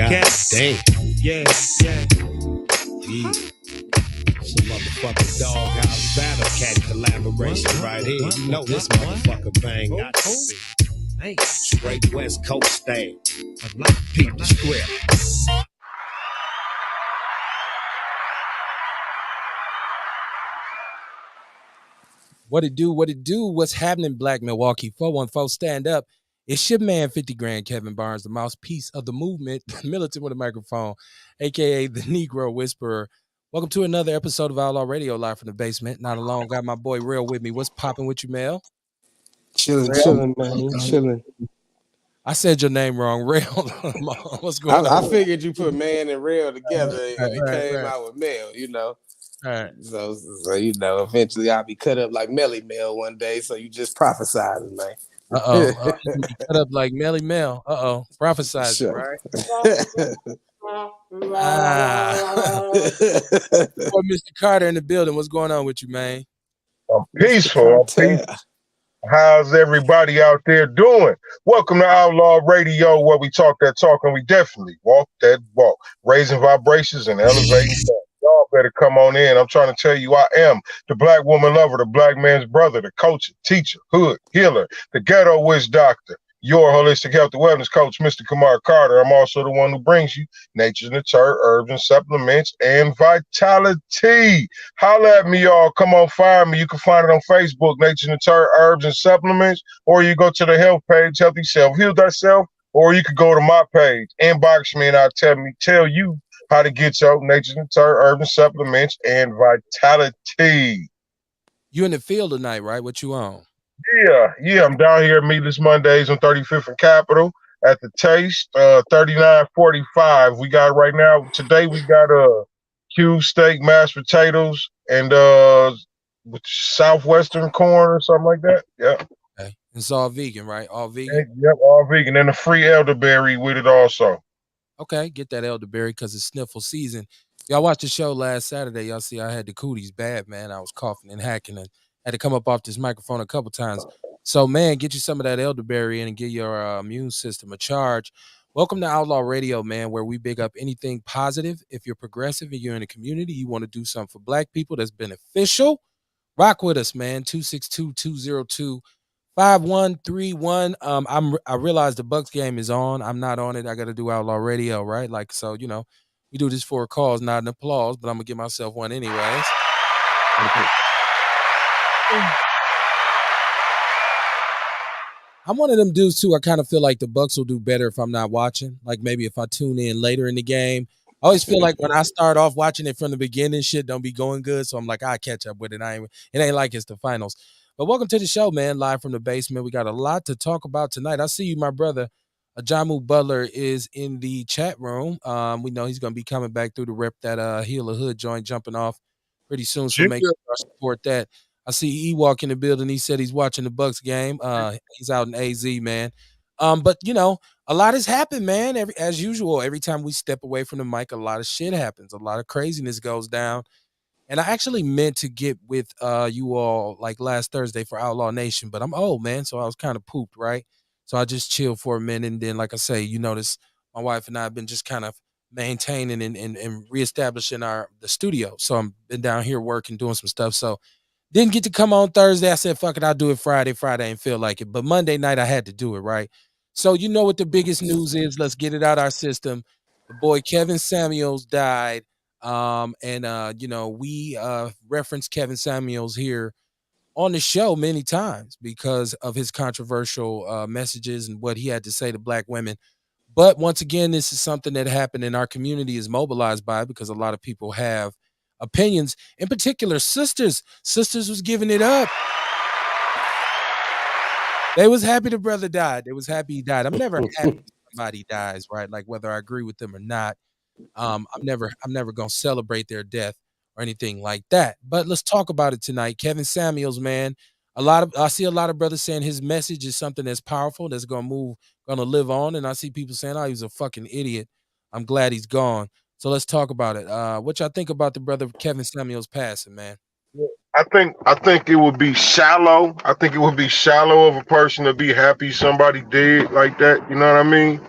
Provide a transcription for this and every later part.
God damn. Yeah. Some motherfucking doghouse battle cat collaboration right here. You know this motherfucker bang got to be. Straight West Coast style. Peep the script. What it do? What's happening, Black Milwaukee? 414, stand up. It's your man, 50 Grand Kevin Barnes, the mouthpiece of the movement, militant with a microphone, a.k.a. the Negro Whisperer. Welcome to another episode of Outlaw Radio, live from the basement. Not alone, got my boy Real with me. What's popping with you, Mel? Chilling, man. Chilling. I said your name wrong, Real. What's going on? I figured you put man and Real together, and it came out with Mel, you know. All right. So you know, eventually I'll be cut up like Melly Mel one day. So you just prophesizing, man. Cut up like Melly Mel. Prophesizing, Sure. right? Boy, Mr. Carter in the building. What's going on with you, man? I'm peaceful. How's everybody out there doing? Welcome to Outlaw Radio, where we talk that talk and we definitely walk that walk, raising vibrations and elevating. Y'all better come on in. I'm trying to tell you, I am the black woman lover, the black man's brother, the coach, teacher, hood, healer, the ghetto witch doctor, your holistic health and wellness coach, Mr. Kamar Carter. I'm also the one who brings you nature's nature, herbs and supplements, and vitality. Holla at me, y'all. Come on, find me. You can find it on Facebook, Nature's Nature, Herbs and Supplements, or you go to the health page, Healthy Self, Heal Thyself, or you could go to my page, inbox me, and I'll tell you how to get your Nature's Nature, Herbs and Supplements, and vitality. You in the field tonight, right? What you on? Yeah. I'm down here at Meatless Mondays on 35th and Capitol at the Taste, 3945. We got right now, today we got cube steak, mashed potatoes, and with southwestern corn or something like that. Yeah. Okay. It's all vegan, right? All vegan? Yep, all vegan. And a free elderberry with it also. Okay, get that elderberry because it's sniffle season. Y'all watched the show last Saturday. Y'all see I had the cooties bad, man. I was coughing and hacking and had to come up off this microphone a couple times. So, man, get you some of that elderberry in and get your immune system a charge. Welcome to Outlaw Radio, man, where we big up anything positive. If you're progressive and you're in the community, you want to do something for black people that's beneficial, rock with us, man. 262-202-5131. I realize the Bucks game is on. I'm not on it. I got to do Outlaw Radio, right? Like, so, you know, we do this for a cause, not an applause, but I'm going to give myself one anyways. I'm one of them dudes too. I kind of feel like the Bucks will do better if I'm not watching. Like maybe if I tune in later in the game. I always feel like when I start off watching it from the beginning, shit don't be going good. So I'm like, I catch up with it. It ain't like it's the finals. But welcome to the show, man. Live from the basement. We got a lot to talk about tonight. I see you, my brother. Jamu Butler is in the chat room. We know he's gonna be coming back through to rep that Heal a Hood joint jumping off pretty soon. So make sure I support that. I see Ewok in the building. He said he's watching the Bucks game. He's out in AZ, man. But you know, a lot has happened, man. As usual, every time we step away from the mic, a lot of shit happens. A lot of craziness goes down. And I actually meant to get with you all like last Thursday for Outlaw Nation, but I'm old, man, so I was kind of pooped, right? So I just chilled for a minute, and then, like I say, you notice my wife and I have been just kind of maintaining and reestablishing the studio. So I'm been down here working, doing some stuff. So didn't get to come on Thursday. I said, fuck it, I'll do it Friday. Friday ain't feel like it. But Monday night I had to do it, right? So you know what the biggest news is. Let's get it out our system. The boy Kevin Samuels died. You know, we reference Kevin Samuels here on the show many times because of his controversial messages and what he had to say to black women. But once again, this is something that happened and our community is mobilized by because a lot of people have opinions. In particular, sisters was giving it up. They was happy the brother died. They was happy he died. I'm never happy somebody dies, right? Like whether I agree with them or not. I'm never gonna celebrate their death or anything like that. But let's talk about it tonight. Kevin Samuels, man. I see a lot of brothers saying his message is something that's powerful, that's gonna live on. And I see people saying, oh, he's a fucking idiot. I'm glad he's gone. So let's talk about it. What y'all think about the brother Kevin Samuels passing, man? I think it would be shallow. I think it would be shallow of a person to be happy somebody did like that. You know what I mean?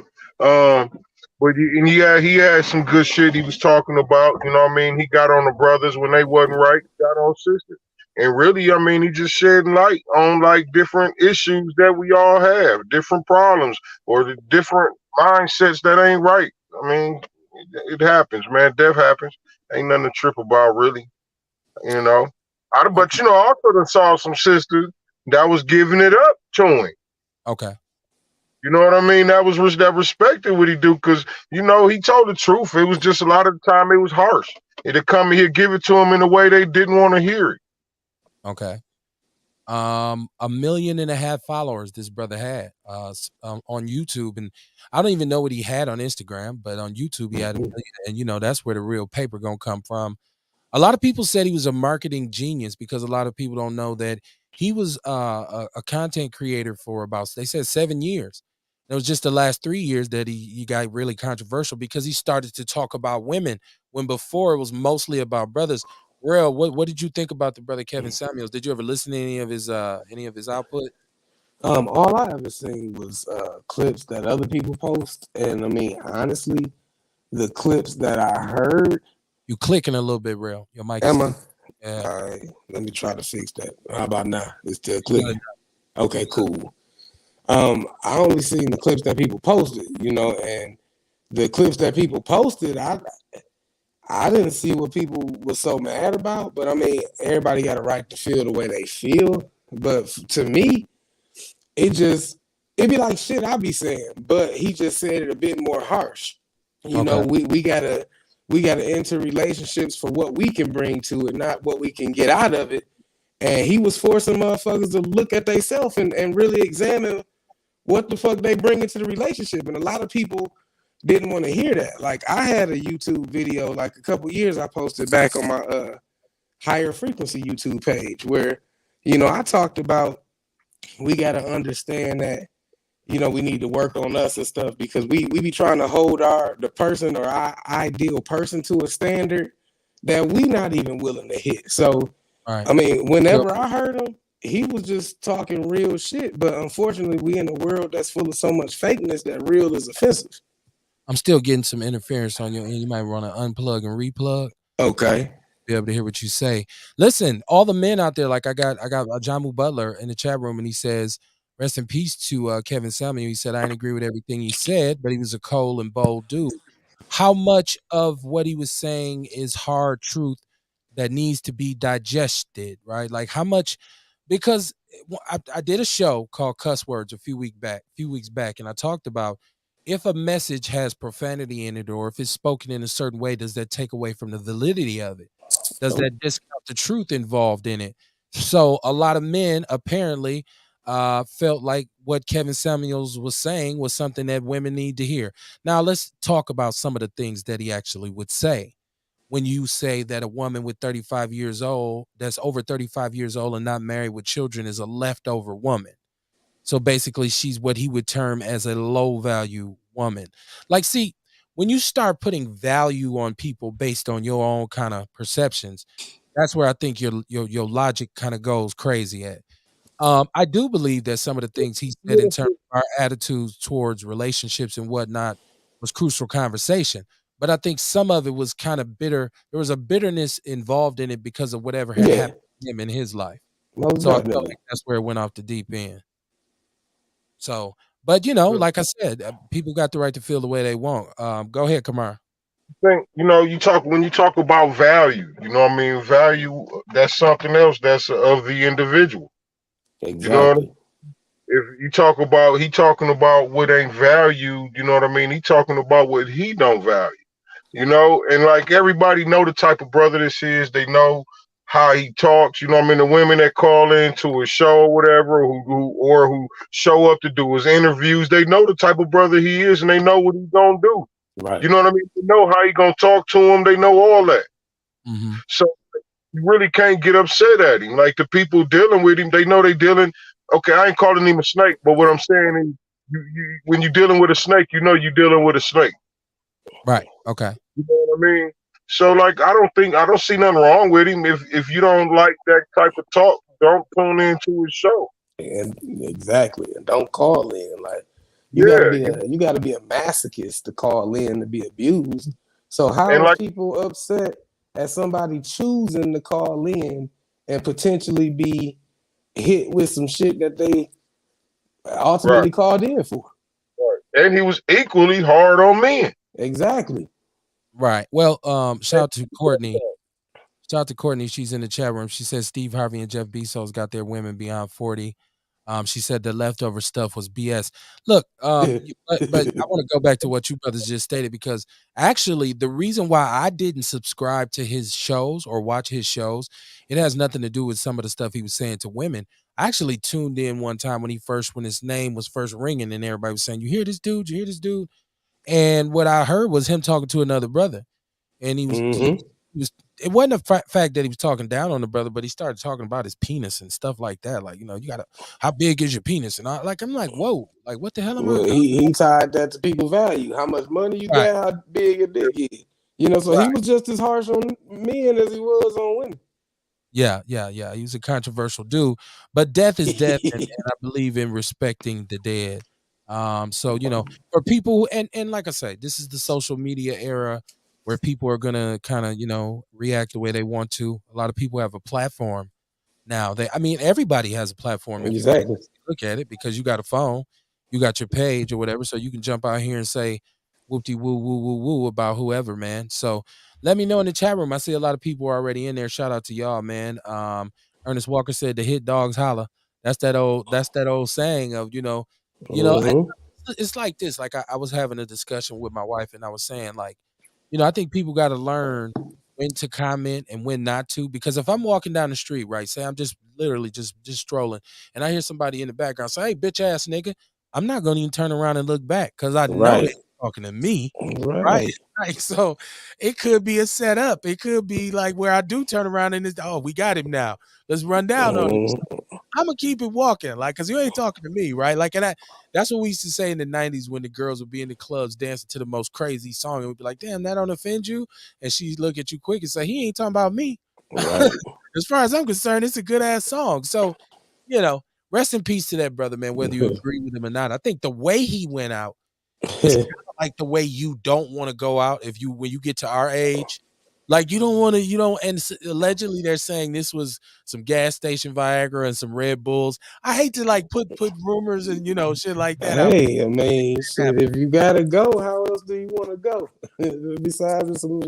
But he had some good shit he was talking about. You know what I mean? He got on the brothers when they wasn't right. He got on sisters. And really, I mean, he just shedding light on like different issues that we all have, different problems or the different mindsets that ain't right. I mean, it happens, man. Death happens. Ain't nothing to trip about, really. You know. But Okay. you know, I also done saw some sisters that was giving it up to him. Okay. You know what I mean? That respected what he do because you know he told the truth. It was just a lot of the time it was harsh. It'd come here, give it to him in a way they didn't want to hear it. Okay. 1.5 million followers this brother had on YouTube, and I don't even know what he had on Instagram, but on YouTube he had 1 million, and you know that's where the real paper gonna come from. A lot of people said he was a marketing genius because a lot of people don't know that he was a content creator for about, they said, 7 years. It was just the last 3 years that he got really controversial because he started to talk about women when before it was mostly about brothers. Real, what did you think about the brother Kevin Samuels? Did you ever listen to any of his output? All I ever seen was clips that other people post, and I mean, honestly, the clips that I heard. You clicking a little bit, real. Your mic is Am I? clicking. Yeah. All right, let me try to fix that. How about now? It's still You got it. clicking. Okay, cool. I only seen the clips that people posted, you know, and the clips that people posted, I didn't see what people was so mad about. But I mean, everybody got a right to feel the way they feel. But to me, it'd be like shit I be saying, but he just said it a bit more harsh. You know, Okay. we gotta enter relationships for what we can bring to it, not what we can get out of it. And he was forcing motherfuckers to look at themselves and really examine what the fuck they bring into the relationship. And a lot of people didn't want to hear that. Like I had a YouTube video like a couple years I posted back on my higher frequency YouTube page where, you know, I talked about we got to understand that, you know, we need to work on us and stuff because we be trying to hold the person or our ideal person to a standard that we not even willing to hit. So All right. I mean, Still, whenever I heard him, he was just talking real shit. But unfortunately, we in a world that's full of so much fakeness that real is offensive. I'm still getting some interference on your end. You might want to unplug and replug. Okay. Be able to hear what you say. Listen, all the men out there, like I got Jamu Butler in the chat room, and he says, "Rest in peace to Kevin Samuel." He said, "I didn't agree with everything he said, but he was a cold and bold dude." How much of what he was saying is hard truth that needs to be digested, right? Like how much? Because I did a show called Cuss Words few weeks back, and I talked about if a message has profanity in it or if it's spoken in a certain way, does that take away from the validity of it? Does that discount the truth involved in it? So a lot of men apparently felt like what Kevin Samuels was saying was something that women need to hear. Now let's talk about some of the things that he actually would say. When you say that a woman with 35 years old, that's over 35 years old and not married with children, is a leftover woman. So basically, she's what he would term as a low value woman. Like, see, when you start putting value on people based on your own kind of perceptions, that's where I think your logic kind of goes crazy at. I do believe that some of the things he said in terms of our attitudes towards relationships and whatnot was crucial conversation. But I think some of it was kind of bitter. There was a bitterness involved in it because of whatever had Yeah, happened to him in his life. most So I felt definitely. like that's where it went off the deep end. So, but you know, like I said, people got the right to feel the way they want. Go ahead, Kamar. Think you know you talk about value. You know what I mean? Value that's something else that's of the individual. You know what I mean? Exactly. If you talk about he talking about what ain't valued, you know what I mean? He talking about what he don't value. You know, and like everybody know the type of brother this is. They know how he talks. You know what I mean? The women that call into his show or whatever, who show up to do his interviews, they know the type of brother he is, and they know what he's gonna do. You Right. know what I mean? They know how he gonna talk to him. They know all that. Hmm. So you really can't get upset at him. Like the people dealing with him, they know they dealing. Okay, I ain't calling him a snake, but what I'm saying is, when you're dealing with a snake, you know you're dealing with a snake. Right. Okay. You know what I mean? So like I don't see nothing wrong with him. If you don't like that type of talk, don't tune into his show. And exactly. And don't call in. Like You gotta Yeah, be a masochist to call in to be abused. So how and is like people upset at somebody choosing to call in and potentially be hit with some shit that they right, ultimately called in for? right, and he was equally hard on men. Exactly. Right. Well, shout out to Courtney. Shout out to Courtney. She's in the chat room. She says Steve Harvey and Jeff Bezos got their women beyond 40. She said the leftover stuff was BS. Look, but I want to go back to what you brothers just stated, because actually the reason why I didn't subscribe to his shows or watch his shows, it has nothing to do with some of the stuff he was saying to women. I actually tuned in one time when his name was first ringing and everybody was saying, "You hear this dude? You hear this dude?" And what I heard was him talking to another brother, and Mm-hmm. he was. It wasn't a fact that he was talking down on the brother, but he started talking about his penis and stuff like that. Like, you gotta, how big is your penis? And I'm like, whoa, like what the hell am I Well, talking? he tied that to people value. How much money you Right, got, how big your dick is. So he right. was just as harsh on men as he was on women. Yeah, yeah, yeah. He was a controversial dude, but death is death, and I believe in respecting the dead. So for people, and like I say, this is the social media era where people are gonna kind of react the way they want to. A lot of people have a platform now. I mean, everybody has a platform if you Exactly. look at it, because you got a phone, you got your page or whatever, so you can jump out here and say whoopty woo woo woo woo about whoever, man. So let me know in the chat room. I see a lot of people already in there. Shout out to y'all, man. Ernest Walker said the hit dogs holla. That's that old saying of Mm-hmm. it's like this. Like I was having a discussion with my wife, and I was saying, like, I think people got to learn when to comment and when not to. Because if I'm walking down the street, right, say I'm just literally just strolling, and I hear somebody in the background say, "Hey, bitch ass nigga," I'm not gonna even turn around and look back, because I know Right. they're talking to me, right? Right. Like, so it could be a setup. It could be like where I do turn around and it's, oh, we got him now. Let's run down on him. Mm-hmm. I'm gonna keep it walking, like, cause you ain't talking to me, right? Like, and that's what we used to say in the '90s when the girls would be in the clubs dancing to the most crazy song, and we'd be like, "Damn, that don't offend you?" And she look at you quick and say, "He ain't talking about me." Right. As far as I'm concerned, it's a good ass song. So, you know, rest in peace to that brother, man. Whether you agree with him or not, I think the way he went out is kind of like the way you don't want to go out when you get to our age. Like, you don't want to, and allegedly they're saying this was some gas station Viagra and some Red Bulls. I hate to like put rumors and shit like that out. Hey, I mean, shit, if you gotta go, how else do you want to go? Besides some,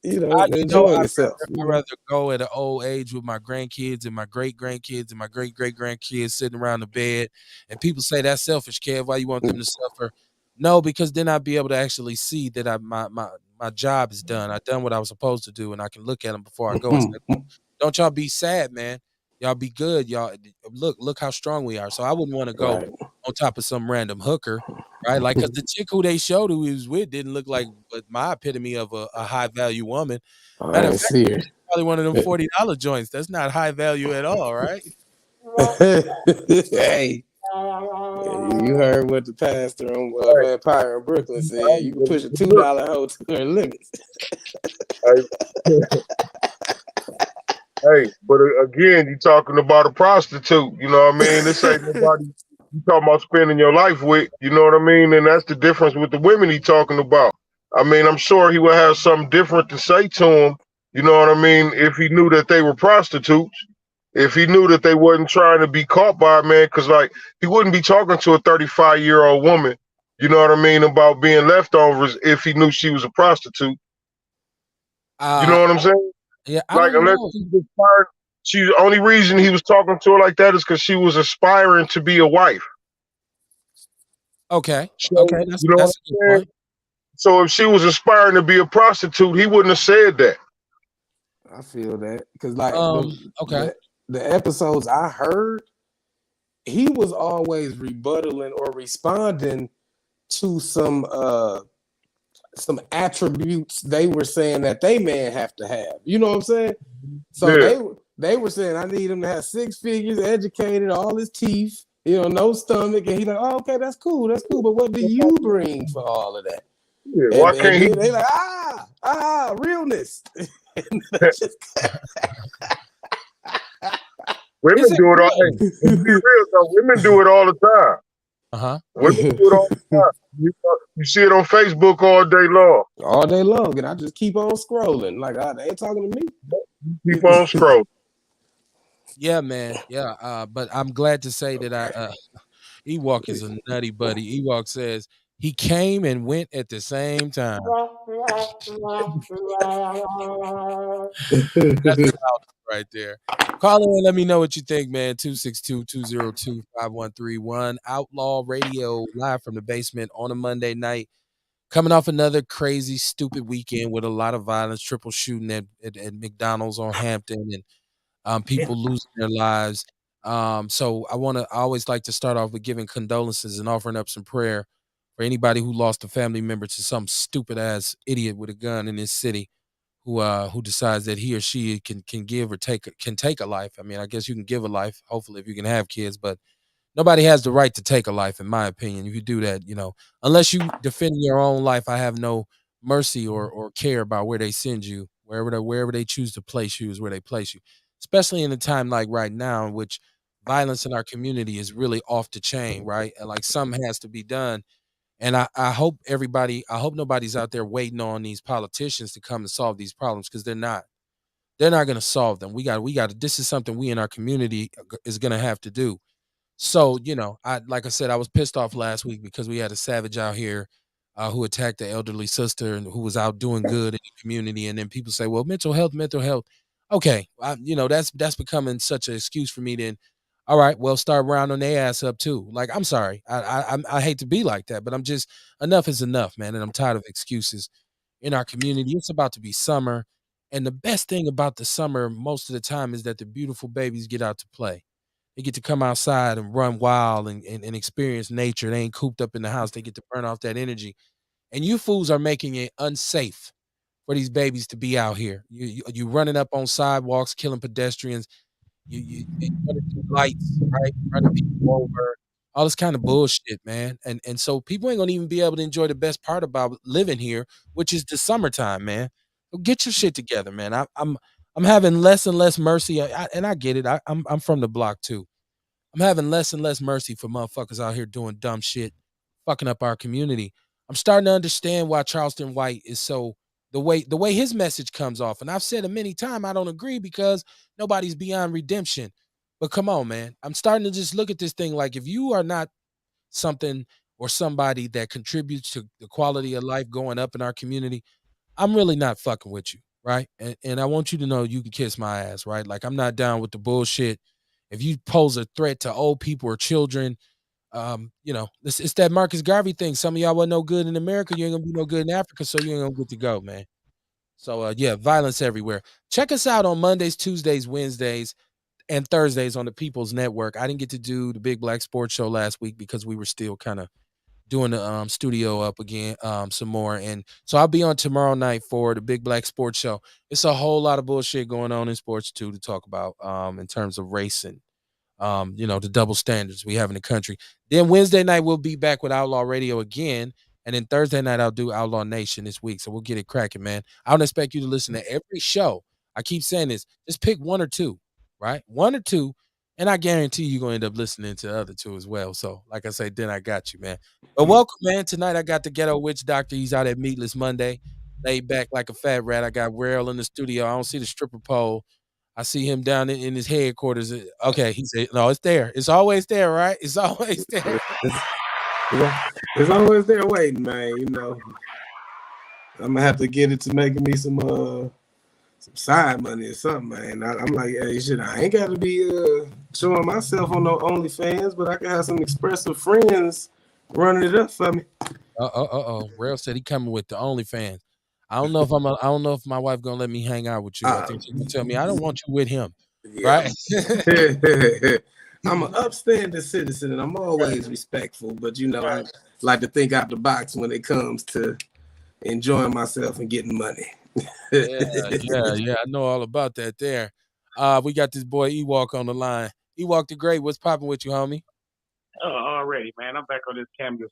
enjoying yourself. I'd rather go at an old age with my grandkids and my great grandkids and my great great grandkids sitting around the bed. And people say that's selfish, Kev. Why you want them to suffer? No, because then I'd be able to actually see that my job is done. I done what I was supposed to do, and I can look at them before I go and say, "Don't y'all be sad, man. Y'all be good. Y'all look how strong we are." So I wouldn't want to go Right. on top of some random hooker, right? Like, because the chick who they showed who he was with didn't look like my epitome of a high value woman. I Matter of ain't fact, see her. probably one of them $40 joints. That's not high value at all, right? Hey, you heard what the pastor on Vampire in Brooklyn said. You can push a $2 hoe to her limits. Hey, hey, but again, you talking about a prostitute. You know what I mean? This ain't nobody you talking about spending your life with. You know what I mean? And that's the difference with the women he talking about. I mean, I'm sure he would have something different to say to him. You know what I mean? If he knew that they were prostitutes, if he knew that they wasn't trying to be caught by a man, because like he wouldn't be talking to a 35-year-old woman. You know what I mean about being leftovers if he knew she was a prostitute. You know what I'm saying? Yeah, I Like, don't unless know. she was aspiring, the only reason he was talking to her like that is because she was aspiring to be a wife. Okay, So, okay, you know what that's a I'm good saying? point. So, if she was aspiring to be a prostitute, he wouldn't have said that. I feel that because like Okay. the episodes I heard, he was always rebuttaling or responding to some attributes they were saying that they man have to have. You know what I'm saying? So Yeah. they were saying I need him to have 6 figures, educated, all his teeth, no stomach, and he's like, oh, okay, that's cool, but what do you bring for all of that? Yeah. Why And can't he? then they like realness. Women Is it do it all. real? Hey, let's be real though. Women do it all the time. Women do it all the time. You see it on Facebook all day long. All day long, and I just keep on scrolling. Like, they ain't talking to Keep on me. scrolling. Yeah, man. Yeah. But I'm glad to say that Ewok is a nutty buddy. Ewok says he came and went at the same time. That's loud right there. Call in and let me know what you think, man. 262-202-5131. Outlaw Radio live from the basement on a Monday night. Coming off another crazy, stupid weekend with a lot of violence, triple shooting at McDonald's on Hampton, and people losing their lives. So I always like to start off with giving condolences and offering up some prayer for anybody who lost a family member to some stupid ass idiot with a gun in this city who decides that he or she can give or take a life. I mean, I guess you can give a life, hopefully, if you can have kids, but nobody has the right to take a life, in my opinion. If you do that, unless you defend your own life, I have no mercy or care about where they send you. Wherever they choose to place you is where they place you. Especially in a time like right now, in which violence in our community is really off the chain, right? And like something has to be done. And I hope I hope nobody's out there waiting on these politicians to come and solve these problems, because they're not. They're not going to solve them. We got. This is something we in our community is going to have to do. So, like I said, I was pissed off last week because we had a savage out here who attacked the elderly sister and who was out doing good in the community. And then people say, well, mental health, mental health. Okay. That's becoming such an excuse for me then. All right, well, start rounding their ass up too. Like, I'm sorry. I hate to be like that, but I'm just, enough is enough, man. And I'm tired of excuses in our community. It's about to be summer. And the best thing about the summer most of the time is that the beautiful babies get out to play. They get to come outside and run wild and experience nature. They ain't cooped up in the house. They get to burn off that energy. And you fools are making it unsafe for these babies to be out here. You running up on sidewalks, killing pedestrians. You running through lights, right? Running people over. All this kind of bullshit, man. And so people ain't gonna even be able to enjoy the best part about living here, which is the summertime, man. So get your shit together, man. I'm having less and less mercy, and I get it. I'm from the block too. I'm having less and less mercy for motherfuckers out here doing dumb shit, fucking up our community. I'm starting to understand why Charleston White is so the way his message comes off. And I've said it many times, I don't agree because nobody's beyond redemption. But come on, man. I'm starting to just look at this thing like, if you are not something or somebody that contributes to the quality of life going up in our community, I'm really not fucking with you, right? And I want you to know you can kiss my ass, right? Like, I'm not down with the bullshit. If you pose a threat to old people or children, it's that Marcus Garvey thing. Some of y'all wasn't no good in America, you ain't gonna be no good in Africa, so you ain't gonna get to go, man. So yeah, violence everywhere. Check us out on Mondays, Tuesdays, Wednesdays, and Thursdays on the People's Network. I didn't get to do the Big Black Sports Show last week because we were still kind of doing the studio up again some more, and so I'll be on tomorrow night for the Big Black Sports Show. It's a whole lot of bullshit going on in sports too to talk about in terms of race and the double standards we have in the country. Then Wednesday night we'll be back with Outlaw Radio again, and then Thursday night I'll do Outlaw Nation this week. So we'll get it cracking, man. I don't expect you to listen to every show. I keep saying this. Just pick one or two, right? One or two, and I guarantee you're gonna end up listening to the other two as well. So, like I say, then I got you, man. But welcome, man. Tonight I got the Ghetto Witch Doctor. He's out at Meatless Monday, laid back like a fat rat. I got Rail in the studio. I don't see the stripper pole. I see him down in his headquarters. Okay, he said, "No, it's there. It's always there, right? It's always there." It's always there waiting, man. I'm gonna have to get it to making me some side money or something, man. I'm like, hey, shit, I ain't gotta be showing myself on no OnlyFans, but I can have some expressive friends running it up for me. Rail said he coming with the OnlyFans. I don't know if I don't know if my wife gonna let me hang out with you. I think she's gonna tell me I don't want you with him, Yeah. right? I'm an upstanding citizen and I'm always respectful, but I like to think out the box when it comes to enjoying myself and getting money. Yeah. I know all about that there. We got this boy Ewok on the line. Ewok the Great, what's popping with you, homie? Oh, already, man. I'm back on this Kevin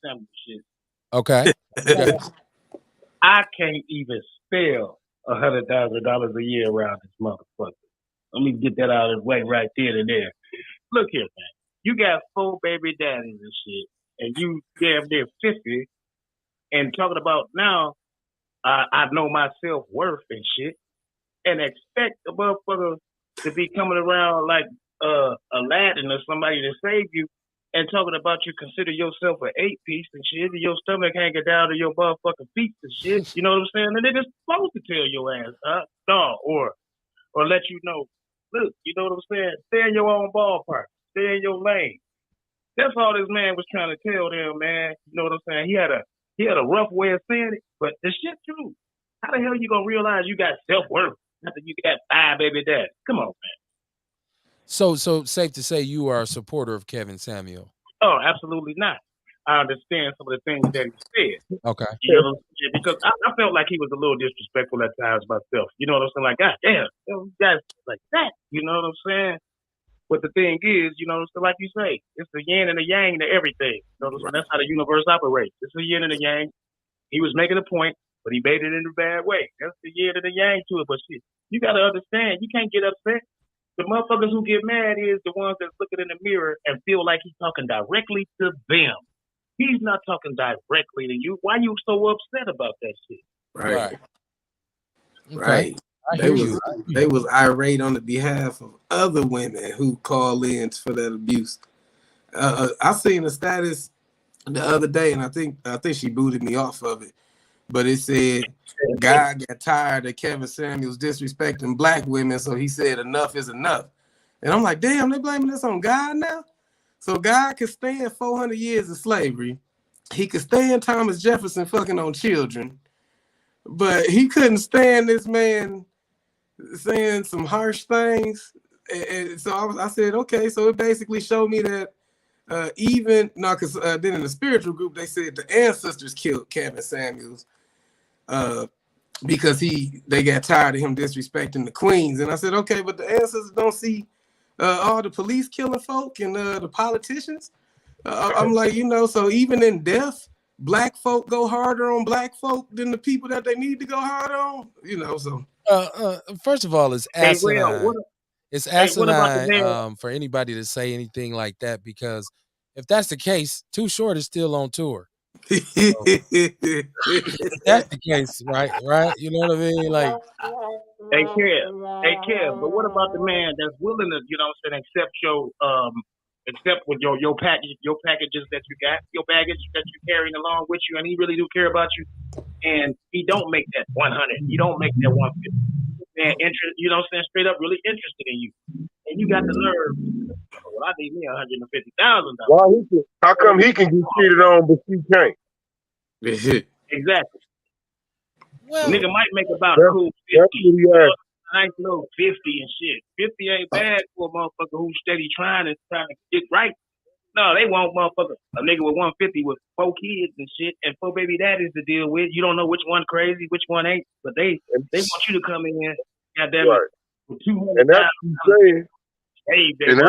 Samuel shit. Okay. I can't even spell $100,000 a year around this motherfucker. Let me get that out of the way right there and there. Look here, man. You got 4 baby daddies and shit, and you damn near 50, and talking about now, I know my self worth and shit, and expect a motherfucker to be coming around like Aladdin or somebody to save you, and talking about you consider yourself an 8 piece and shit, and your stomach hanging down to your motherfucking feet and shit. You know what I'm saying? And they just supposed to tell your ass, no, or let you know, look, you know what I'm saying? Stay in your own ballpark, stay in your lane. That's all this man was trying to tell them, man. You know what I'm saying? He had a rough way of saying it, but the shit true. How the hell you gonna realize you got self worth after you got 5 baby daddies? Come on, man. So safe to say you are a supporter of Kevin Samuel. Oh, absolutely not. I understand some of the things that he said. Okay. You know what I'm saying? Because I felt like he was a little disrespectful at times myself. You know what I'm saying? Like, God damn, you guys like that. You know what I'm saying? But the thing is, you know, so like you say, it's the yin and the yang to everything. You know what I'm saying? That's how the universe operates. It's the yin and the yang. He was making a point, but he made it in a bad way. That's the yin and the yang to it. But shit, you got to understand, you can't get upset. The motherfuckers who get mad is the ones that's looking in the mirror and feel like he's talking directly to them. He's not talking directly to you. Why you so upset about that shit? Right. Okay. Right. I They hear was you. they was irate on the behalf of other women who call in for that abuse. I seen a status the other day, and I think she booted me off of it. But it said God got tired of Kevin Samuels disrespecting black women, so he said enough is enough. And I'm like, damn, they blaming this on God now? So God could stand 400 years of slavery. He could stand Thomas Jefferson fucking on children, but he couldn't stand this man saying some harsh things. And so I said, okay, so it basically showed me that because then in the spiritual group, they said the ancestors killed Kevin Samuels because they got tired of him disrespecting the queens. And I said, okay, but the ancestors don't see all the police killing folk and the politicians. I'm like, so even in death, black folk go harder on black folk than the people that they need to go hard on. So. First of all, it's Hey, Will, asinine. It's what about the man? asinine for anybody to say anything like that, because if that's the case, Too Short is still on tour. So, if that's the case, right? You know what I mean? Like, They care. But what about the man that's willing to, you know what I'm saying, accept with your packages that you got, your baggage that you're carrying along with you, and he really do care about you, and he don't make that 100, he don't make that 150, man, interest, you know what I'm saying, straight up really interested in you, and you got the nerve. Well, I need me $150,000. How come he can get cheated on but she can't? Exactly. well, Nigga might make about a cool 50. That's what he asked. Nice little 50 and shit. 50 ain't bad for a motherfucker who's steady trying to get right. No, they want motherfucker a nigga with 150 with 4 kids and shit and 4 baby daddies to deal with. You don't know which one crazy, which one ain't, but they want you to come in, goddamn it, with 200,000. And that's what he's saying. And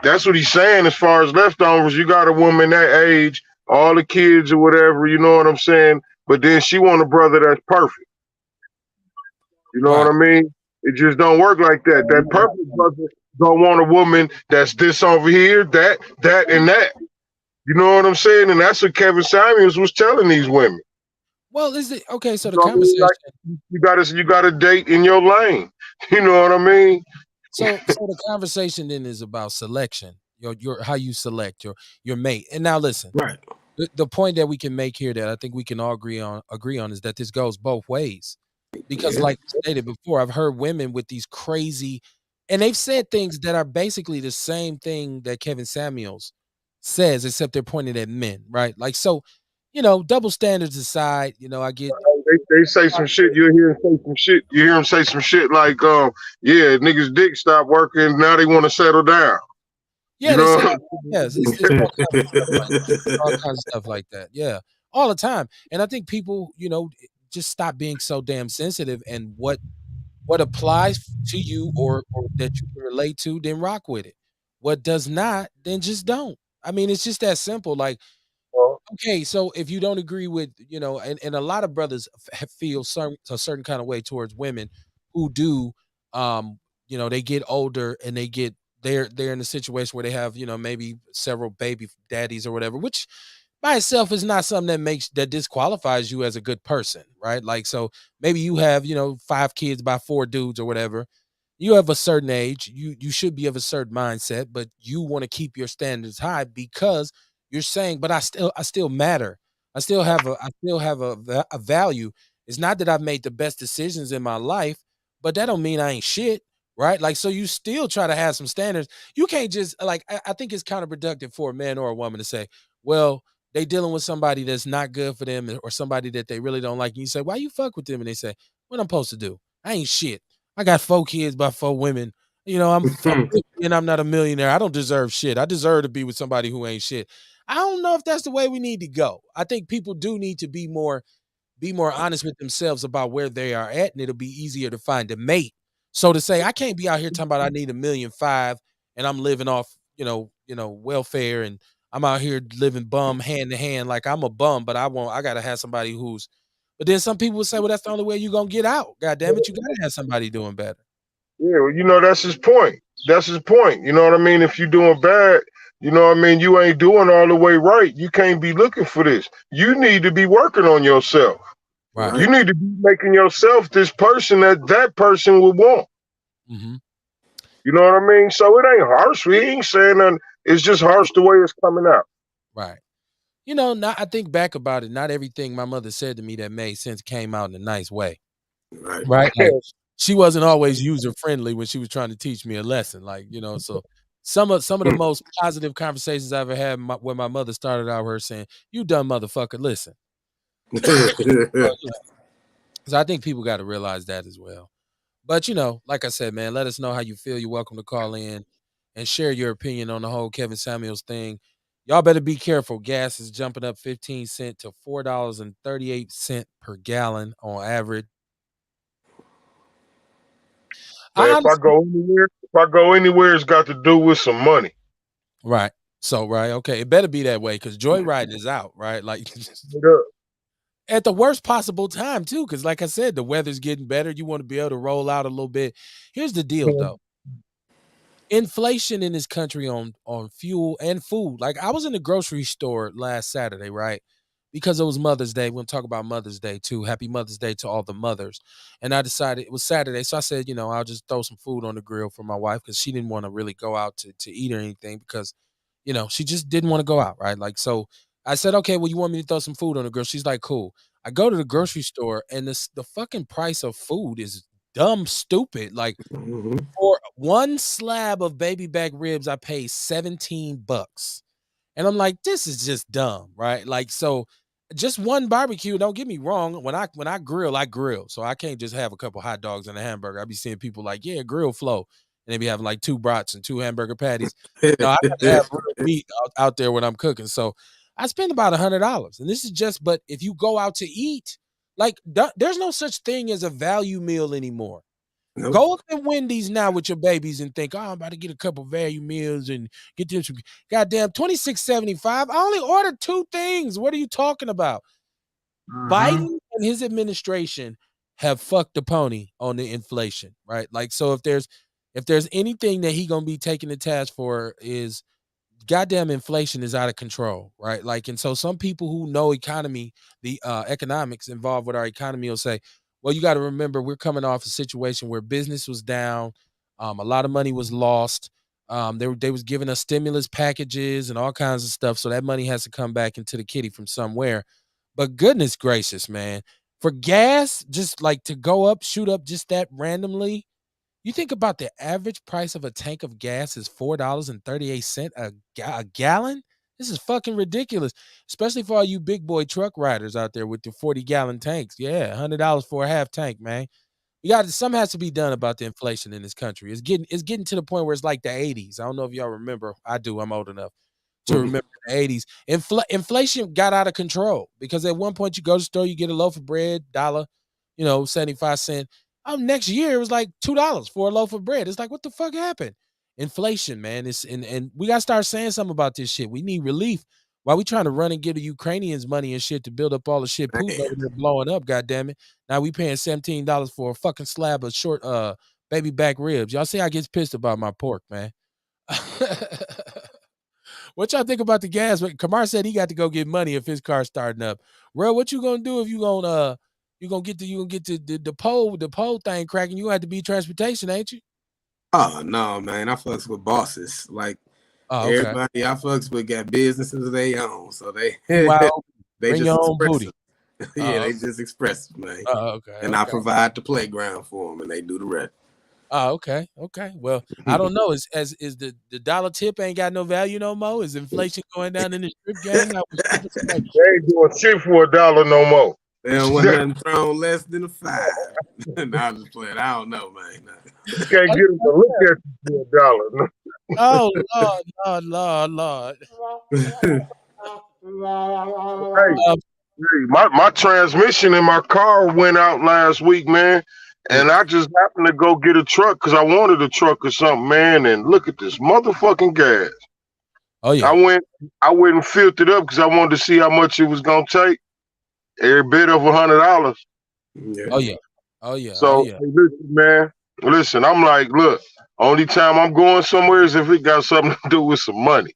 that's what he's saying as far as leftovers. You got a woman that age, all the kids or whatever, you know what I'm saying? But then she want a brother that's perfect. You know what I mean? It just don't work like that. That perfect brother don't want a woman that's this over here, that, and that. You know what I'm saying? And that's what Kevin Samuels was telling these women. Well, is it okay? So the conversation, like, you got to date in your lane. You know what I mean? So the conversation then is about selection. Your how you select your mate. And now listen, right. The point that we can make here that I think we can all agree on is that this goes both ways. Because like stated before, I've heard women with these crazy, and they've said things that are basically the same thing that Kevin Samuels says, except they're pointing at men, right? Like, so, double standards aside, I get. They say some shit. You hear them say some shit. You hear them say some shit like, yeah, niggas' dick stopped working. Now they want to settle down. Yeah, they say, yes, it's all kinds of stuff like that. Yeah, all the time. And I think people, just stop being so damn sensitive, and what applies to you or that you can relate to, then rock with it. What does not, then just don't. I mean, it's just that simple. Like, okay, so if you don't agree with, and a lot of brothers feel a certain kind of way towards women who do, they get older and they they're in a situation where they have, maybe several baby daddies or whatever, which by itself is not something that disqualifies you as a good person, right? Like, so maybe you have, 5 kids by 4 dudes or whatever. You have a certain age, you should be of a certain mindset, but you want to keep your standards high because you're saying, but I still matter. I still have a value. It's not that I've made the best decisions in my life, but that don't mean I ain't shit, right? Like, so you still try to have some standards. You can't just like, I think it's counterproductive for a man or a woman to say, well, they dealing with somebody that's not good for them or somebody that they really don't like. And you say, why you fuck with them? And they say, what I'm supposed to do? I ain't shit. I got 4 kids by 4 women. I'm 50 and I'm not a millionaire. I don't deserve shit. I deserve to be with somebody who ain't shit. I don't know if that's the way we need to go. I think people do need to be more honest with themselves about where they are at, and it'll be easier to find a mate. So to say I can't be out here talking about I need 1,000,005 and I'm living off, welfare, and I'm out here living bum hand to hand like I'm a bum, but I gotta have somebody who's. But then some people would say, well, that's the only way you're gonna get out. God damn it, you gotta have somebody doing better. Yeah, well, that's his point. That's his point. You know what I mean? If you're doing bad, you ain't doing all the way right. You can't be looking for this. You need to be working on yourself. Right. You need to be making yourself this person that person would want. Mm-hmm. You know what I mean? So it ain't harsh. We ain't saying nothing. It's just harsh the way it's coming out. Right. Not, I think back about it. Not everything my mother said to me that made sense came out in a nice way. Right. Like, she wasn't always user friendly when she was trying to teach me a lesson. Like, so some of the most positive conversations I ever had when my mother started out her saying, "You dumb motherfucker, listen." So I think people got to realize that as well. But like I said, man, let us know how you feel. You're welcome to call in and share your opinion on the whole Kevin Samuels thing. Y'all better be careful. Gas is jumping up 15 cents to $4.38 per gallon on average. Man, if I go anywhere, it's got to do with some money. Right. So, right. Okay. It better be that way because joyriding is out, right? Like, at the worst possible time, too. Because, like I said, the weather's getting better. You want to be able to roll out a little bit. Here's the deal, though. Inflation in this country on fuel and food. Like, I was in the grocery store last Saturday, right? Because it was Mother's Day. We'll talk about Mother's Day too. Happy Mother's Day to all the mothers. And I decided it was Saturday. So I said, I'll just throw some food on the grill for my wife because she didn't want to really go out to eat or anything because, she just didn't want to go out, right? Like, so I said, okay, well, you want me to throw some food on the grill? She's like, cool. I go to the grocery store and the fucking price of food is dumb stupid. Like, for one slab of baby back ribs, I paid $17. And I'm like, this is just dumb, right? Like, so just one barbecue, don't get me wrong. When I grill, I grill. So I can't just have a couple hot dogs and a hamburger. I be seeing people like, yeah, grill flow. And they be having like 2 brats and 2 hamburger patties. No, I got to have real meat out there when I'm cooking. So I spend about $100. And this is just, but if you go out to eat, like there's no such thing as a value meal anymore. Nope. Go up to Wendy's now with your babies and think, oh, I'm about to get a couple value meals and get them some goddamn $26.75. I only ordered 2 things. What are you talking about? Biden and his administration have fucked the pony on the inflation, right? Like, so if there's anything that he gonna be taking the task for is goddamn inflation is out of control, right? Like, and so some people who know economy, the economics involved with our economy will say, well, you got to remember we're coming off a situation where business was down, a lot of money was lost. They was giving us stimulus packages and all kinds of stuff, so that money has to come back into the kitty from somewhere. But goodness gracious, man, for gas just like to go up, shoot up just that randomly. You think about the average price of a tank of gas is $4.38 a gallon? This is fucking ridiculous, especially for all you big boy truck riders out there with the 40-gallon tanks. Yeah, $100 for a half tank, man. Something has to be done about the inflation in this country. It's getting to the point where it's like the 80s. I don't know if y'all remember. I do. I'm old enough to remember the 80s. Inflation got out of control because at one point you go to the store, you get a loaf of bread, dollar, 75 cents. Next year it was like $2 for a loaf of bread. It's like, what the fuck happened? Inflation, man. And we gotta start saying something about this shit. We need relief. While we trying to run and give the Ukrainians money and shit to build up all the shit Putin over there blowing up, goddamn it. Now we paying $17 for a fucking slab of short baby back ribs. Y'all see I get pissed about my pork, man. What y'all think about the gas? Kamar said he got to go get money if his car's starting up. Well, what you gonna do if you gonna get the pole thing cracking? You gonna have to be transportation, ain't you? Oh no, man, I fucks with bosses. Like Oh, okay. everybody I fucks with got businesses of their own, so they Wow. they Bring just your own express booty. it. Yeah, they just express it, man. Okay. And I provide the playground for them, and they do the rest. Oh, okay. Okay. Well, I don't know. Is the dollar tip ain't got no value no more? Is inflation going down in the strip gang? I was strippers like They ain't doing shit for $1 no more. They don't want nothing thrown less than a 5. No, I'm just playing. I don't know, man. You can't get them to look at you for $1. oh Lord. Hey, my transmission in my car went out last week, man. And I just happened to go get a truck because I wanted a truck or something, man. And look at this motherfucking gas. Oh yeah. I went and filled it up because I wanted to see how much it was gonna take. Every bit of $100. Yeah. Oh yeah. Oh yeah. So Hey, listen, man. Listen, I'm like, look, only time I'm going somewhere is if it got something to do with some money.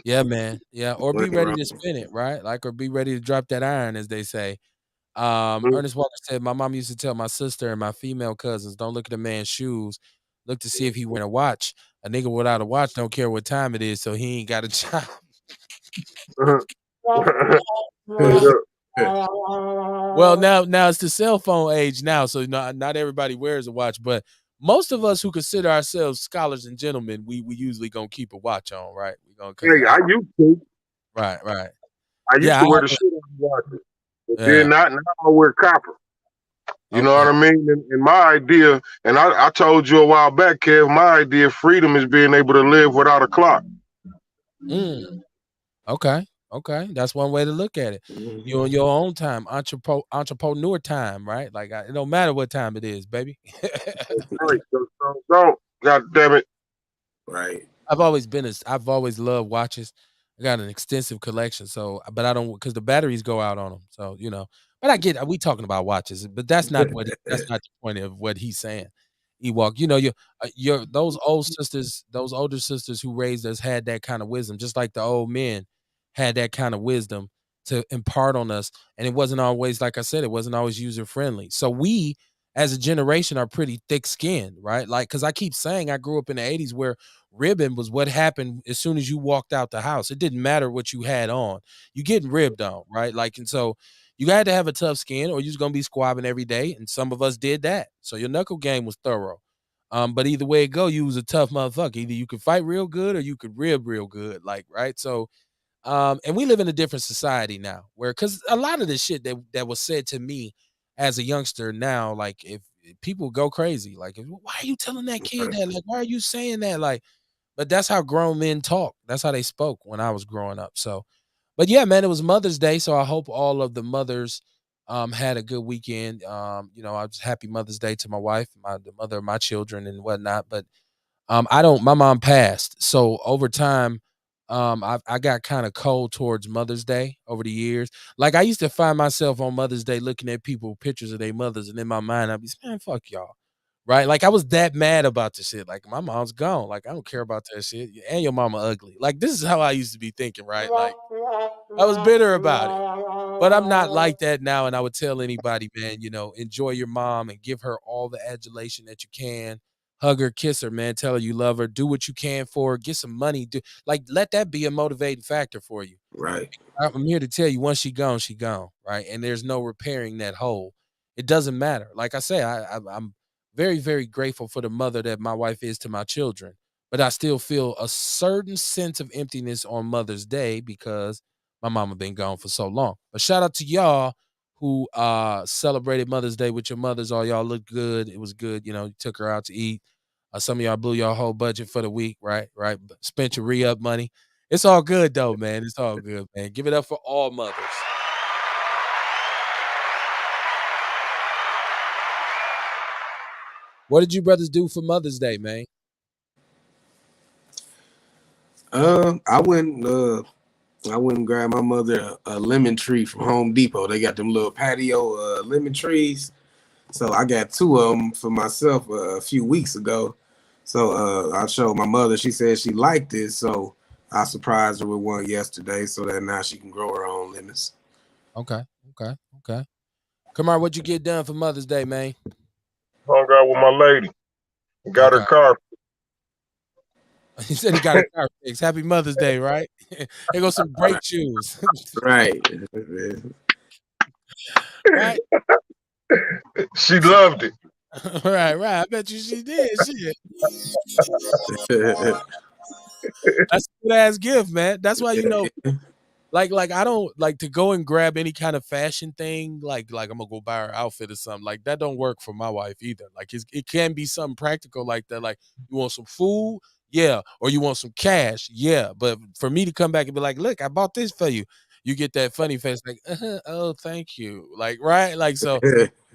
Yeah, man. Yeah, or be Nothing ready wrong. to spin it, right? Like, or be ready to drop that iron, as they say. Mm. Ernest Walker said, "My mom used to tell my sister and my female cousins, don't look at a man's shoes. Look to see if he wearing a watch. A nigga without a watch don't care what time it is, so he ain't got a job." Well, now it's the cell phone age now, so not everybody wears a watch, but most of us who consider ourselves scholars and gentlemen, we usually gonna keep a watch on, right? We gonna Hey, I used to. right. I used Yeah, to I wear have the shit on the watches. But yeah. then now I wear copper. You know Okay. what I mean? And my idea, and I told you a while back, Kev, my idea of freedom is being able to live without a clock. Mm, okay. Okay. That's one way to look at it. You on your own time, entrepreneur time, right? Like it don't matter what time it is, baby. Right. Don't. God damn it. Right. I've always loved watches. I got an extensive collection, so but I don't because the batteries go out on them. So but I get we talking about watches, but that's not that's not the point of what he's saying. Ewok, your those older sisters who raised us had that kind of wisdom, just like the old men had that kind of wisdom to impart on us. And it wasn't always, like I said, it wasn't always user friendly. So we as a generation are pretty thick skinned, right? Like, cause I keep saying I grew up in the 80s where ribbing was what happened as soon as you walked out the house. It didn't matter what you had on. You getting ribbed on, right? Like, and so you had to have a tough skin or you're just gonna be squabbing every day. And some of us did that. So your knuckle game was thorough. But either way it go, you was a tough motherfucker. Either you could fight real good or you could rib real good. Like, right. So and we live in a different society now where because a lot of the shit that was said to me as a youngster now, like if people go crazy, like why are you telling that kid that? Like, why are you saying that? Like, but that's how grown men talk. That's how they spoke when I was growing up. So, but yeah, man, it was Mother's Day. So I hope all of the mothers had a good weekend. I was happy Mother's Day to my wife, the mother of my children and whatnot. But my mom passed. So over time, I got kind of cold towards Mother's Day over the years. Like I used to find myself on Mother's Day looking at people pictures of their mothers, and in my mind I'd be, man, fuck y'all. Right? Like I was that mad about the shit. Like my mom's gone. Like I don't care about that shit. And your mama ugly. Like this is how I used to be thinking, right? Like I was bitter about it. But I'm not like that now. And I would tell anybody, man, enjoy your mom and give her all the adulation that you can. Hug her, kiss her, man. Tell her you love her. Do what you can for her. Get some money. Let that be a motivating factor for you. Right. I'm here to tell you, once she gone, right? And there's no repairing that hole. It doesn't matter. Like I say, I'm very, very grateful for the mother that my wife is to my children. But I still feel a certain sense of emptiness on Mother's Day because my mama been gone for so long. But shout out to y'all who celebrated Mother's Day with your mothers. All y'all looked good. It was good. You took her out to eat. Some of y'all blew your whole budget for the week, right? Right. Spent your re-up money. It's all good though, man. It's all good, man. Give it up for all mothers. What did you brothers do for Mother's Day, man? I went and grabbed my mother a lemon tree from Home Depot. They got them little patio lemon trees. So I got 2 of them for myself a few weeks ago. So I showed my mother. She said she liked it, so I surprised her with one yesterday, so that now she can grow her own lemons. Okay, okay. Come on, what'd you get done for Mother's Day, man? Hung out with my lady. Got her Okay. car. He said he got a car fixed. Happy Mother's Day, right? Here goes some brake shoes. Right. Right? She loved it. Right. I bet you she did. Shit. That's a good ass gift, man. That's why like I don't like to go and grab any kind of fashion thing. Like I'm gonna go buy her outfit or something. Like that don't work for my wife either. Like it can be something practical like that. Like you want some food, yeah, or you want some cash, yeah. But for me to come back and be like, look, I bought this for you. You get that funny face, like, oh, thank you, like, right, like so.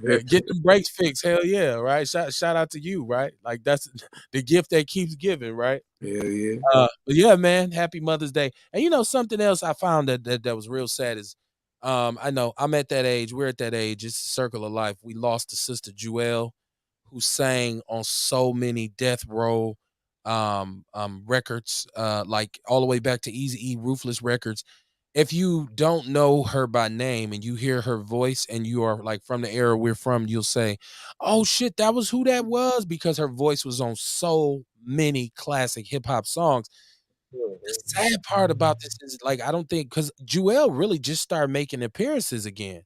Yeah, get the brakes fixed. Hell yeah, right. Shout out to you, right? Like that's the gift that keeps giving, right? Hell yeah. But yeah, man, happy Mother's Day. And something else I found that was real sad is, I know I'm at that age. We're at that age. It's a circle of life. We lost a sister, Jewel, who sang on so many death row records, like all the way back to Easy E, Ruthless Records. If you don't know her by name and you hear her voice and you are like from the era we're from, you'll say, "Oh shit, that was who that was," because her voice was on so many classic hip hop songs. The sad part about this is like I don't think because Jewel really just started making appearances again.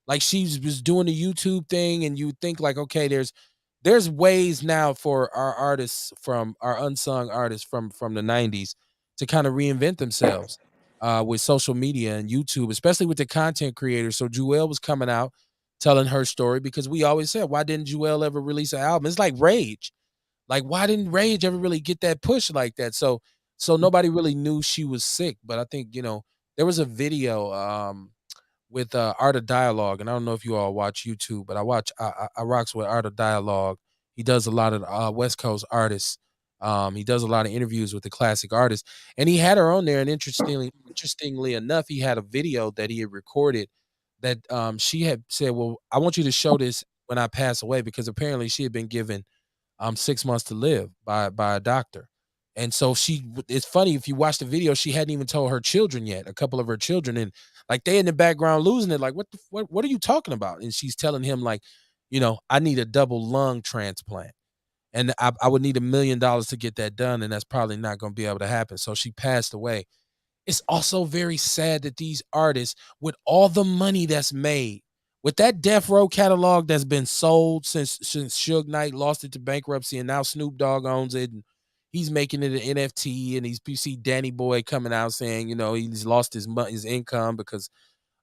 Like she was doing the YouTube thing, and you think like, okay, there's ways now for our artists from our unsung artists from the 90s to kind of reinvent themselves with social media and YouTube, especially with the content creators. So Jewel was coming out telling her story because we always said, why didn't Jewel ever release an album? It's like Rage. Like, why didn't Rage ever really get that push like that? So nobody really knew she was sick. But I think, there was a video with Art of Dialogue, and I don't know if you all watch YouTube, but I rocks with Art of Dialogue. He does a lot of West Coast artists. He does a lot of interviews with the classic artists, and he had her on there. And interestingly enough, he had a video that he had recorded that she had said, "Well, I want you to show this when I pass away," because apparently she had been given 6 months to live by a doctor. And so it's funny if you watch the video, she hadn't even told her children yet, a couple of her children, and like they in the background losing it, like what are you talking about? And she's telling him like, I need a double lung transplant, and I would need $1 million to get that done, and that's probably not going to be able to happen. So she passed away. It's also very sad that these artists, with all the money that's made, with that Death Row catalog that's been sold since Suge Knight lost it to bankruptcy, and now Snoop Dogg owns it, and he's making it an NFT, and you see Danny Boy coming out saying, he's lost his income because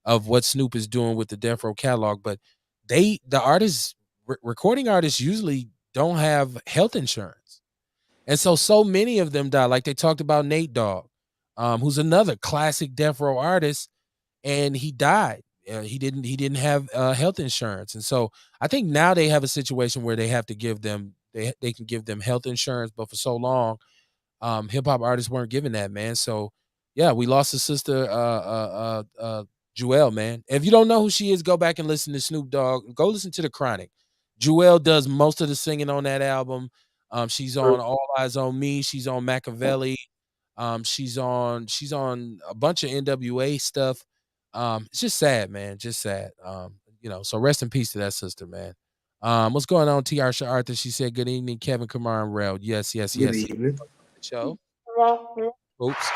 of what Snoop is doing with the Death Row catalog. But the artists, recording artists, usually don't have health insurance. And so many of them die. Like they talked about Nate Dogg, who's another classic death row artist, and he died. He didn't have health insurance, and so I think now they have a situation where they have to give them they can give them health insurance, but for so long, hip hop artists weren't given that, man. So yeah, we lost a sister, Jewel, man. If you don't know who she is, go back and listen to Snoop Dogg. Go listen to the Chronic. Jewel does most of the singing on that album. She's on All Eyes on Me. She's on Machiavelli. She's on a bunch of NWA stuff. It's just sad, man. Just sad. So rest in peace to that sister, man. What's going on, TR Arthur? She said, "Good evening, Kevin, Kamar, and Rel." Yes. Good evening. Show. Oops.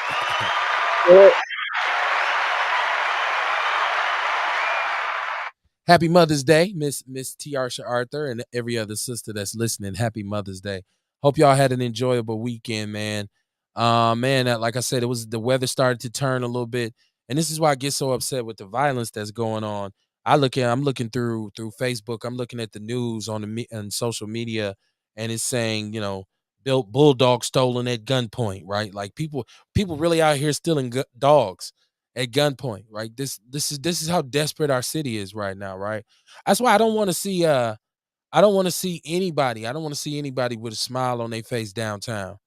Happy Mother's Day, Miss Tiarsha Arthur, and every other sister that's listening. Happy Mother's Day. Hope y'all had an enjoyable weekend, man. Man, like I said, the weather started to turn a little bit, and this is why I get so upset with the violence that's going on. I'm looking through Facebook. I'm looking at the news on social media, and it's saying, built bulldog stolen at gunpoint, right? Like people really out here stealing dogs at gunpoint, right? This is how desperate our city is right now, right? That's why I don't want to see anybody. I don't want to see anybody with a smile on their face downtown,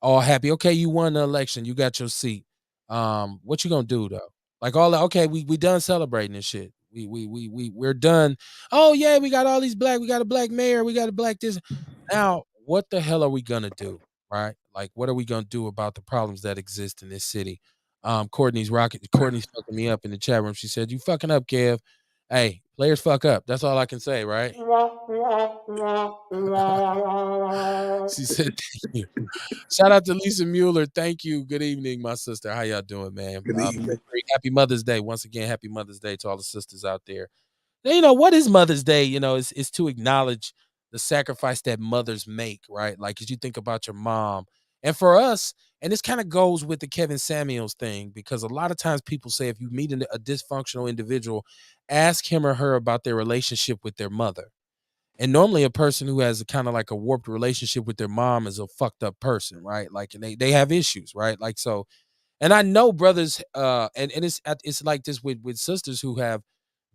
all happy. Okay, you won the election, you got your seat. What you gonna do though? Like all that? Okay, we done celebrating this shit. We're done. Oh yeah, we got all these black. We got a black mayor. We got a black this. Now what the hell are we gonna do, right? Like, what are we gonna do about the problems that exist in this city? Courtney's fucking me up in the chat room. She said, "You fucking up, Kev." Hey, players fuck up. That's all I can say, right? She said, "Thank you." Shout out to Lisa Mueller. Thank you. Good evening, my sister. How y'all doing, man? Good evening. Happy Mother's Day once again. Happy Mother's Day to all the sisters out there. Now, what is Mother's Day? Is to acknowledge the sacrifice that mothers make, right? Like as you think about your mom, and for us, and this kind of goes with the Kevin Samuels thing because a lot of times people say if you meet a dysfunctional individual, ask him or her about their relationship with their mother. And normally a person who has a kind of like a warped relationship with their mom is a fucked up person, right? Like and they have issues, right? Like so, and I know brothers and it's like this with sisters who have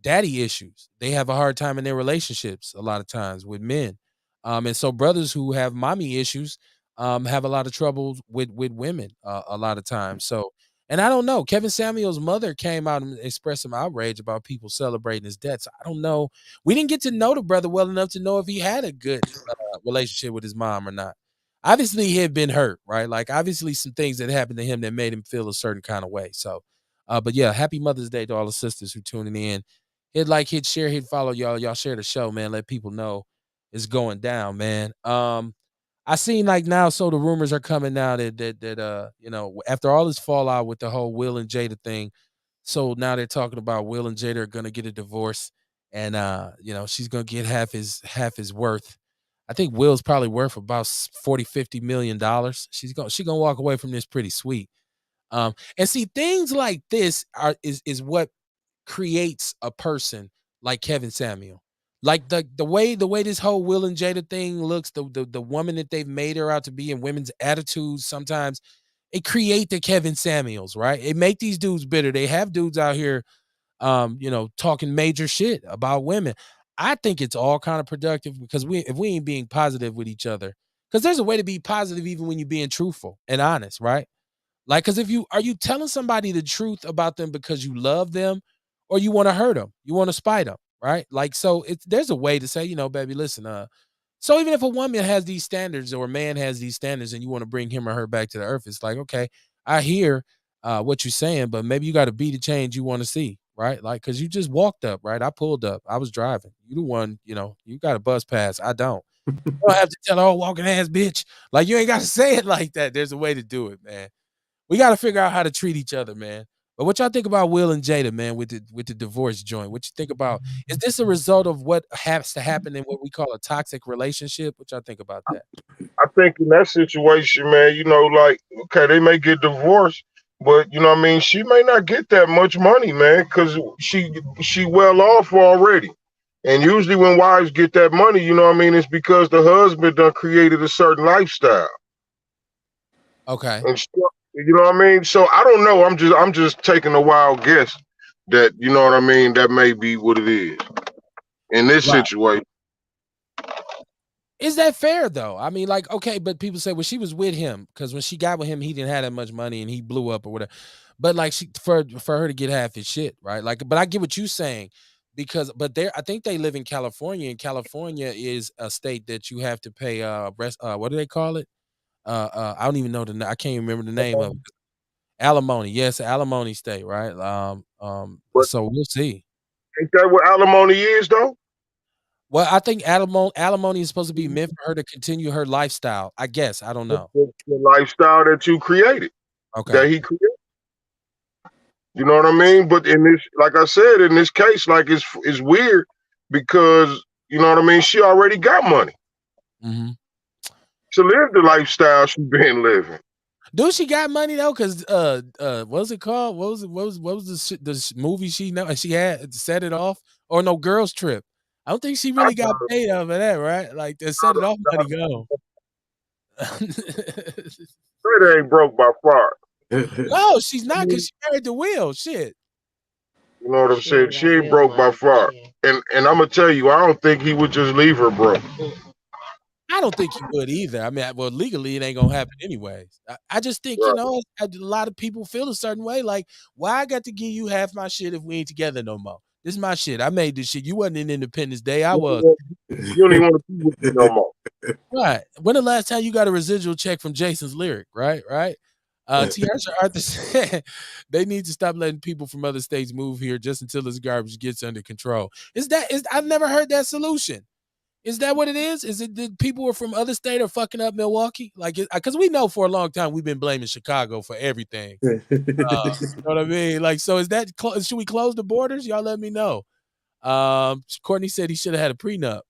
daddy issues. They have a hard time in their relationships a lot of times with men. And so brothers who have mommy issues have a lot of trouble with women a lot of times. So, and I don't know. Kevin Samuel's mother came out and expressed some outrage about people celebrating his death. So I don't know. We didn't get to know the brother well enough to know if he had a good relationship with his mom or not. Obviously, he had been hurt, right? Like obviously, some things that happened to him that made him feel a certain kind of way. So, but yeah, happy Mother's Day to all the sisters who tuning in. Hit share, hit follow, y'all. Y'all share the show, man. Let people know it's going down, man. I seen like now, so the rumors are coming now that after all this fallout with the whole Will and Jada thing, so now they're talking about Will and Jada are gonna get a divorce, and she's gonna get half his worth. I think Will's probably worth about 40-50 million dollars. She gonna walk away from this pretty sweet. And see things like this is what creates a person like Kevin Samuel. Like the way this whole Will and Jada thing looks, the woman that they've made her out to be, and women's attitudes sometimes it create the Kevin Samuels, right? It make these dudes bitter. They have dudes out here talking major shit about women. I think it's all kind of productive because if we ain't being positive with each other, because there's a way to be positive even when you're being truthful and honest, right? Like, because if are you telling somebody the truth about them because you love them, or you want to hurt them, you want to spite them, right? Like, so there's a way to say, baby, listen, so even if a woman has these standards or a man has these standards and you want to bring him or her back to the earth, it's like, okay, I hear what you're saying, but maybe you got to be the change you want to see, right? Like, because you just walked up, right? I pulled up, I was driving. You the one, you got a bus pass. I don't. You don't have to tell, oh, walking ass bitch. Like, you ain't got to say it like that. There's a way to do it, man. We got to figure out how to treat each other, man. But what y'all think about Will and Jada, man, with the divorce joint? What you think about? Is this a result of what has to happen in what we call a toxic relationship? What y'all think about that? I think in that situation, man, like, okay, they may get divorced, but you know what I mean, she may not get that much money, man, because she well off already. And usually when wives get that money, you know what I mean, it's because the husband done created a certain lifestyle. Okay. And you know what I mean? So I don't know. I'm just taking a wild guess that, you know what I mean, that may be what it is in this situation. Is that fair though? I mean, like, okay, but people say, well, she was with him because when she got with him, he didn't have that much money and he blew up or whatever. But like, for her to get half his shit, right? Like, but I get what you're saying but I think they live in California, and California is a state that you have to pay what do they call it? I don't even know I can't remember the name of it. Alimony. Yes, alimony state, right? But So we'll see. ain't that what alimony is though? Well, I think alimony is supposed to be meant for her to continue her lifestyle. I guess. I don't know. The lifestyle that you created. Okay. That he created. You know what I mean? But in this, like I said, in this case, like it's weird because you know what I mean. She already got money to live the lifestyle she been living. Do she got money though? Because what was it called? What was the movie she had Set It Off, or no, Girls Trip? I don't think she really got paid off of that, right? Like the Set It Off money go. Straight ain't broke by far. No, she's not, because she married to Will. Shit. You know what I'm saying? She ain't broke by far. And I'm gonna tell you, I don't think he would just leave her broke. I don't think he would either. I mean, well, legally it ain't gonna happen anyways. I just think, a lot of people feel a certain way. Like, why I got to give you half my shit if we ain't together no more? This is my shit. I made this shit. You wasn't in Independence Day. I was. You don't even want to be with me no more. Right. When the last time you got a residual check from Jason's Lyric? Right. Tiasha Arthur said they need to stop letting people from other states move here just until this garbage gets under control. I've never heard that solution. Is that what it is? Is it that people are from other state are fucking up Milwaukee? Like, because we know for a long time we've been blaming Chicago for everything. You know what I mean? Like, so is that should we close the borders? Y'all let me know. Courtney said he should have had a prenup.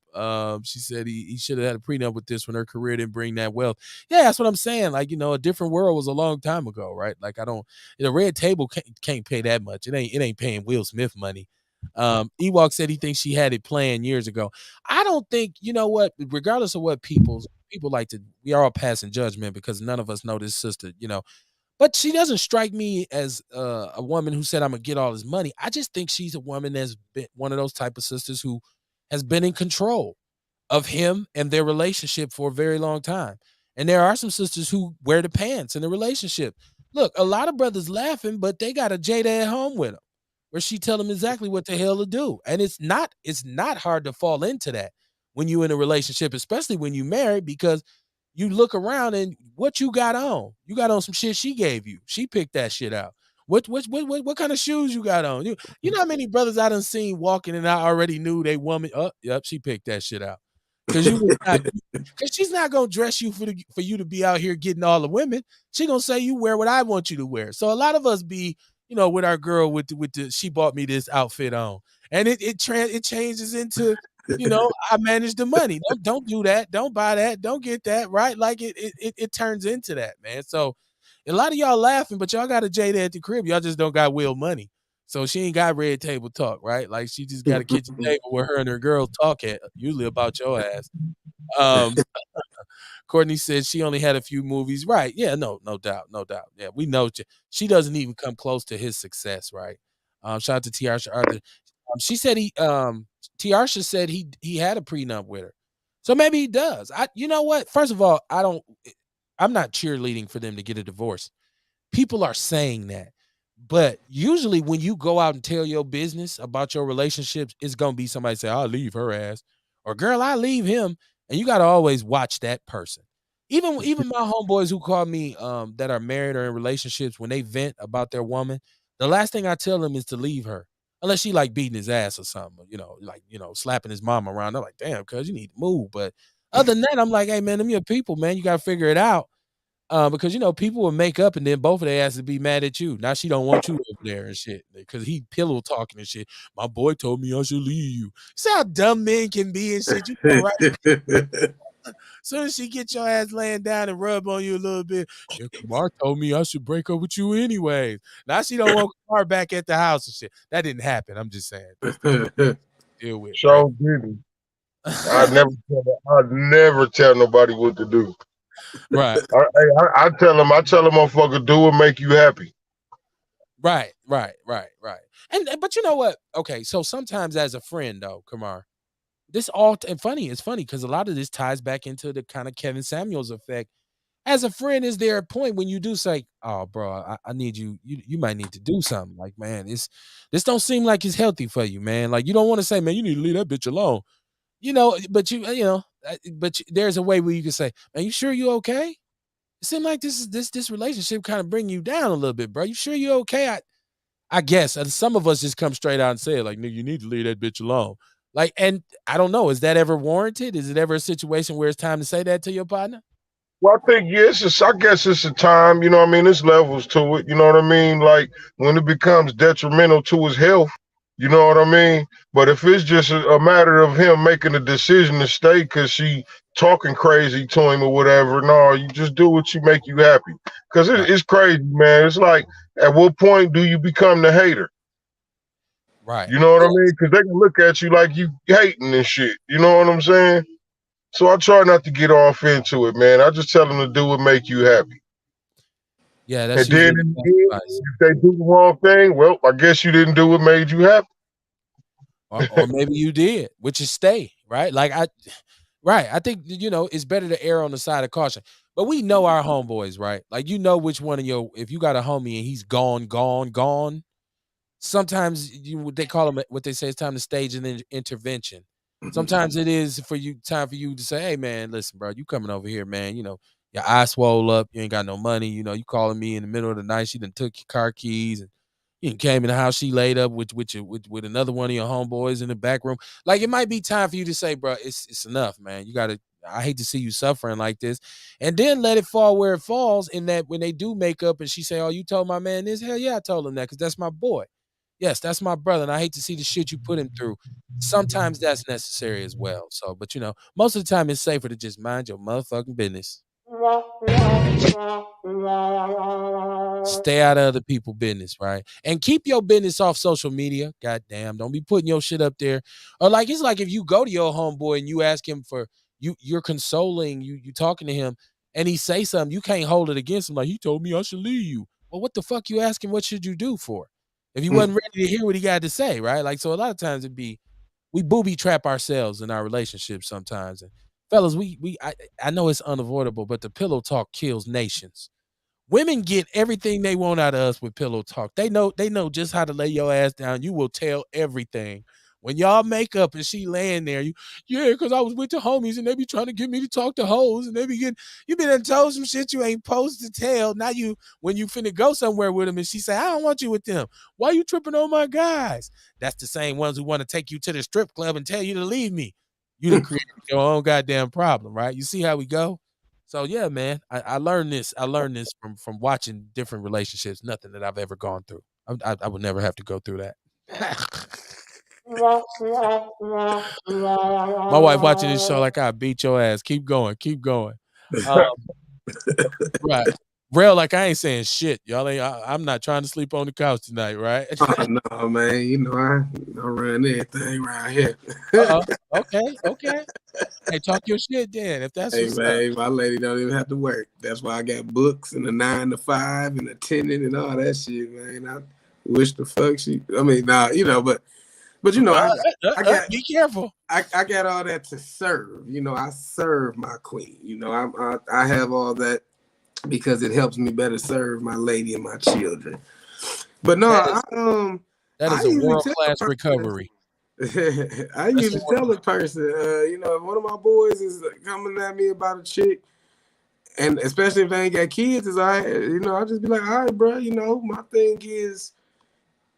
She said he should have had a prenup with this when her career didn't bring that wealth. Yeah, that's what I'm saying. Like, a different world was a long time ago, right? Like, I don't, Red Table can't pay that much. It ain't paying Will Smith money. Ewok said he thinks she had it planned years ago. I don't think, you know what, regardless of what people like to, we are all passing judgment because none of us know this sister, but she doesn't strike me as a woman who said, "I'm gonna get all his money." I just think she's a woman that's been one of those type of sisters who has been in control of him and their relationship for a very long time. And there are some sisters who wear the pants in the relationship. Look, a lot of brothers laughing, but they got a Jada at home with them, where she tell them exactly what the hell to do. And it's not hard to fall into that when you in a relationship, especially when you married, because you look around and what you got on? You got on some shit she gave you. She picked that shit out. What kind of shoes you got on? You know how many brothers I done seen walking and I already knew they woman. Oh, yep, she picked that shit out. Cause cause she's not gonna dress you for you to be out here getting all the women. She gonna say you wear what I want you to wear. So a lot of us be, with our girl with the she bought me this outfit on, and it changes into I manage the money. Don't do that. Don't buy that. Don't get that. Right? Like it turns into that, man. So a lot of y'all laughing, but y'all got a Jada at the crib. Y'all just don't got Will money. So she ain't got red table talk, right? Like she just got a kitchen table where her and her girls talk at, usually about your ass. Um, Courtney said she only had a few movies. Right. Yeah, no doubt. No doubt. Yeah, we know she doesn't even come close to his success, right? Shout out to Tiarsha Arthur. She said Tiarsha said he had a prenup with her. So maybe he does. You know what? First of all, I'm not cheerleading for them to get a divorce. People are saying that. But usually when you go out and tell your business about your relationships, it's gonna be somebody say, I'll leave her ass. Or girl, I leave him. And you gotta always watch that person. Even my homeboys who call me that are married or in relationships, when they vent about their woman, the last thing I tell them is to leave her. Unless she like beating his ass or something, slapping his mom around. I'm like, damn, cuz you need to move. But other than that, I'm like, hey man, them your people, man. You gotta figure it out. Because people will make up and then both of their asses be mad at you. Now she don't want you over there and shit. Because he pillow talking and shit. My boy told me I should leave you. See how dumb men can be and shit. You know, right? Soon as she get your ass laying down and rub on you a little bit, yeah, Kamar told me I should break up with you anyways. Now she don't want Kamar back at the house and shit. That didn't happen. I'm just saying. That's deal with, right? So didn't. I never tell nobody what to do. Right. I tell them, motherfucker, do what make you happy. Right. And but you know what? Okay, so sometimes as a friend though, Kamar, this all and funny. It's funny because a lot of this ties back into the kind of Kevin Samuels effect. As a friend, is there a point when you do say, "Oh, bro, I need you. You might need to do something." Like, man, this don't seem like it's healthy for you, man. Like, you don't want to say, "Man, you need to leave that bitch alone." There's a way where you can say, "Man, you sure you okay? It seems like this relationship kind of bring you down a little bit, bro. You sure you okay?" I guess, and some of us just come straight out and say it, like, "Nigga, you need to leave that bitch alone." Like, and I don't know, is that ever warranted? Is it ever a situation where it's time to say that to your partner? Well, I think I guess it's a time. You know what I mean? There's levels to it. You know what I mean? Like when it becomes detrimental to his health. You know what I mean? But if it's just a matter of him making a decision to stay because she talking crazy to him or whatever, no, you just do what you make you happy. Because Right. it's crazy, man. It's like, at what point do you become the hater? Right. You know what I Yeah. mean? Because they can look at you like you hating and shit. You know what I'm saying? So I try not to get off into it, man. I just tell them to do what make you happy. Yeah, And that's then usually the in best the end, advice. if they do the wrong thing, well, I guess you didn't do what made you happy. Or maybe you did, which is stay, right? Right. I think it's better to err on the side of caution. But we know our homeboys, right? Like which one of if you got a homie and he's gone. Sometimes they call them what they say it's time to stage an intervention. Sometimes it is for you time for you to say, "Hey, man, listen, bro, you coming over here, man. You know, your eye swole up. You ain't got no money. You know, you calling me in the middle of the night. She done took your car keys and you done came in the house. She laid up with another one of your homeboys in the back room. Like it might be time for you to say, bro, it's enough, man. You got to. I hate to see you suffering like this, and then let it fall where it falls. In that when they do make up and she say, "Oh, you told my man this," hell yeah, I told him that because that's my boy. Yes, that's my brother, and I hate to see the shit you put him through. Sometimes that's necessary as well. So, but most of the time it's safer to just mind your motherfucking business. Stay out of other people's business, right? And keep your business off social media. Goddamn, don't be putting your shit up there. Or like it's like if you go to your homeboy and you ask him for you're consoling, you talking to him, and he say something, you can't hold it against him. Like he told me I should leave you. Well, what the fuck you asking? What should you do for? If you wasn't ready to hear what he got to say, right? Like so, a lot of times we booby trap ourselves in our relationships sometimes. And fellas, I know it's unavoidable, but the pillow talk kills nations. Women get everything they want out of us with pillow talk. They know just how to lay your ass down. You will tell everything. When y'all make up and she laying there, yeah, because I was with the homies and they be trying to get me to talk to hoes and they be getting, you been and told some shit you ain't supposed to tell. Now when you finna go somewhere with them and she say, I don't want you with them. Why you tripping on my guys? That's the same ones who want to take you to the strip club and tell you to leave me. You done created your own goddamn problem, right? You see how we go? So yeah, man, I learned this. I learned this from watching different relationships. Nothing that I've ever gone through. I would never have to go through that. My wife watching this show like I beat your ass. Keep going, keep going. Um, right, real like I ain't saying shit. Y'all ain't. I'm not trying to sleep on the couch tonight, right? Oh no, man. I run everything around here. Uh oh. Okay. Okay. Hey, talk your shit then. If that's Hey what's up. man, my lady don't even have to work. That's why I got books and a 9 to 5 and attendant and all that shit, man. I wish the fuck she. I mean, nah, but I got Be careful. I got all that to serve. I serve my queen. I have all that because it helps me better serve my lady and my children. But no, That is that I is a usually world tell class a person. recovery. I That's a usually tell a person, if one of my boys is coming at me about a chick, and especially if they ain't got kids, I just be like, all right, bro, my thing is,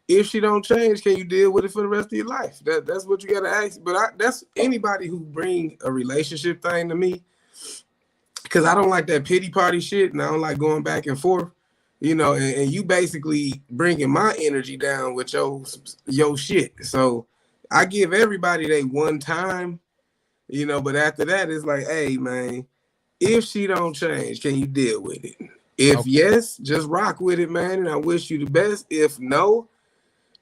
if she don't change, can you deal with it for the rest of your life? That's what you got to ask. But that's anybody who bring a relationship thing to me, because I don't like that pity party shit, and I don't like going back and forth. And you basically bringing my energy down with your shit. So I give everybody they one time, but after that, it's like, hey, man, if she don't change, can you deal with it? If okay. yes, just rock with it, man, and I wish you the best. If no,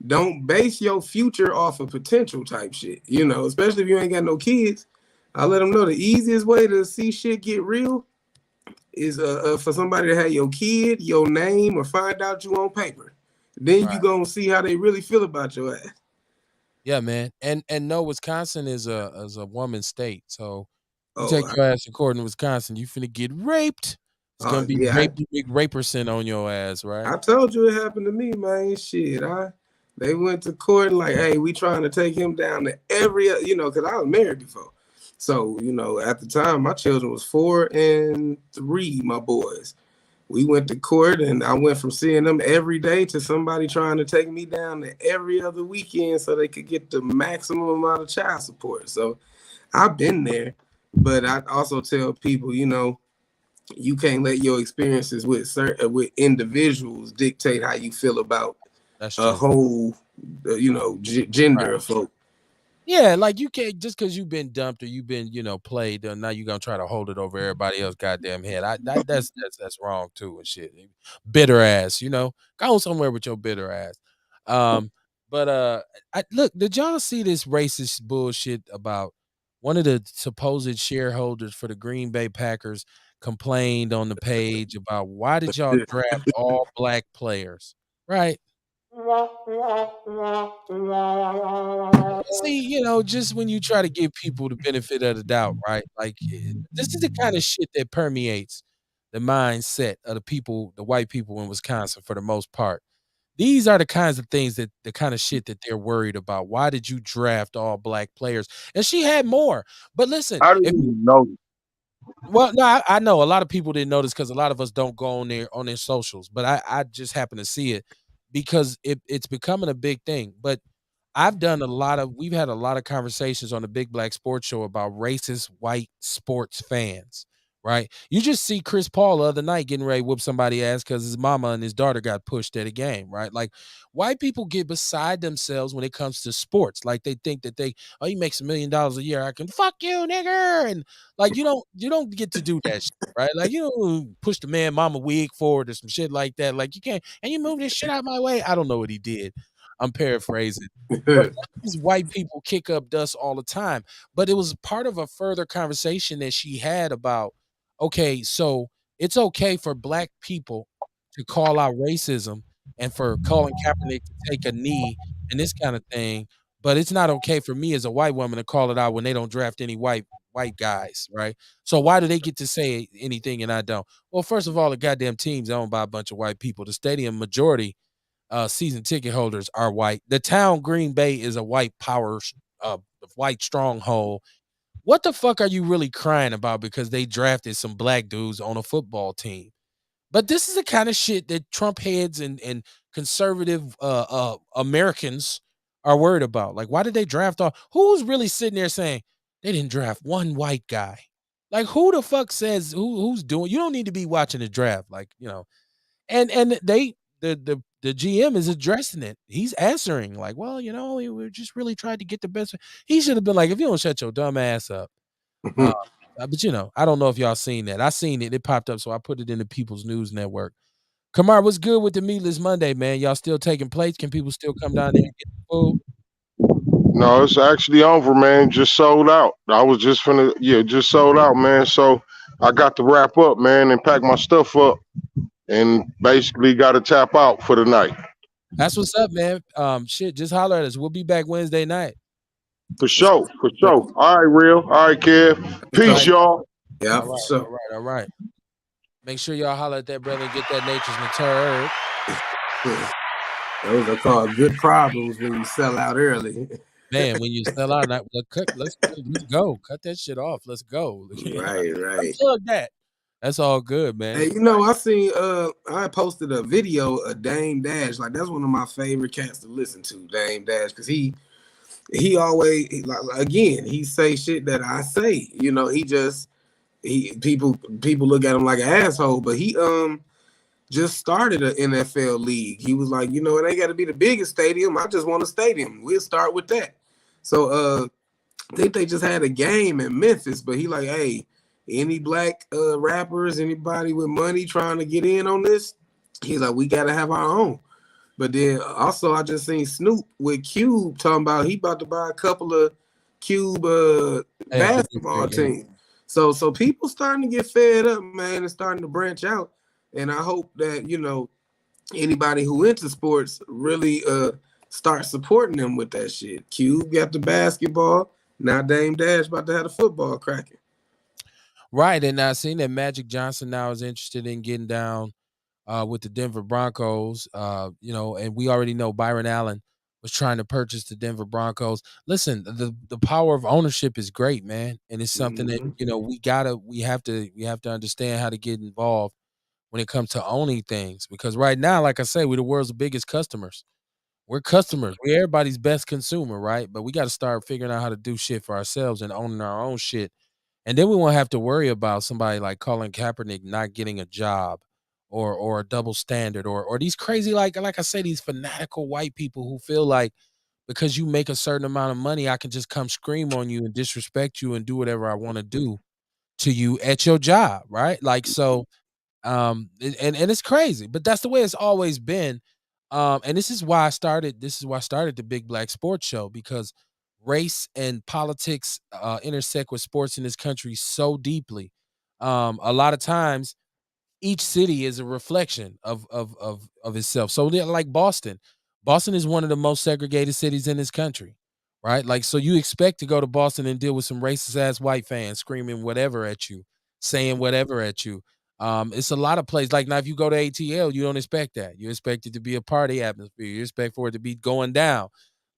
don't base your future off of potential type shit, especially if you ain't got no kids. I let them know the easiest way to see shit get real is for somebody to have your kid, your name, or find out you on paper. Then you Right. gonna see how they really feel about your ass. Yeah, man. And no, Wisconsin is a woman's state. So you Oh, take your ass to court in Wisconsin, you finna get raped. It's gonna be yeah, rapey big raperson on your ass, right? I told you it happened to me, man. Shit, they went to court and like, hey, we trying to take him down to because I was married before. So at the time, my children was 4 and 3, my boys. We went to court and I went from seeing them every day to somebody trying to take me down to every other weekend so they could get the maximum amount of child support. So I've been there, but I also tell people, you can't let your experiences with individuals dictate how you feel about That's a true. whole, Right. gender of folk. Yeah, like you can't just because you've been dumped or you've been, played, now you're gonna try to hold it over everybody else goddamn head. That's wrong too and shit. Bitter ass, go somewhere with your bitter ass. But look, did y'all see this racist bullshit about one of the supposed shareholders for the Green Bay Packers complained on the page about why did y'all draft all black players? Right. See, just when you try to give people the benefit of the doubt, right? Like this is the kind of shit that permeates the mindset of the white people in Wisconsin for the most part. These are the kinds of things that the kind of shit that they're worried about. Why did you draft all black players? And she had more. But listen, I didn't if even know. well, no, I know a lot of people didn't notice because a lot of us don't go on their socials, but I just happen to see it because it's becoming a big thing. But we've had a lot of conversations on the Big Black Sports Show about racist white sports fans, right? You just see Chris Paul the other night getting ready to whoop somebody's ass because his mama and his daughter got pushed at a game, right? Like white people get beside themselves when it comes to sports. Like they think that he makes $1 million a year. I can fuck you, nigger. And like you don't get to do that shit, right? Like you don't push the man mama wig forward or some shit like that. Like you can't and you move this shit out my way. I don't know what he did. I'm paraphrasing. But these white people kick up dust all the time. But it was part of a further conversation that she had about, okay, so it's okay for black people to call out racism and for Colin Kaepernick to take a knee and this kind of thing, but it's not okay for me as a white woman to call it out when they don't draft any white guys, right? So why do they get to say anything and I don't? Well, first of all, the goddamn team's owned by a bunch of white people. The stadium majority season ticket holders are white. The town Green Bay is a white power, uh, white stronghold. What the fuck are you really crying about because they drafted some black dudes on a football team? But this is the kind of shit that Trump heads and conservative Americans are worried about. Like, why did they draft all? Who's really sitting there saying they didn't draft one white guy? Like, who the fuck says who's doing? You don't need to be watching the draft. Like, and the GM is addressing it. He's answering like, well, we just really tried to get the best. He should have been like, if you don't shut your dumb ass up. Uh, but I don't know if y'all seen that. I seen it. It popped up, so I put it in the People's News Network. Kamar, what's good with the Meatless Monday, man? Y'all still taking plates? Can people still come down there and get the food? No, it's actually over, man. Just sold out. I was just finna, yeah, just sold out, man. So I got to wrap up, man, and pack my stuff up, and basically got to tap out for the night. That's what's up, man. Shit, just holler at us. We'll be back Wednesday night. For sure, for sure. All right, real. All right, Kev. All Peace, right, y'all. Yeah, all for right, sure. all right, all right. Make sure y'all holler at that brother and get that nature's material. Those are called good problems when you sell out early. Man, when you sell out, let's go. Cut that shit off. Let's go. Right, right. Unplug that. That's all good, man. Hey, I seen I posted a video of Dame Dash. Like that's one of my favorite cats to listen to, Dame Dash, because he always like again, he say shit that I say. He people look at him like an asshole, but he just started an NFL league. He was like, it ain't got to be the biggest stadium. I just want a stadium. We'll start with that. So I think they just had a game in Memphis, but he like, hey, any black rappers, anybody with money trying to get in on this? He's like, we gotta have our own. But then also I just seen Snoop with Cube talking about he about to buy a couple of Cube basketball teams. So people starting to get fed up, man, and starting to branch out. And I hope that, anybody who into sports really start supporting them with that shit. Cube got the basketball. Now Dame Dash about to have the football cracking. Right, and I seen that Magic Johnson now is interested in getting down with the Denver Broncos. And we already know Byron Allen was trying to purchase the Denver Broncos. Listen, the power of ownership is great, man, and it's something that we have to understand how to get involved when it comes to owning things. Because right now, like I say, we're the world's biggest customers. We're customers. We're everybody's best consumer, right? But we got to start figuring out how to do shit for ourselves and owning our own shit. And then we won't have to worry about somebody like Colin Kaepernick not getting a job or a double standard or these crazy, like I say, these fanatical white people who feel like because you make a certain amount of money, I can just come scream on you and disrespect you and do whatever I want to do to you at your job, right? Like, so and it's crazy, but that's the way it's always been. And this is why I started the Big Black Sports Show, because race and politics intersect with sports in this country so deeply. A lot of times each city is a reflection of itself. So like Boston is one of the most segregated cities in this country, right? Like, so you expect to go to Boston and deal with some racist ass white fans screaming whatever at you, saying whatever at you. It's a lot of places. Like now, if you go to ATL, you don't expect that. You expect it to be a party atmosphere. You expect for it to be going down,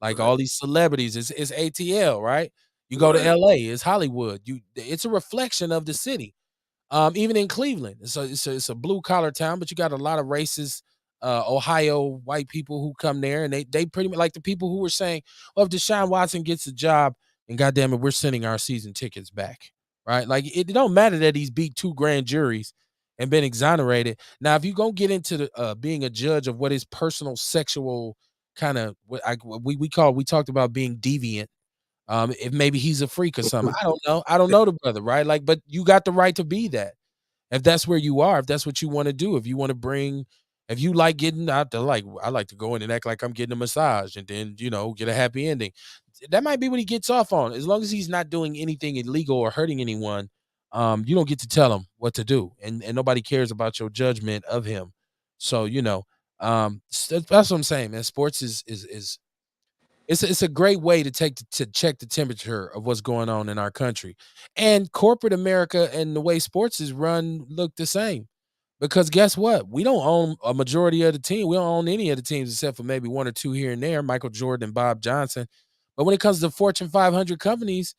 like Right. all these celebrities. It's ATL, right? You go to Right. LA, it's Hollywood. It's a reflection of the city. Even in Cleveland, it's a blue collar town, but you got a lot of racist Ohio white people who come there, and they pretty much like the people who were saying, "Well, if Deshaun Watson gets a job, and goddamn it, we're sending our season tickets back." Right? Like it don't matter that he's beat 2 grand juries and been exonerated. Now, if you gonna get into the being a judge of what his personal sexual kind of what we talked about being deviant. If maybe he's a freak or something. I don't know. I don't know the brother, right? Like, but you got the right to be that. If that's where you are, if that's what you want to do, if you want to bring, if you like getting out there, like I like to go in and act like I'm getting a massage and then, get a happy ending. That might be what he gets off on. As long as he's not doing anything illegal or hurting anyone, you don't get to tell him what to do. And nobody cares about your judgment of him. So, that's what I'm saying, man. Sports is it's a great way to to check the temperature of what's going on in our country. And corporate America and the way sports is run look the same. Because guess what? We don't own a majority of the team. We don't own any of the teams except for maybe one or two here and there, Michael Jordan and Bob Johnson. But when it comes to Fortune 500 companies,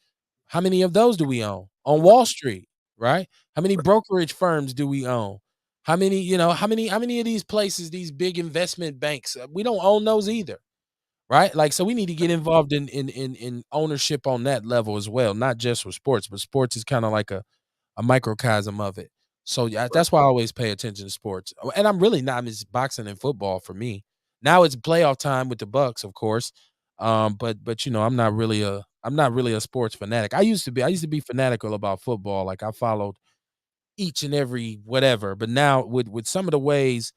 how many of those do we own? On Wall Street, right? How many brokerage firms do we own? How many of these places, these big investment banks, we don't own those either. Right? Like, so we need to get involved in ownership on that level as well, not just with sports, but sports is kind of like a microcosm of it. So yeah, that's why I always pay attention to sports. And I'm really not it's boxing and football for me. Now it's playoff time with the Bucks, of course. But I'm not really a sports fanatic. I used to be fanatical about football. Like I followed each and every whatever. But now with some of the ways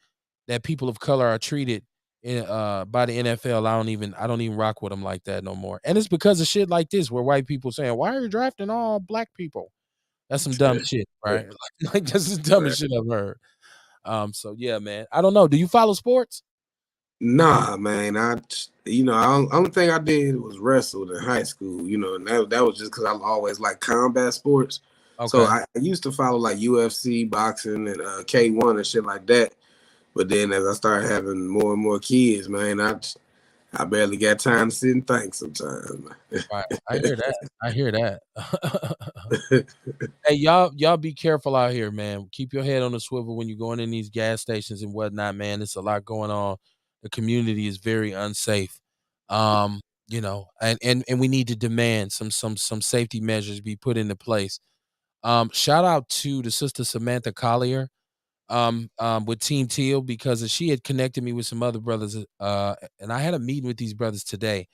that people of color are treated by the NFL, I don't even rock with them like that no more. And it's because of shit like this, where white people saying, "Why are you drafting all black people?" That's some dumb shit, right? Like that's the dumbest shit I've heard. So yeah, man. I don't know. Do you follow sports? Nah, man. Only thing I did was wrestled in high school. And that was just because I always like combat sports. So Okay. I used to follow like UFC, boxing, and K1 and shit like that. But then as I started having more and more kids, man, I barely got time to sit and think sometimes. Right. I hear that. I hear that. Hey, y'all be careful out here, man. Keep your head on the swivel when you're going in these gas stations and whatnot, man. There's a lot going on. The community is very unsafe. And we need to demand some safety measures be put into place. Shout out to the sister Samantha Collier, with Team Teal, because she had connected me with some other brothers, and I had a meeting with these brothers today,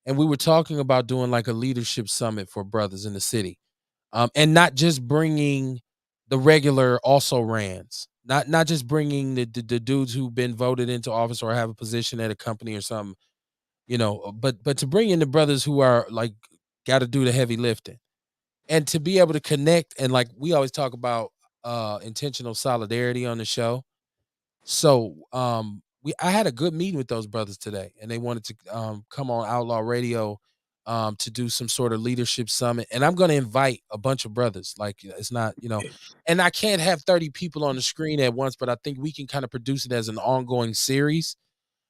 and we were talking about doing like a leadership summit for brothers in the city, and not just bringing the regular also rans, not just bringing the dudes who've been voted into office or have a position at a company or something, but to bring in the brothers who are like got to do the heavy lifting, and to be able to connect, and like we always talk about intentional solidarity on the show. So I had a good meeting with those brothers today, and they wanted to come on Outlaw Radio to do some sort of leadership summit. And I'm going to invite a bunch of brothers. Like it's not, and I can't have 30 people on the screen at once, but I think we can kind of produce it as an ongoing series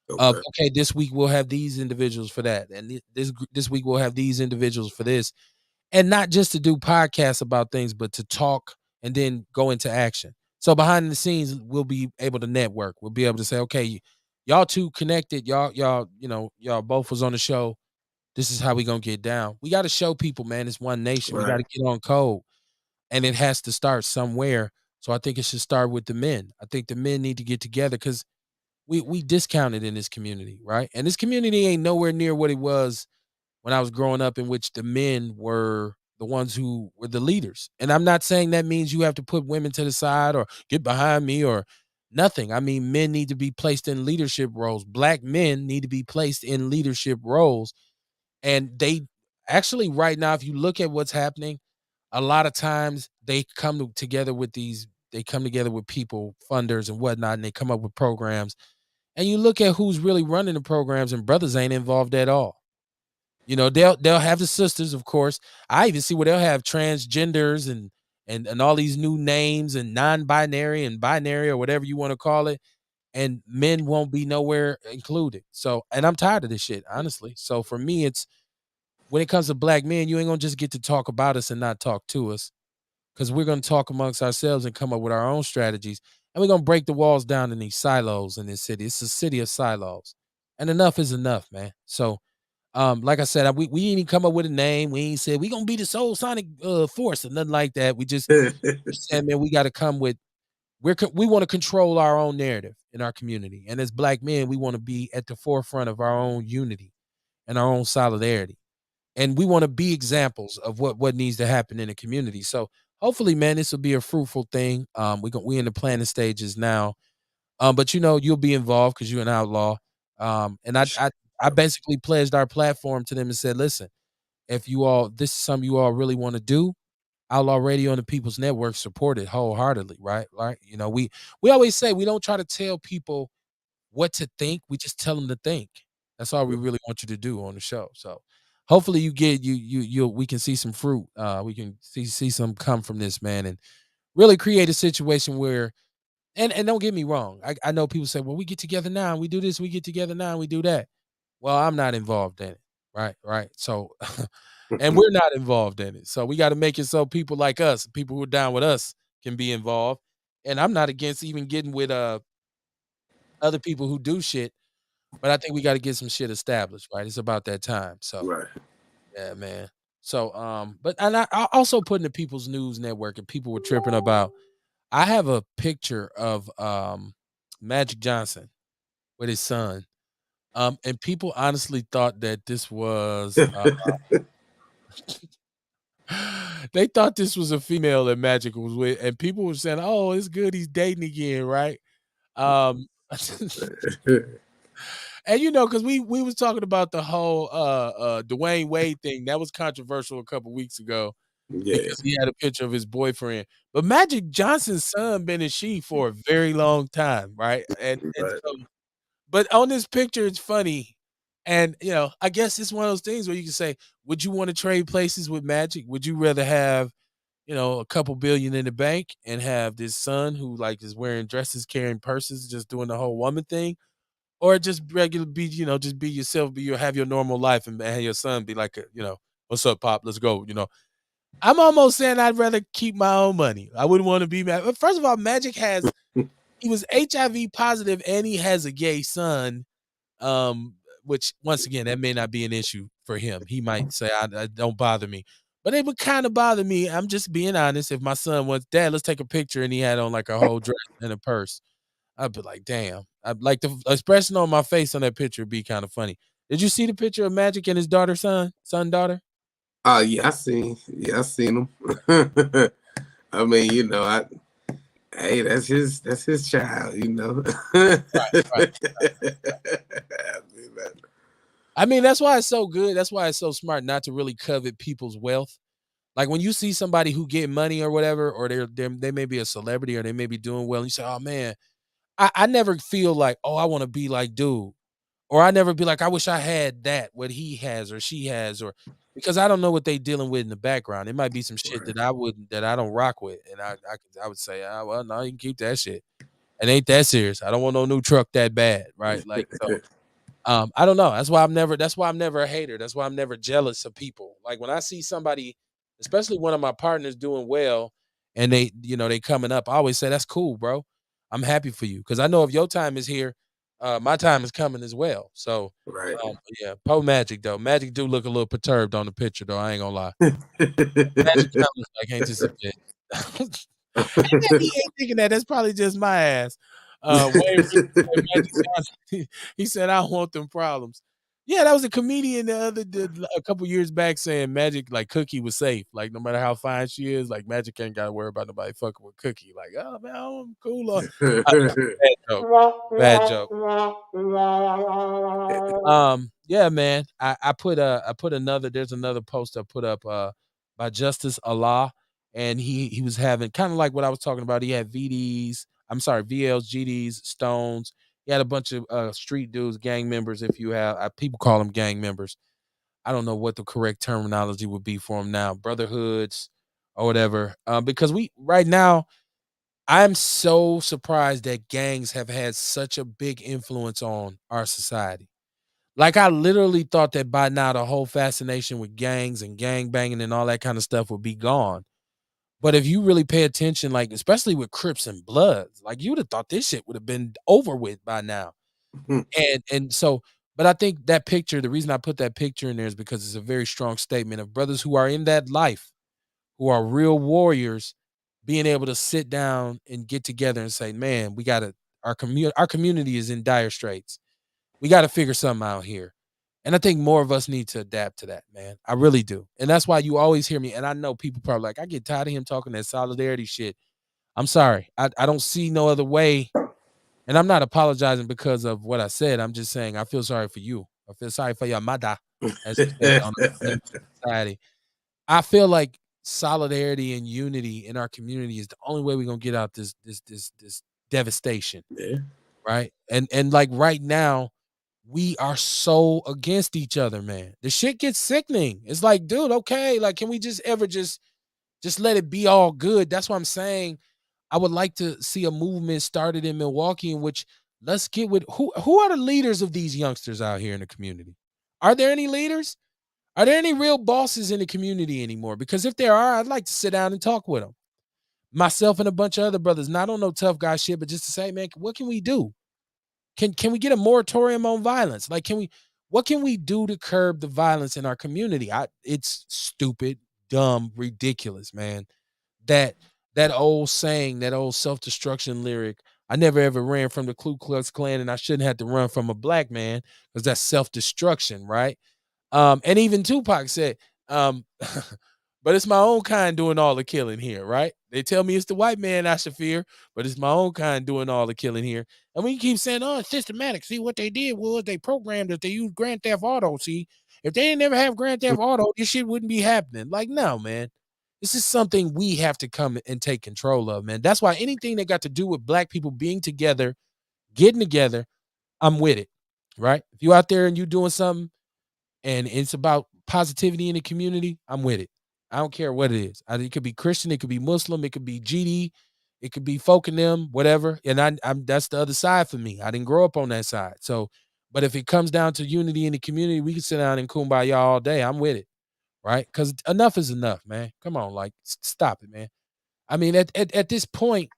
of Okay. okay, this week we'll have these individuals for that, and this week we'll have these individuals for this, and not just to do podcasts about things, but to talk and then go into action. So behind the scenes, we'll be able to network. We'll be able to say, okay, y'all two connected. Y'all both was on the show. This is how we gonna get down. We got to show people, man, it's one nation. We got Right. to get on code, and it has to start somewhere. So I think it should start with the men. I think the men need to get together because we discounted in this community, right? And this community ain't nowhere near what it was when I was growing up, in which the men were the ones who were the leaders. And I'm not saying that means you have to put women to the side or get behind me or nothing. I mean, men need to be placed in leadership roles. Black men need to be placed in leadership roles. And they actually, right now, if you look at what's happening, a lot of times they come together with people, funders and whatnot, and they come up with programs. And you look at who's really running the programs, and brothers ain't involved at all. They'll have the sisters, of course. I even see where they'll have transgenders and all these new names and non-binary and binary or whatever you want to call it, and men won't be nowhere included. So, and I'm tired of this shit, honestly. So for me, it's when it comes to black men, you ain't gonna just get to talk about us and not talk to us, because we're gonna talk amongst ourselves and come up with our own strategies, and we're gonna break the walls down in these silos in this city. It's a city of silos, and enough is enough, man. So, like I said, we ain't even come up with a name. We ain't said we gonna be the Soul Sonic Force or nothing like that. We just said, man, we got to come with we want to control our own narrative in our community, and as black men, we want to be at the forefront of our own unity and our own solidarity, and we want to be examples of what needs to happen in the community. So hopefully, man, this will be a fruitful thing. We in the planning stages now, but you'll be involved because you're an outlaw. And I basically pledged our platform to them and said, listen, if this is something you all really want to do, Outlaw Radio and the People's Network support it wholeheartedly, right? Right? We always say we don't try to tell people what to think. We just tell them to think. That's all we really want you to do on the show. So hopefully you get we can see some fruit. We can see some come from this, man, and really create a situation where and don't get me wrong. I know people say, well, we get together now and we do this, we get together now and we do that. Well, I'm not involved in it. Right, right. So and we're not involved in it. So we got to make it so people like us, people who are down with us, can be involved. And I'm not against even getting with other people who do shit, but I think we got to get some shit established, right? It's about that time. So Right. yeah, man. So but and I also put in the People's News Network, and people were tripping about. I have a picture of Magic Johnson with his son. And people honestly thought that this was they thought this was a female that Magic was with, and people were saying, "Oh, it's good he's dating again, right?" Um, and because we was talking about the whole Dwayne Wade thing that was controversial a couple weeks ago because Yes. he had a picture of his boyfriend. But Magic Johnson's son been a she for a very long time, right? And Right. so, but on this picture, it's funny. And I guess it's one of those things where you can say, would you want to trade places with Magic? Would you rather have a couple billion in the bank and have this son who like is wearing dresses, carrying purses, just doing the whole woman thing, or just regular be, just be yourself, have your normal life, and have your son be like, what's up, pop? Let's go. I'm almost saying I'd rather keep my own money. I wouldn't want to be mad. But first of all, Magic he was HIV positive and he has a gay son. Um, which once again, that may not be an issue for him. He might say, I don't bother me. But it would kind of bother me. I'm just being honest. If my son wants, Dad, let's take a picture, and he had on like a whole dress and a purse, I'd be like, damn. I'd like the expression on my face on that picture would be kind of funny. Did you see the picture of Magic and his daughter? Yeah, I seen him. I mean, hey, that's his child, Right. I mean, that's why it's so good. That's why it's so smart not to really covet people's wealth. Like when you see somebody who get money or whatever, or they may be a celebrity or they may be doing well, and you say, "Oh man," I never feel like, "Oh, I want to be like dude," or I never be like, "I wish I had that what he has or she has," or because I don't know what they dealing with in the background. It might be some shit Right. that I don't rock with, and I would say, well, no, you can keep that shit. It ain't that serious. I don't want no new truck that bad, right? Like so. I don't know. That's why I'm never a hater. That's why I'm never jealous of people. Like when I see somebody, especially one of my partners doing well and they coming up, I always say, that's cool, bro. I'm happy for you. Cause I know if your time is here, my time is coming as well. So Right. yeah, Magic though. Magic do look a little perturbed on the picture though. I ain't gonna lie. Magic kind of looks like ain't this a bit. And maybe he ain't thinking that. That's probably just my ass. Wayne Richie said Magic Johnson. He said, "I don't want them problems." Yeah, that was a comedian a couple years back saying Magic like Cookie was safe. Like no matter how fine she is, like Magic ain't got to worry about nobody fucking with Cookie. Like, oh man, I'm cool. Bad joke. Bad joke. Yeah, man. I put another. There's another post I put up by Justice Allah, and he was having kind of like what I was talking about. He had VDs. I'm sorry, VLs, GDs, Stones. He had a bunch of street dudes, gang members. If you have people call them gang members. I don't know what the correct terminology would be for them now. Brotherhoods, or whatever. Because we right now, I'm so surprised that gangs have had such a big influence on our society. Like I literally thought that by now the whole fascination with gangs and gang banging and all that kind of stuff would be gone. But if you really pay attention, like especially with Crips and Bloods, like you would have thought this shit would have been over with by now. And so, but I think that picture, the reason I put that picture in there is because it's a very strong statement of brothers who are in that life, who are real warriors, being able to sit down and get together and say, "Man, we got to our community is in dire straits. We got to figure something out here." And I think more of us need to adapt to that, man. I really do. And that's why you always hear me. And I know people probably like, I get tired of him talking that solidarity shit. I'm sorry. I don't see no other way. And I'm not apologizing because of what I said. I'm just saying I feel sorry for you. I feel sorry for your mother, as you say on the society. I feel like solidarity and unity in our community is the only way we're gonna get out this devastation, Yeah. right? And like right now, we are so against each other, man. The shit gets sickening. It's like, dude, okay, like can we just ever just let it be all good? That's what I'm saying. I would like to see a movement started in Milwaukee in which let's get with who are the leaders of these youngsters out here in the community? Are there any leaders? Are there any real bosses in the community anymore? Because if there are, I'd like to sit down and talk with them. Myself and a bunch of other brothers, not on no tough guy shit, but just to say, man, what can we do? Can we get a moratorium on violence? Like, what can we do to curb the violence in our community? It's stupid, dumb, ridiculous, man. That that old saying, that old self-destruction lyric, I never ever ran from the Ku Klux Klan and I shouldn't have to run from a black man because that's self-destruction, right? And even Tupac said, um, but it's my own kind doing all the killing here, right? They tell me it's the white man I should fear, but it's my own kind doing all the killing here. And we keep saying, oh, it's systematic. See, what they did was they programmed that they used Grand Theft Auto. See, if they didn't ever have Grand Theft Auto, this shit wouldn't be happening. Like, no, man. This is something we have to come and take control of, man. That's why anything that got to do with black people being together, getting together, I'm with it. Right? If you out there and you doing something and it's about positivity in the community, I'm with it. I don't care what it is. It could be Christian, it could be Muslim, it could be GD, it could be folk in them, whatever. And I'm that's the other side for me. I didn't grow up on that side. So, but if it comes down to unity in the community, we can sit down and kumbaya all day. I'm with it, right? Because enough is enough, man. Come on, like stop it, man. I mean, at this point,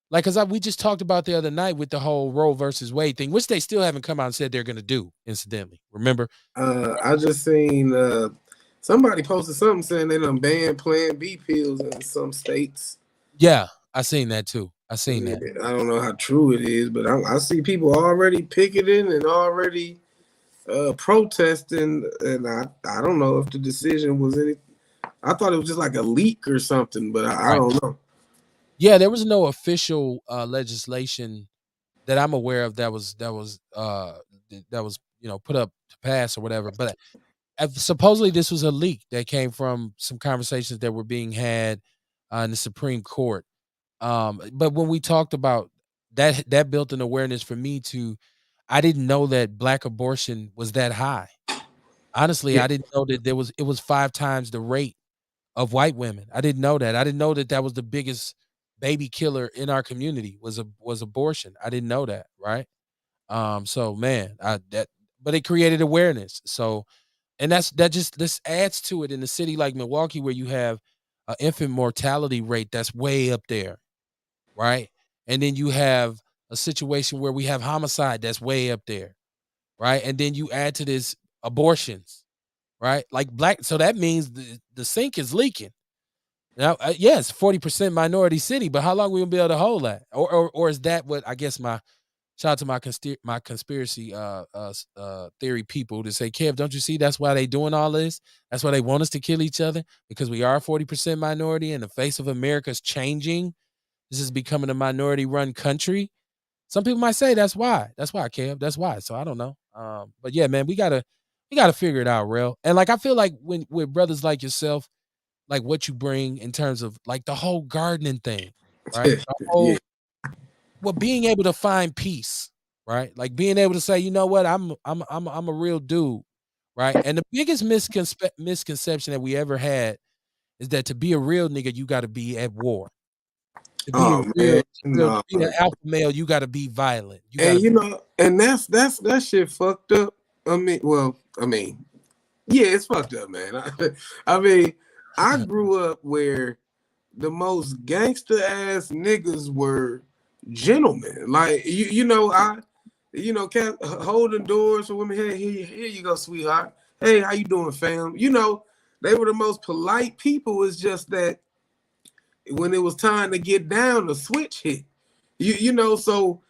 like, cause we just talked about the other night with the whole Roe versus Wade thing, which they still haven't come out and said they're going to do. Incidentally, remember? I just seen somebody posted something saying they done banned Plan B pills in some states. Yeah, I seen that too. I seen Yeah, that. I don't know how true it is, but I see people already picketing and already protesting, and I don't know if the decision was any. I thought it was just like a leak or something, but I Right. don't know. Yeah, there was no official legislation that I'm aware of that was put up to pass or whatever. But supposedly this was a leak that came from some conversations that were being had in the Supreme Court. But when we talked about that, that built an awareness for me to. I didn't know that black abortion was that high. Honestly, Yeah, I didn't know that it was 5 times the rate of white women. I didn't know that. I didn't know that that was the biggest baby killer in our community was abortion. I didn't know that, right? So man, but it created awareness. So and that just this adds to it in a city like Milwaukee where you have an infant mortality rate that's way up there, right? And then you have a situation where we have homicide that's way up there, right? And then you add to this abortions, right? Like so that means the sink is leaking. Now, yes, 40% minority city, but how long we gonna be able to hold that? Or is that what I guess my shout out to my conspiracy theory people to say, Kev, don't you see that's why they doing all this? That's why they want us to kill each other because we are 40% minority and the face of America's changing. This is becoming a minority run country. Some people might say that's why. That's why, Kev. That's why. So I don't know. But yeah, man, we gotta figure it out, real. And like I feel like when with brothers like yourself, like what you bring in terms of like the whole gardening thing, right? The yeah, whole being able to find peace, right? Like being able to say, you know what, I'm a real dude, right? And the biggest misconception that we ever had is that to be a real nigga, you got to be at war. To be a Oh man, to no. be an alpha male, you got to be violent. You got And to you be. know, and that's that shit fucked up. Yeah, it's fucked up, man. I mean, I grew up where the most gangster ass niggas were gentlemen. Like kept holding doors for women. Hey, here you go, sweetheart. Hey, how you doing, fam? They were the most polite people. It's just that when it was time to get down, the switch hit. So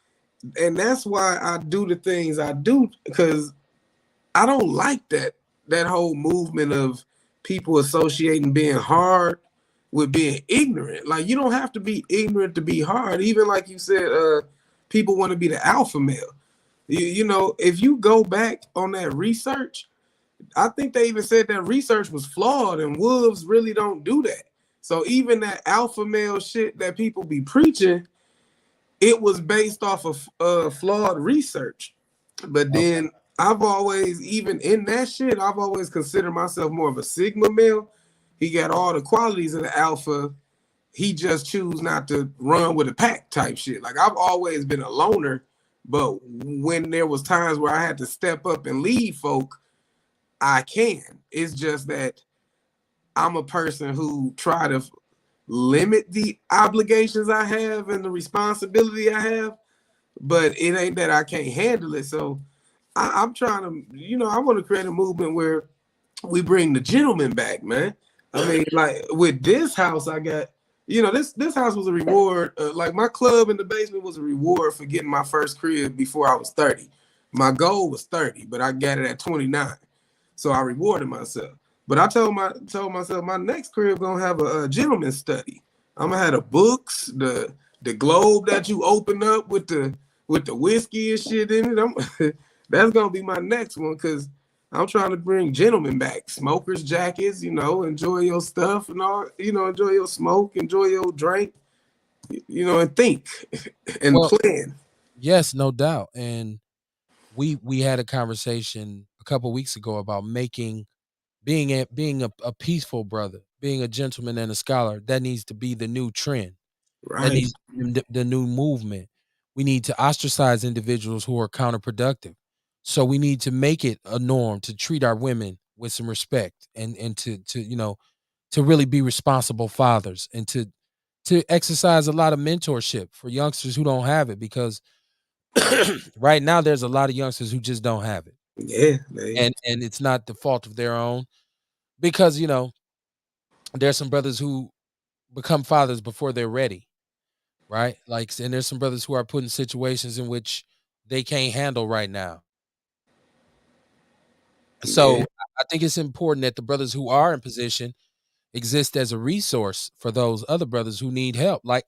and that's why I do the things I do, because I don't like that whole movement of people associating being hard with being ignorant. Like, you don't have to be ignorant to be hard. Even like you said, people want to be the alpha male. If you go back on that research, I think they even said that research was flawed, and wolves really don't do that. So even that alpha male shit that people be preaching, it was based off of flawed research. But then I've always, even in that shit, I've always considered myself more of a sigma male. He got all the qualities of the alpha. He just choose not to run with a pack type shit. Like, I've always been a loner, but when there was times where I had to step up and lead folk, I can. It's just that I'm a person who try to limit the obligations I have and the responsibility I have, but it ain't that I can't handle it. So I'm trying to, I want to create a movement where we bring the gentleman back, man. I mean, like with this house, I got, this house was a reward. Like, my club in the basement was a reward for getting my first crib before I was 30. My goal was 30, but I got it at 29. So I rewarded myself. But I told myself my next crib gonna have a gentleman's study. I'm gonna have the books, the globe that you open up with the whiskey and shit in it. That's gonna be my next one, because I'm trying to bring gentlemen back. Smokers jackets, enjoy your stuff and all, enjoy your smoke, enjoy your drink, and think and Well, plan. yes, no doubt. And we had a conversation a couple weeks ago about being a peaceful brother, being a gentleman and a scholar. That needs to be the new trend. That Right. needs to be the new movement. We need to ostracize individuals who are counterproductive. So we need to make it a norm to treat our women with some respect, and to really be responsible fathers, and to exercise a lot of mentorship for youngsters who don't have it, because right now there's a lot of youngsters who just don't have it. Yeah, And it's not the fault of their own, because there's some brothers who become fathers before they're ready, right? Like, and there's some brothers who are put in situations in which they can't handle right now. yeah. So I think it's important that the brothers who are in position exist as a resource for those other brothers who need help. Like,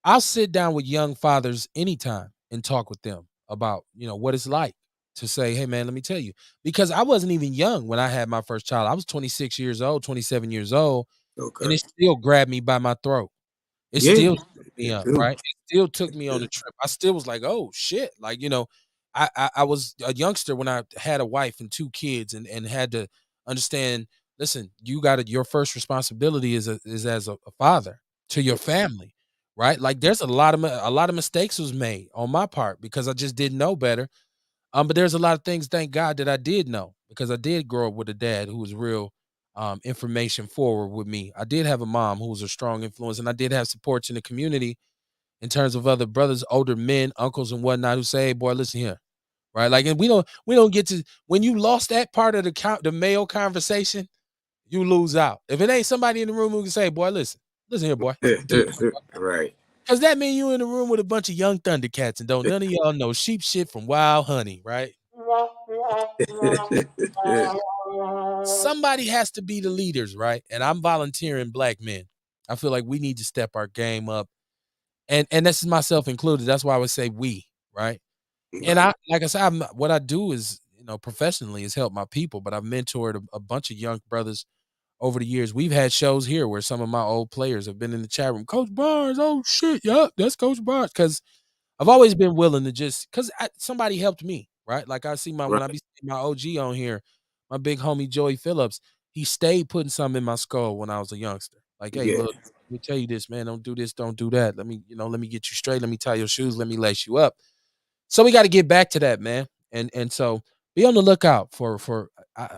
I'll sit down with young fathers anytime and talk with them about, what it's like to say, hey man, let me tell you. Because I wasn't even young when I had my first child. I was 26 years old, 27 years old, and Okay. it still grabbed me by my throat. It Yeah. still took me It up, do. right? It still took me on the trip. I still was like, "Oh shit!" Like, I was a youngster when I had a wife and two kids, and had to understand. Listen, you got to, your first responsibility is as a father to your family, right? Like, there's a lot of mistakes was made on my part because I just didn't know better. But there's a lot of things, thank God, that I did know, because I did grow up with a dad who was real information forward with me. I did have a mom who was a strong influence, and I did have supports in the community in terms of other brothers, older men, uncles, and whatnot who say, "Hey, boy, listen here." Right. Like, and we don't get to, when you lost that part of the male conversation, you lose out. If it ain't somebody in the room who can say, boy, listen here, boy. Listen here, Right. because that means you in the room with a bunch of young Thundercats and don't none of y'all know sheep shit from wild honey, right? Somebody has to be the leaders, right? And I'm volunteering black men. I feel like we need to step our game up. And this is myself included. That's why I would say we, right? And Right. I, like I said, what I do is, professionally, is help my people, but I've mentored a bunch of young brothers over the years. We've had shows here where some of my old players have been in the chat room. Coach Barnes, oh shit, yup, that's Coach Barnes. Because I've always been willing to just, because somebody helped me, right? Like, I see when I Right. be seeing my OG on here, my big homie Joey Phillips. he stayed putting something in my skull when I was a youngster. Like, hey, Yeah. look, let me tell you this, man. Don't do this, don't do that. Let me, let me get you straight. Let me tie your shoes. Let me lace you up. So we got to get back to that, man. And so be on the lookout for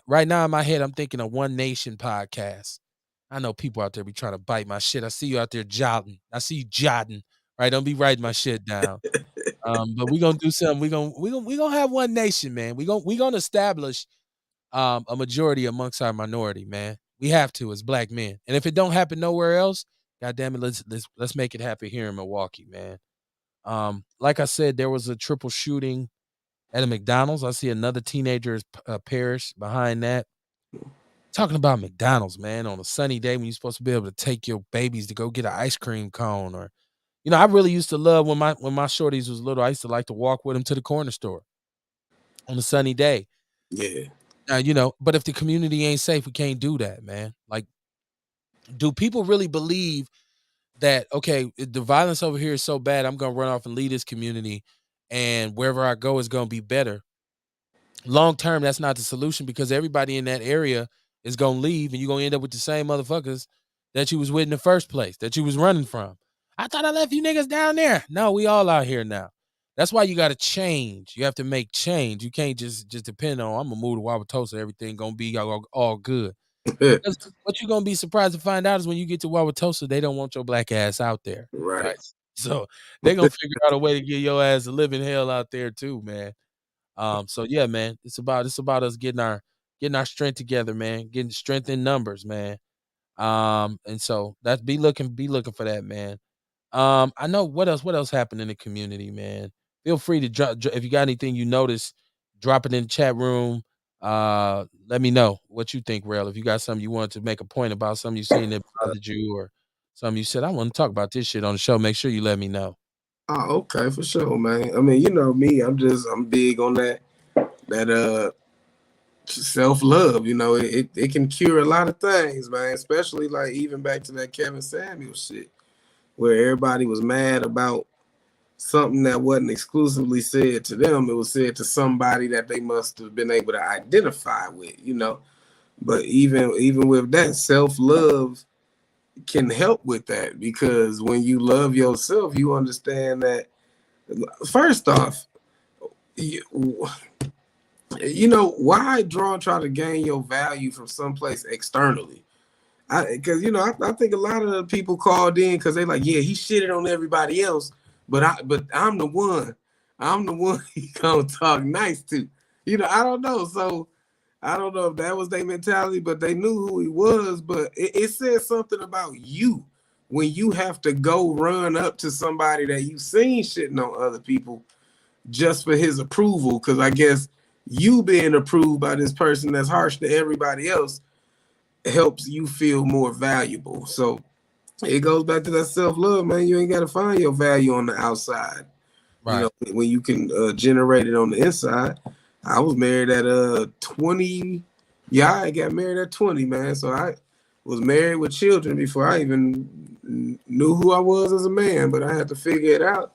right now in my head. I'm thinking a One Nation podcast. I know people out there be trying to bite my shit. I see you out there jotting. I see you jotting. Right? Don't be writing my shit down. But we gonna do something. We gonna have One Nation, man. We gonna establish a majority amongst our minority, man. We have to as black men. And if it don't happen nowhere else, god damn it, let's make it happen here in Milwaukee, man. Like I said, there was a triple shooting at a McDonald's. I see another teenager is perished behind that. Talking about McDonald's, man, on a sunny day when you're supposed to be able to take your babies to go get an ice cream cone, or I really used to love when my shorties was little. I used to like to walk with them to the corner store on a sunny day. Yeah. But if the community ain't safe, we can't do that, man. Like, do people really believe that, okay, the violence over here is so bad, I'm gonna run off and leave this community, and wherever I go is gonna be better? Long term, that's not the solution, because everybody in that area is gonna leave, and you're gonna end up with the same motherfuckers that you was with in the first place, that you was running from. I thought I left you niggas down there. No, we all out here now. That's why you got to change. You have to make change. You can't just depend on, I'm gonna move to Wauwatosa, everything gonna be all good. Because what you're gonna be surprised to find out is when you get to Wauwatosa, they don't want your black ass out there, Right. right? So they're gonna figure out a way to get your ass to live in hell out there too, man. So yeah, man, it's about us getting our strength together, man, getting strength in numbers, man. And so that's be looking for that, man. I know what else happened in the community, man. Feel free to drop if you got anything you notice, drop it in the chat room. Let me know what you think, Rail. If you got something you want to make a point about, something you seen that bothered you, or something you said, I want to talk about this shit on the show, make sure you let me know. Oh, okay, for sure, man. I mean, you know me, I'm big on that self-love. It can cure a lot of things, man, especially like even back to that Kevin Samuel shit where everybody was mad about something that wasn't exclusively said to them. It was said to somebody that they must have been able to identify with. But even with that, self-love can help with that, because when you love yourself, you understand that first off, why try to gain your value from someplace externally? Because I think a lot of the people called in because they like, yeah, he shitted on everybody else, but I'm the one. I'm the one he gonna talk nice to. I don't know. So I don't know if that was their mentality, but they knew who he was. But it says something about you when you have to go run up to somebody that you seen shitting on other people just for his approval. Because I guess you being approved by this person that's harsh to everybody else helps you feel more valuable. So it goes back to that self-love, man. You ain't got to find your value on the outside. Right. When you can generate it on the inside. I was married at 20. Yeah, I got married at 20, man. So I was married with children before I even knew who I was as a man, but I had to figure it out.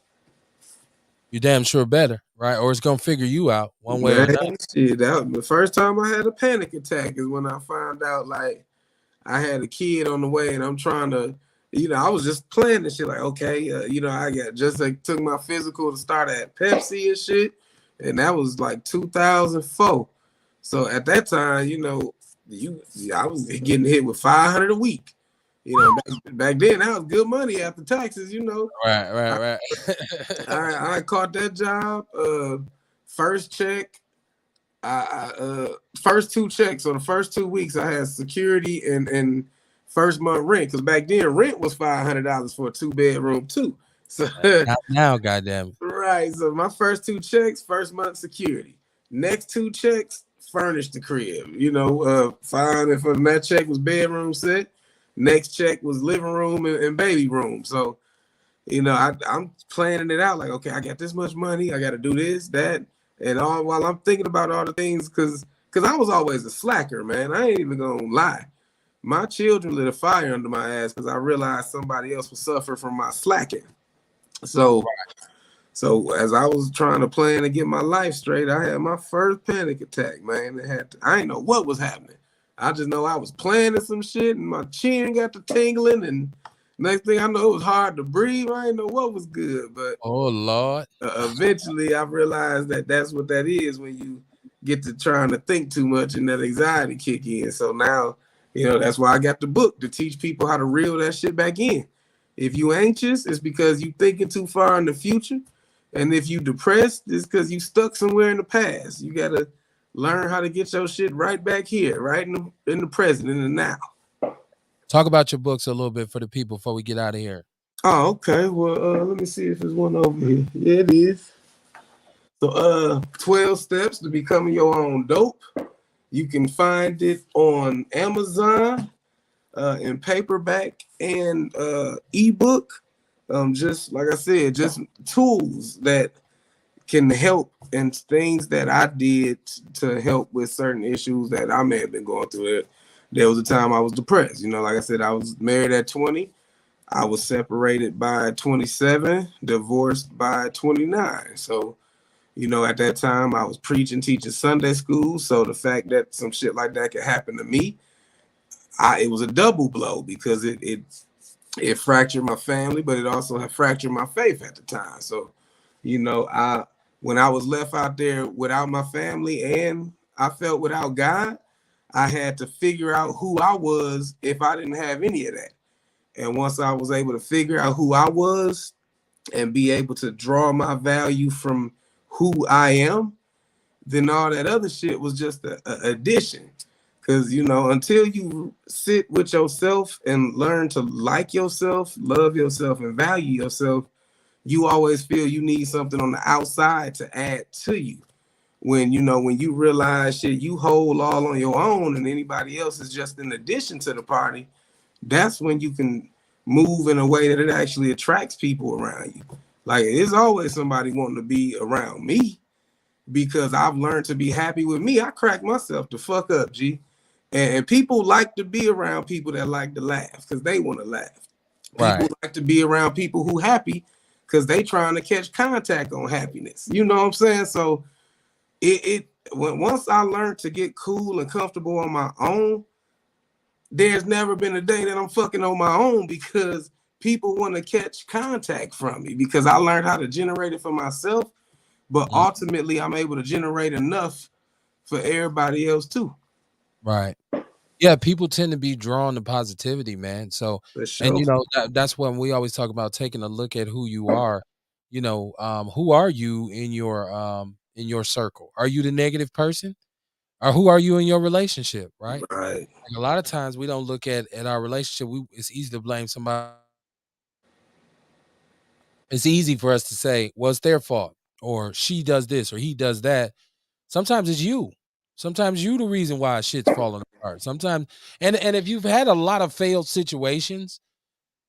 You damn sure better, right? Or it's gonna figure you out one way or Man, another. shit, that was the first time I had a panic attack is when I found out like I had a kid on the way, and I'm trying to, I was just playing this shit like, okay, I got just like took my physical to start at Pepsi and shit, and that was like 2004. So at that time, I was getting hit with 500 a week. Back then that was good money after taxes. Right. I caught that job. First check. First two checks, or the first 2 weeks, I had security and first month rent, because back then rent was $500 for a 2-bedroom too. So Not now, goddamn it. right, so my first 2 checks, first month security. Next 2 checks, furnished the crib. Fine. And for that check was bedroom set. Next check was living room and baby room. So I'm planning it out like, okay, I got this much money, I got to do this, that. And all while I'm thinking about all the things, because I was always a slacker, man. I ain't even gonna lie. My children lit a fire under my ass because I realized somebody else would suffer from my slacking. So as I was trying to plan to get my life straight, I had my first panic attack, man. I didn't know what was happening. I just know I was planning some shit and my chin got to tingling, and next thing I know, it was hard to breathe. I didn't know what was good, but Oh Lord. eventually I realized that that's what that is when you get to trying to think too much and that anxiety kick in. So now, that's why I got the book to teach people how to reel that shit back in. If you anxious, it's because you thinking too far in the future. And if you depressed, it's because you stuck somewhere in the past. You gotta learn how to get your shit right back here, right in the present, in the now. Talk about your books a little bit for the people before we get out of here. Oh, okay. Well, let me see if there's one over here. Yeah, it is. So 12 steps to becoming your own dope. You can find it on Amazon in paperback and ebook. Just like I said, just tools that can help and things that I did to help with certain issues that I may have been going through. There was a time I was depressed. Like I said, I was married at 20. I was separated by 27, divorced by 29. So at that time I was preaching, teaching Sunday school. So the fact that some shit like that could happen to me, it was a double blow because it fractured my family, but it also had fractured my faith at the time. So, I when I was left out there without my family and I felt without God, I had to figure out who I was if I didn't have any of that. And once I was able to figure out who I was and be able to draw my value from who I am, then all that other shit was just a addition. Because, until you sit with yourself and learn to like yourself, love yourself, and value yourself, you always feel you need something on the outside to add to you. When you realize shit, you hold all on your own and anybody else is just an addition to the party, that's when you can move in a way that it actually attracts people around you. Like, there's always somebody wanting to be around me because I've learned to be happy with me. I crack myself the fuck up, G. And people like to be around people that like to laugh because they want to laugh. People Right. like to be around people who happy because they trying to catch contact on happiness. You know what I'm saying? So once I learned to get cool and comfortable on my own, there's never been a day that I'm fucking on my own because people want to catch contact from me because I learned how to generate it for myself. But Mm, ultimately, I'm able to generate enough for everybody else too. right. Yeah, people tend to be drawn to positivity, man. So, For and sure. that's when we always talk about taking a look at who you are. Who are you in your circle? Are you the negative person, or who are you in your relationship? Right. Right. Like a lot of times we don't look at our relationship. It's easy to blame somebody. It's easy for us to say, well, it's their fault, or she does this, or he does that. Sometimes it's you. Sometimes you the reason why shit's falling apart. Sometimes, and if you've had a lot of failed situations,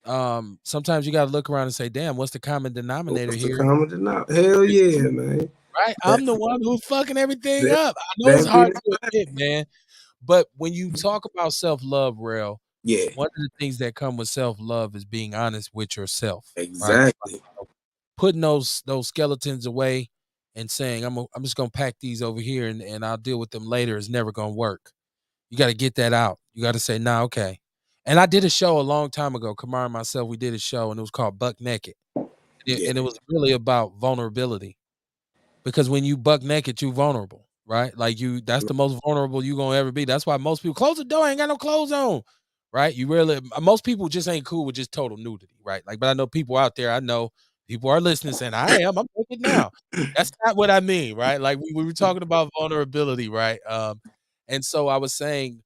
sometimes you got to look around and say, "Damn, what's the common denominator What's the here?" common denominator? Hell yeah, man. Right? That, I'm the one who's fucking everything that, up. I know it's that be hard the to admit, man, but when you talk about self love, Rel, yeah, one of the things that come with self love is being honest with yourself. Right? exactly. Putting those skeletons away and saying, I'm just gonna pack these over here and I'll deal with them later is never gonna work. You got to get that out. You got to say, nah, okay. And I did a show a long time ago. Kamar and myself, we did a show and it was called Buck Naked. Yeah, And it was really about vulnerability. Because when you buck naked, you vulnerable, right? Like that's the most vulnerable you gonna ever be. That's why most people close the door, I ain't got no clothes on. Right? You really most people just ain't cool with just total nudity, right? Like, but I know people out there, I know people are listening saying, I'm naked now. That's not what I mean, right? Like we were talking about vulnerability, right? And so I was saying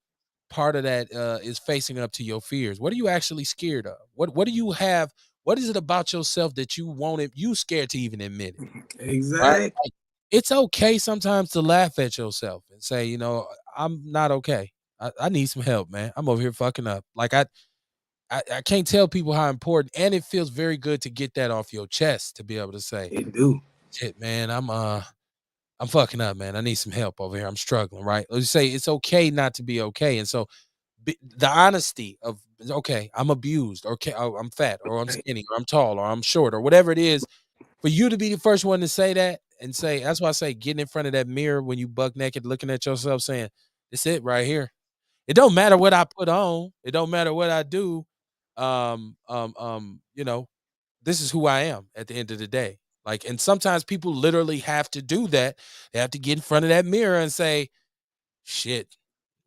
part of that is facing up to your fears. What are you actually scared of? What do you have? What is it about yourself that you scared to even admit it? Right? exactly. Like, it's okay sometimes to laugh at yourself and say, I'm not okay. I need some help, man. I'm over here fucking up. Like I can't tell people how important, and it feels very good to get that off your chest to be able to say, It do. shit, man, I'm fucking up, man. I need some help over here. I'm struggling, right? Let's say it's okay not to be okay. And so the honesty of, okay, I'm abused, or okay, oh, I'm fat, or I'm skinny, or I'm tall, or I'm short, or whatever it is, for you to be the first one to say that and say, that's why I say getting in front of that mirror when you buck naked, looking at yourself saying, "It's it right here." It don't matter what I put on. It don't matter what I do. You know, this is who I am at the end of the day. Like, and sometimes people literally have to do that. They have to get in front of that mirror and say, shit,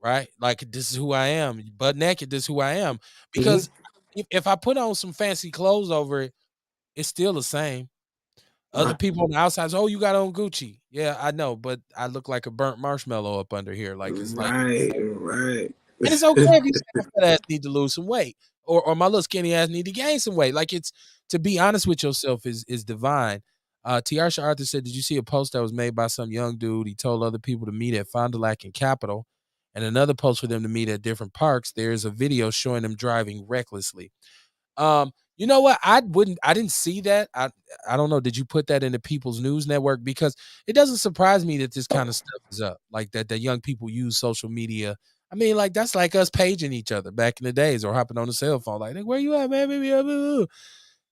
right? Like, this is who I am. Butt naked, this is who I am. Because if I put on some fancy clothes over it, it's still the same. Other people on the outside say, "Oh, you got on Gucci." Yeah, I know, but I look like a burnt marshmallow up under here. Like, it's like, Right. and it's okay if you say my fat ass need to lose some weight, or my little skinny ass need to gain some weight. Like, it's, to be honest with yourself is divine. Tiarsha Arthur said, "Did you see a post that was made by some young dude? He told other people to meet at Fond du Lac and Capitol, and another post for them to meet at different parks. There's a video showing them driving recklessly." You know what? I didn't see that. I don't know. Did you put that in the People's News Network? Because it doesn't surprise me that this kind of stuff is up. Like that young people use social media. I mean, like, that's like us paging each other back in the days, or hopping on the cell phone, like, where you at, man? Baby?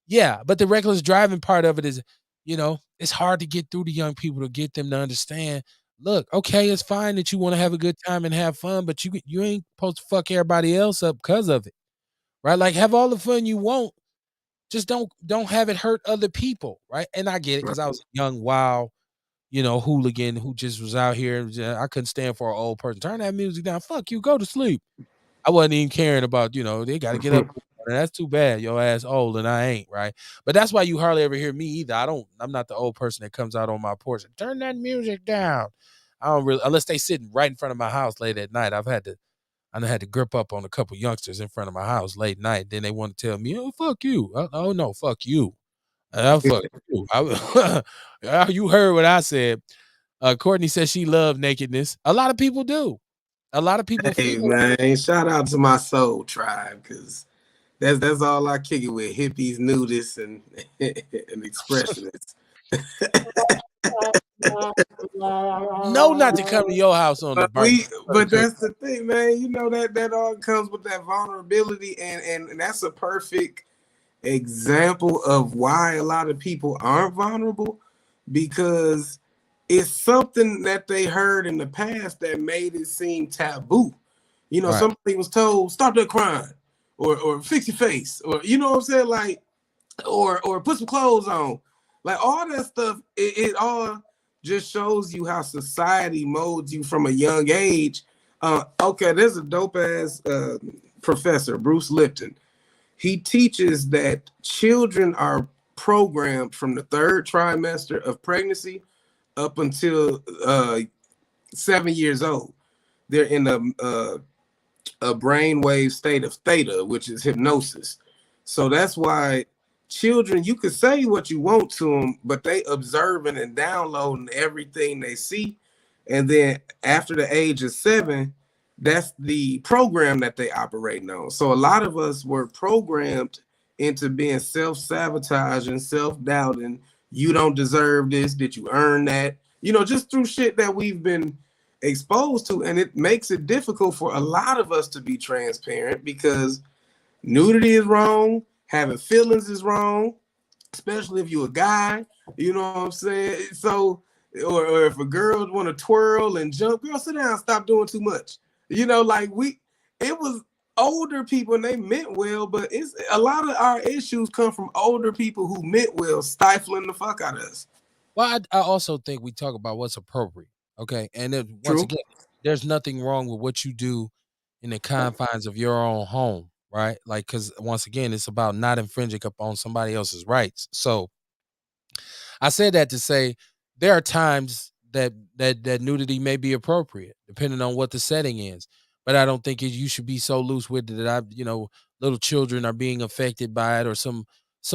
Yeah, but the reckless driving part of it is, it's hard to get through to young people, to get them to understand. Look, okay, it's fine that you want to have a good time and have fun, but you ain't supposed to fuck everybody else up because of it, right? Like, have all the fun you want, just don't have it hurt other people, right? And I get it, because I was a young, wild, hooligan who just was out here. I couldn't stand for an old person. Turn that music down. Fuck you. Go to sleep. I wasn't even caring about, they got to get up. That's too bad. Your ass old and I ain't, right? But that's why you hardly ever hear me either. I'm not the old person that comes out on my porch and turn that music down. I don't really, unless they sitting right in front of my house late at night. I done had to grip up on a couple youngsters in front of my house late night. Then they want to tell me, "Oh, fuck you." Oh no, fuck you. Fuck you. You heard what I said. Courtney says she loved nakedness. A lot of people do. A lot of people Hey feel. man, shout out to my soul tribe, because that's all I kick it with: hippies, nudists, and expressionists. No, not to come to your house on the birthday. But that's the thing, man. You know that all comes with that vulnerability, and that's a perfect example of why a lot of people aren't vulnerable, because it's something that they heard in the past that made it seem taboo. Right. Somebody was told, "Stop that crying," or "Fix your face," or you know what I'm saying, like, or "Put some clothes on." Like, all that stuff, it all just shows you how society molds you from a young age. Okay, there's a dope ass professor, Bruce Lipton. He teaches that children are programmed from the third trimester of pregnancy up until 7 years old. They're in a brainwave state of theta, which is hypnosis. So that's why children, you can say what you want to them, but they observing and downloading everything they see. And then after the age of 7, that's the program that they operate on. So a lot of us were programmed into being self-sabotaging, self-doubting. You don't deserve this. Did you earn that? Just through shit that we've been exposed to. And it makes it difficult for a lot of us to be transparent, because nudity is wrong, having feelings is wrong, especially if you're a guy. You know what I'm saying? So, or if a girl want to twirl and jump, girl, sit down, stop doing too much. It was older people and they meant well, but it's a lot of our issues come from older people who meant well, stifling the fuck out of us. Well, I also think we talk about what's appropriate. Okay. And then once again, there's nothing wrong with what you do in the confines of your own home, right? Like, because once again, it's about not infringing upon somebody else's rights. So I said that to say there are times that nudity may be appropriate depending on what the setting is. But I don't think you should be so loose with it that little children are being affected by it, or some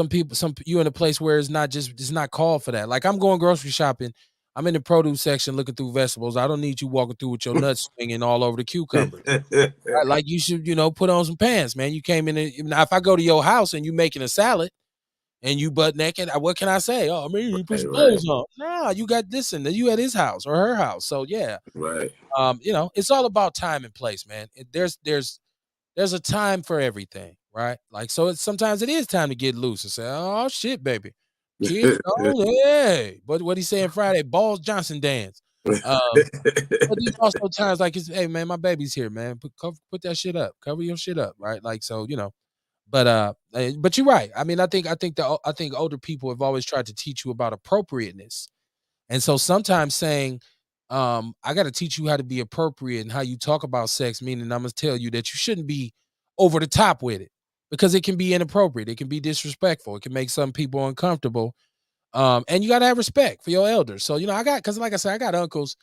people, you in a place where it's not called for that. Like, I'm going grocery shopping. I'm in the produce section looking through vegetables. I don't need you walking through with your nuts swinging all over the cucumbers. Right? Like, you should, put on some pants, man. You came in. Now, if I go to your house and you making a salad and you butt naked, what can I say? Oh, I mean, you put some clothes on. Nah, you got this and you at his house or her house. So yeah, right. It's all about time and place, man. There's a time for everything, right? Like, so sometimes it is time to get loose and say, "Oh shit, baby, kids, oh hey." But what he saying Friday? Balls Johnson dance. But there's also times like it's, hey man, my baby's here, man. Put that shit up. Cover your shit up, right? Like so, but you're right. I mean, I think older people have always tried to teach you about appropriateness. And so sometimes saying, I got to teach you how to be appropriate and how you talk about sex, meaning I'm gonna tell you that you shouldn't be over the top with it because it can be inappropriate, it can be disrespectful, it can make some people uncomfortable. And you gotta have respect for your elders. So, I got because like I said, I got uncles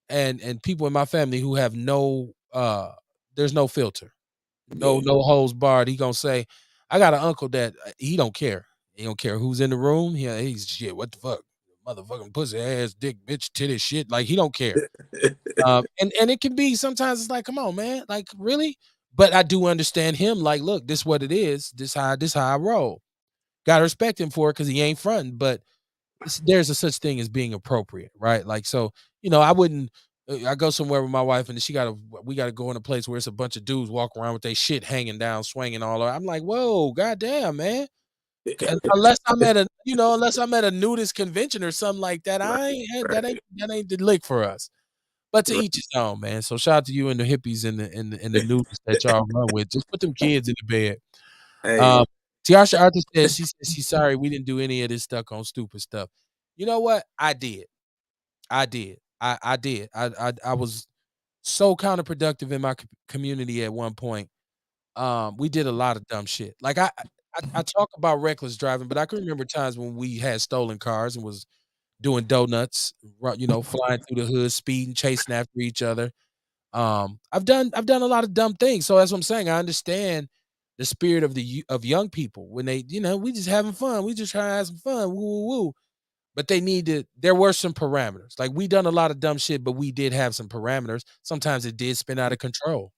and people in my family who have there's no filter, no holds barred. He gonna say, I got an uncle that he don't care. He don't care who's in the room. He's shit. What the fuck, motherfucking pussy ass dick bitch titty shit. Like he don't care. And it can be sometimes it's like, come on, man, like really. But I do understand him. Like, look, this what it is. This how I roll. Gotta respect him for it because he ain't fronting. But there's a such thing as being appropriate, right? Like, so I wouldn't. I go somewhere with my wife, and we gotta go in a place where it's a bunch of dudes walking around with their shit hanging down, swinging all over. I'm like, whoa, goddamn, man. Unless I'm at a nudist convention or something like that, that ain't the lick for us. But to each his own, man. So shout out to you and the hippies and the nudists that y'all run with. Just put them kids in the bed. Hey, Um, Tiasha Arthur says she's sorry we didn't do any of this stuck on stupid stuff. You know what? I did. I did. I did. I was so counterproductive in my community at one point. We did a lot of dumb shit. Like I talk about reckless driving, but I can remember times when we had stolen cars and was doing donuts, flying through the hood, speeding, chasing after each other. I've done a lot of dumb things. So that's what I'm saying. I understand the spirit of young people when they, we just having fun. We just trying to have some fun. Woo woo woo. But there were some parameters. Like we done a lot of dumb shit, but we did have some parameters. Sometimes it did spin out of control.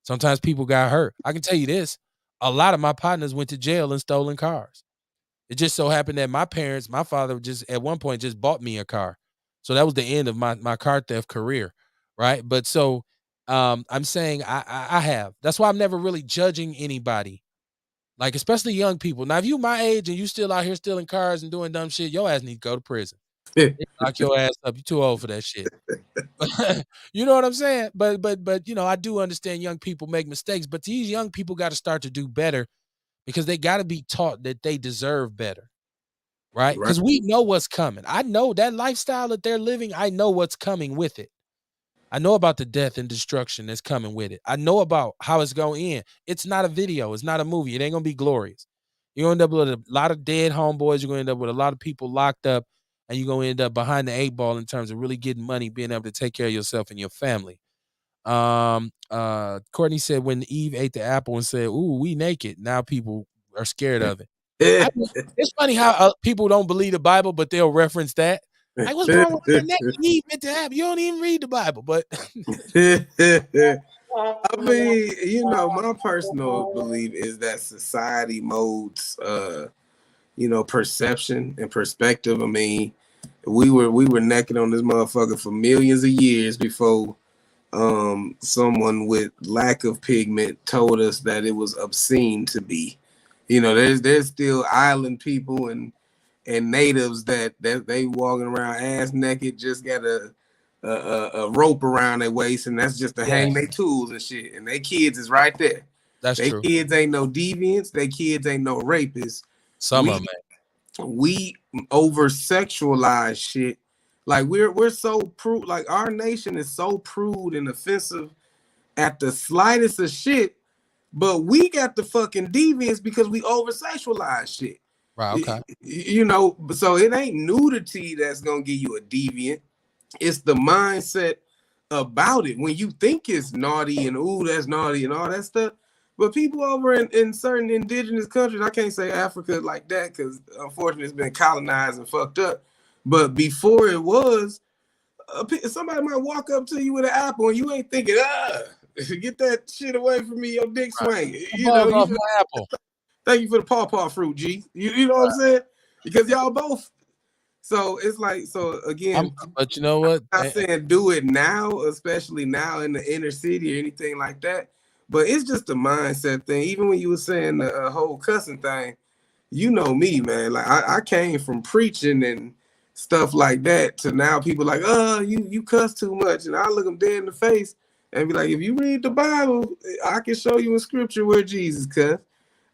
Sometimes people got hurt. I can tell you this. A lot of my partners went to jail in stolen cars. It just so happened that my father just at one point just bought me a car. So that was the end of my car theft career. Right. But so I'm saying I have. That's why I'm never really judging anybody. Like, especially young people. Now, if you my age and you still out here stealing cars and doing dumb shit, your ass need to go to prison. Lock your ass up. You too old for that shit. You know what I'm saying? But I do understand young people make mistakes, but these young people got to start to do better because they got to be taught that they deserve better, right? right. Because we know what's coming. I know that lifestyle that they're living. I know what's coming with it. I know about the death and destruction that's coming with it. I know about how it's going to end. It's not a video. It's not a movie. It ain't going to be glorious. You're going to end up with a lot of dead homeboys. You're going to end up with a lot of people locked up, and you're going to end up behind the 8 ball in terms of really getting money, being able to take care of yourself and your family. Courtney said when Eve ate the apple and said, "Ooh, we naked." Now people are scared of it. It's funny how people don't believe the Bible, but they'll reference that. Like, what's wrong with being naked? Eve ate the apple. You don't even read the Bible, but I mean, my personal belief is that society molds, perception and perspective. I mean, we were naked on this motherfucker for millions of years before someone with lack of pigment told us that it was obscene to be. There's still island people and natives that they walking around ass naked, just got a rope around their waist, and that's just to hang their tools and shit. And their kids is right there. that's They true. kids ain't no deviants. They kids ain't no rapists. Some We of them. we over sexualize shit. Like we're so prude. Like our nation is so prude and offensive at the slightest of shit. But we got the fucking deviants because we over sexualize shit. Right, okay. So it ain't nudity that's gonna give you a deviant. It's the mindset about it. When you think it's naughty and ooh, that's naughty and all that stuff. But people over in certain indigenous countries, I can't say Africa like that because unfortunately it's been colonized and fucked up. But before it was, somebody might walk up to you with an apple and you ain't thinking, get that shit away from me, your dick swing. Bug off my apple. Thank you for the pawpaw fruit, G. You know what I'm saying? Because y'all both. So it's like, so again, But you know what? I'm not saying do it now, especially now in the inner city or anything like that. But it's just a mindset thing. Even when you were saying the whole cussing thing, you know me, man. Like I came from preaching stuff like that, to now people like, oh, you cuss too much. And I look them dead in the face and be like, if you read the Bible, I can show you in scripture where Jesus cussed.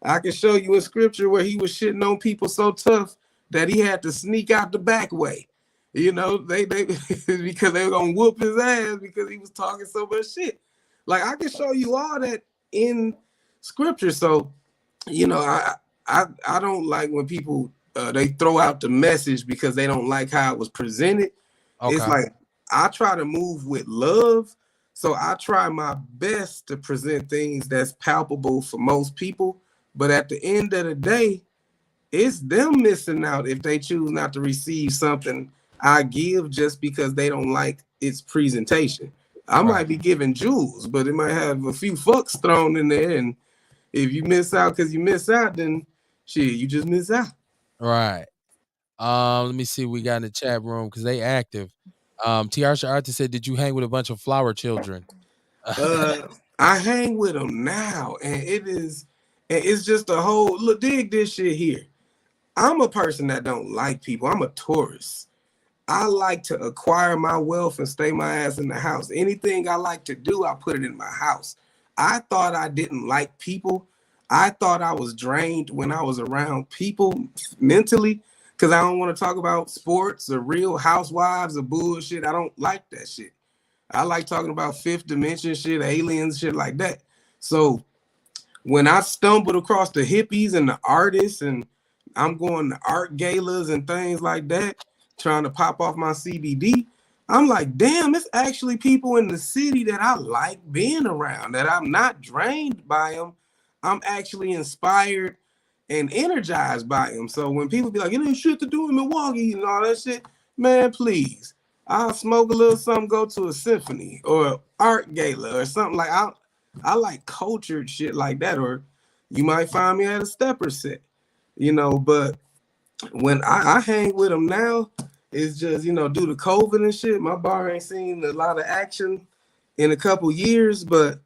I can show you in scripture where he was shitting on people so tough that he had to sneak out the back way. You know, they because they were gonna whoop his ass because he was talking so much shit. Like I can show you all that in scripture. So, you know, I don't like when people they throw out the message because they don't like how it was presented. It's Okay. like I try to move with love. So I try my best to present things that's palpable for most people. But at the end of the day, it's them missing out if they choose not to receive something I give just because they don't like its presentation. I Right. might be giving jewels, but it might have a few fucks thrown in there. And if you miss out because you miss out, then shit, you just miss out. Right. Let me see what we got in the chat room because they active. Tiarsha Arthur said, "Did you hang with a bunch of flower children?" Uh, I hang with them now, and it's just a whole look. Dig this shit here. I'm a person that don't like people. I'm a tourist. I like to acquire my wealth and stay my ass in the house. Anything I like to do, I put it in my house. I thought I didn't like people. I thought I was drained when I was around people mentally because I don't want to talk about sports or real housewives or bullshit. I don't like that shit. I like talking about fifth dimension shit, aliens, shit like that. So when I stumbled across the hippies and the artists, and I'm going to art galas and things like that, trying to pop off my CBD, I'm like, damn, it's actually people in the city that I like being around, that I'm not drained by them. I'm actually inspired and energized by them. So when people be like, you know, shit to do in Milwaukee and all that shit, man, please. I'll smoke a little something, go to a symphony or art gala or something like I like cultured shit like that, or you might find me at a stepper set, you know. But when I hang with them now, it's just, you know, due to COVID and shit, my bar ain't seen a lot of action in a couple years, but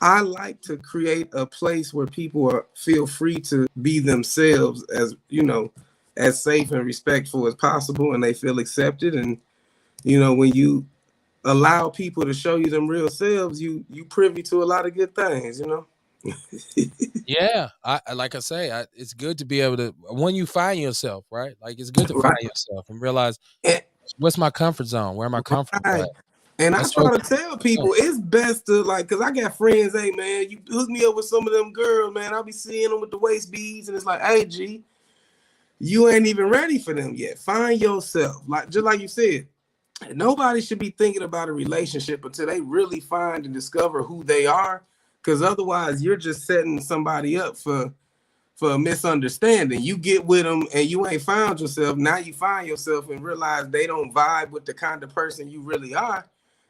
I like to create a place where people feel free to be themselves, as you know, as safe and respectful as possible, and they feel accepted. And you know, when you allow people to show you them real selves, you privy to a lot of good things, you know. Yeah, I like I say, it's good to be able to when you find yourself, right? Like it's good to find Right. yourself and realize And, what's my comfort zone, where am I comfortable right. at. And I That's so try to tell important. people it's best to like, cause I got friends, hey man, you hook me up with some of them girls, man. I'll be seeing them with the waist beads, and it's like, hey G, you ain't even ready for them yet. Find yourself. Like just like you said, nobody should be thinking about a relationship until they really find and discover who they are. Cause otherwise you're just setting somebody up for a misunderstanding. You get with them and you ain't found yourself. Now you find yourself and realize they don't vibe with the kind of person you really are.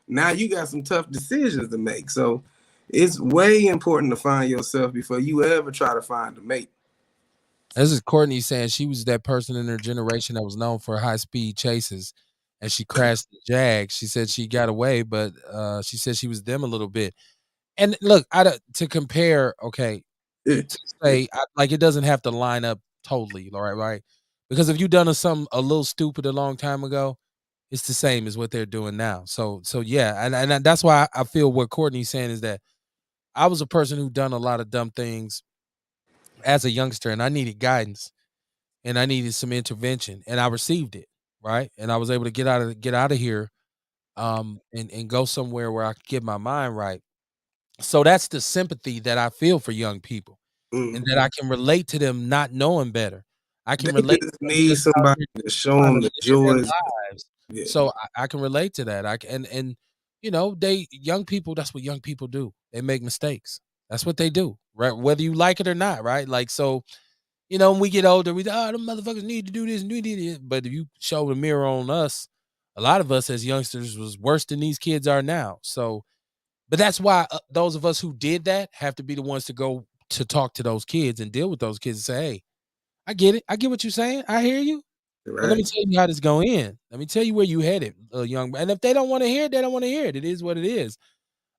Now you got some tough decisions to make. So it's way important to find yourself before you ever try to find a mate. This is Courtney saying she was that person in her generation that was known for high speed chases, and she crashed the Jag. She said she got away, but she said she was them a little bit. And look, to compare, okay, Yeah, to say like it doesn't have to line up totally, all right, right? Because if you done something a little stupid a long time ago, it's the same as what they're doing now. So yeah, and that's why I feel what Courtney's saying is that I was a person who done a lot of dumb things as a youngster, and I needed guidance and I needed some intervention, and I received it, right? And I was able to get out of here, and go somewhere where I could get my mind right. So that's the sympathy that I feel for young people, and that mhm. I can relate to them not knowing better. I can They relate just to them need just out somebody here to show trying them to the live their joys. lives. Yeah, So I can relate to that. And you know, they young people, that's what young people do. They make mistakes. That's what they do, right? Whether you like it or not, right? Like so, you know, when we get older, we them motherfuckers need to do this and do this. But if you show the mirror on us, a lot of us as youngsters was worse than these kids are now. So, but that's why those of us who did that have to be the ones to go to talk to those kids and deal with those kids and say, "Hey, I get it. I get what you're saying. I hear you. But let me right. tell you how this go in. Let me tell you where you headed, young. And if they don't want to hear it, they don't want to hear it. It is what it is."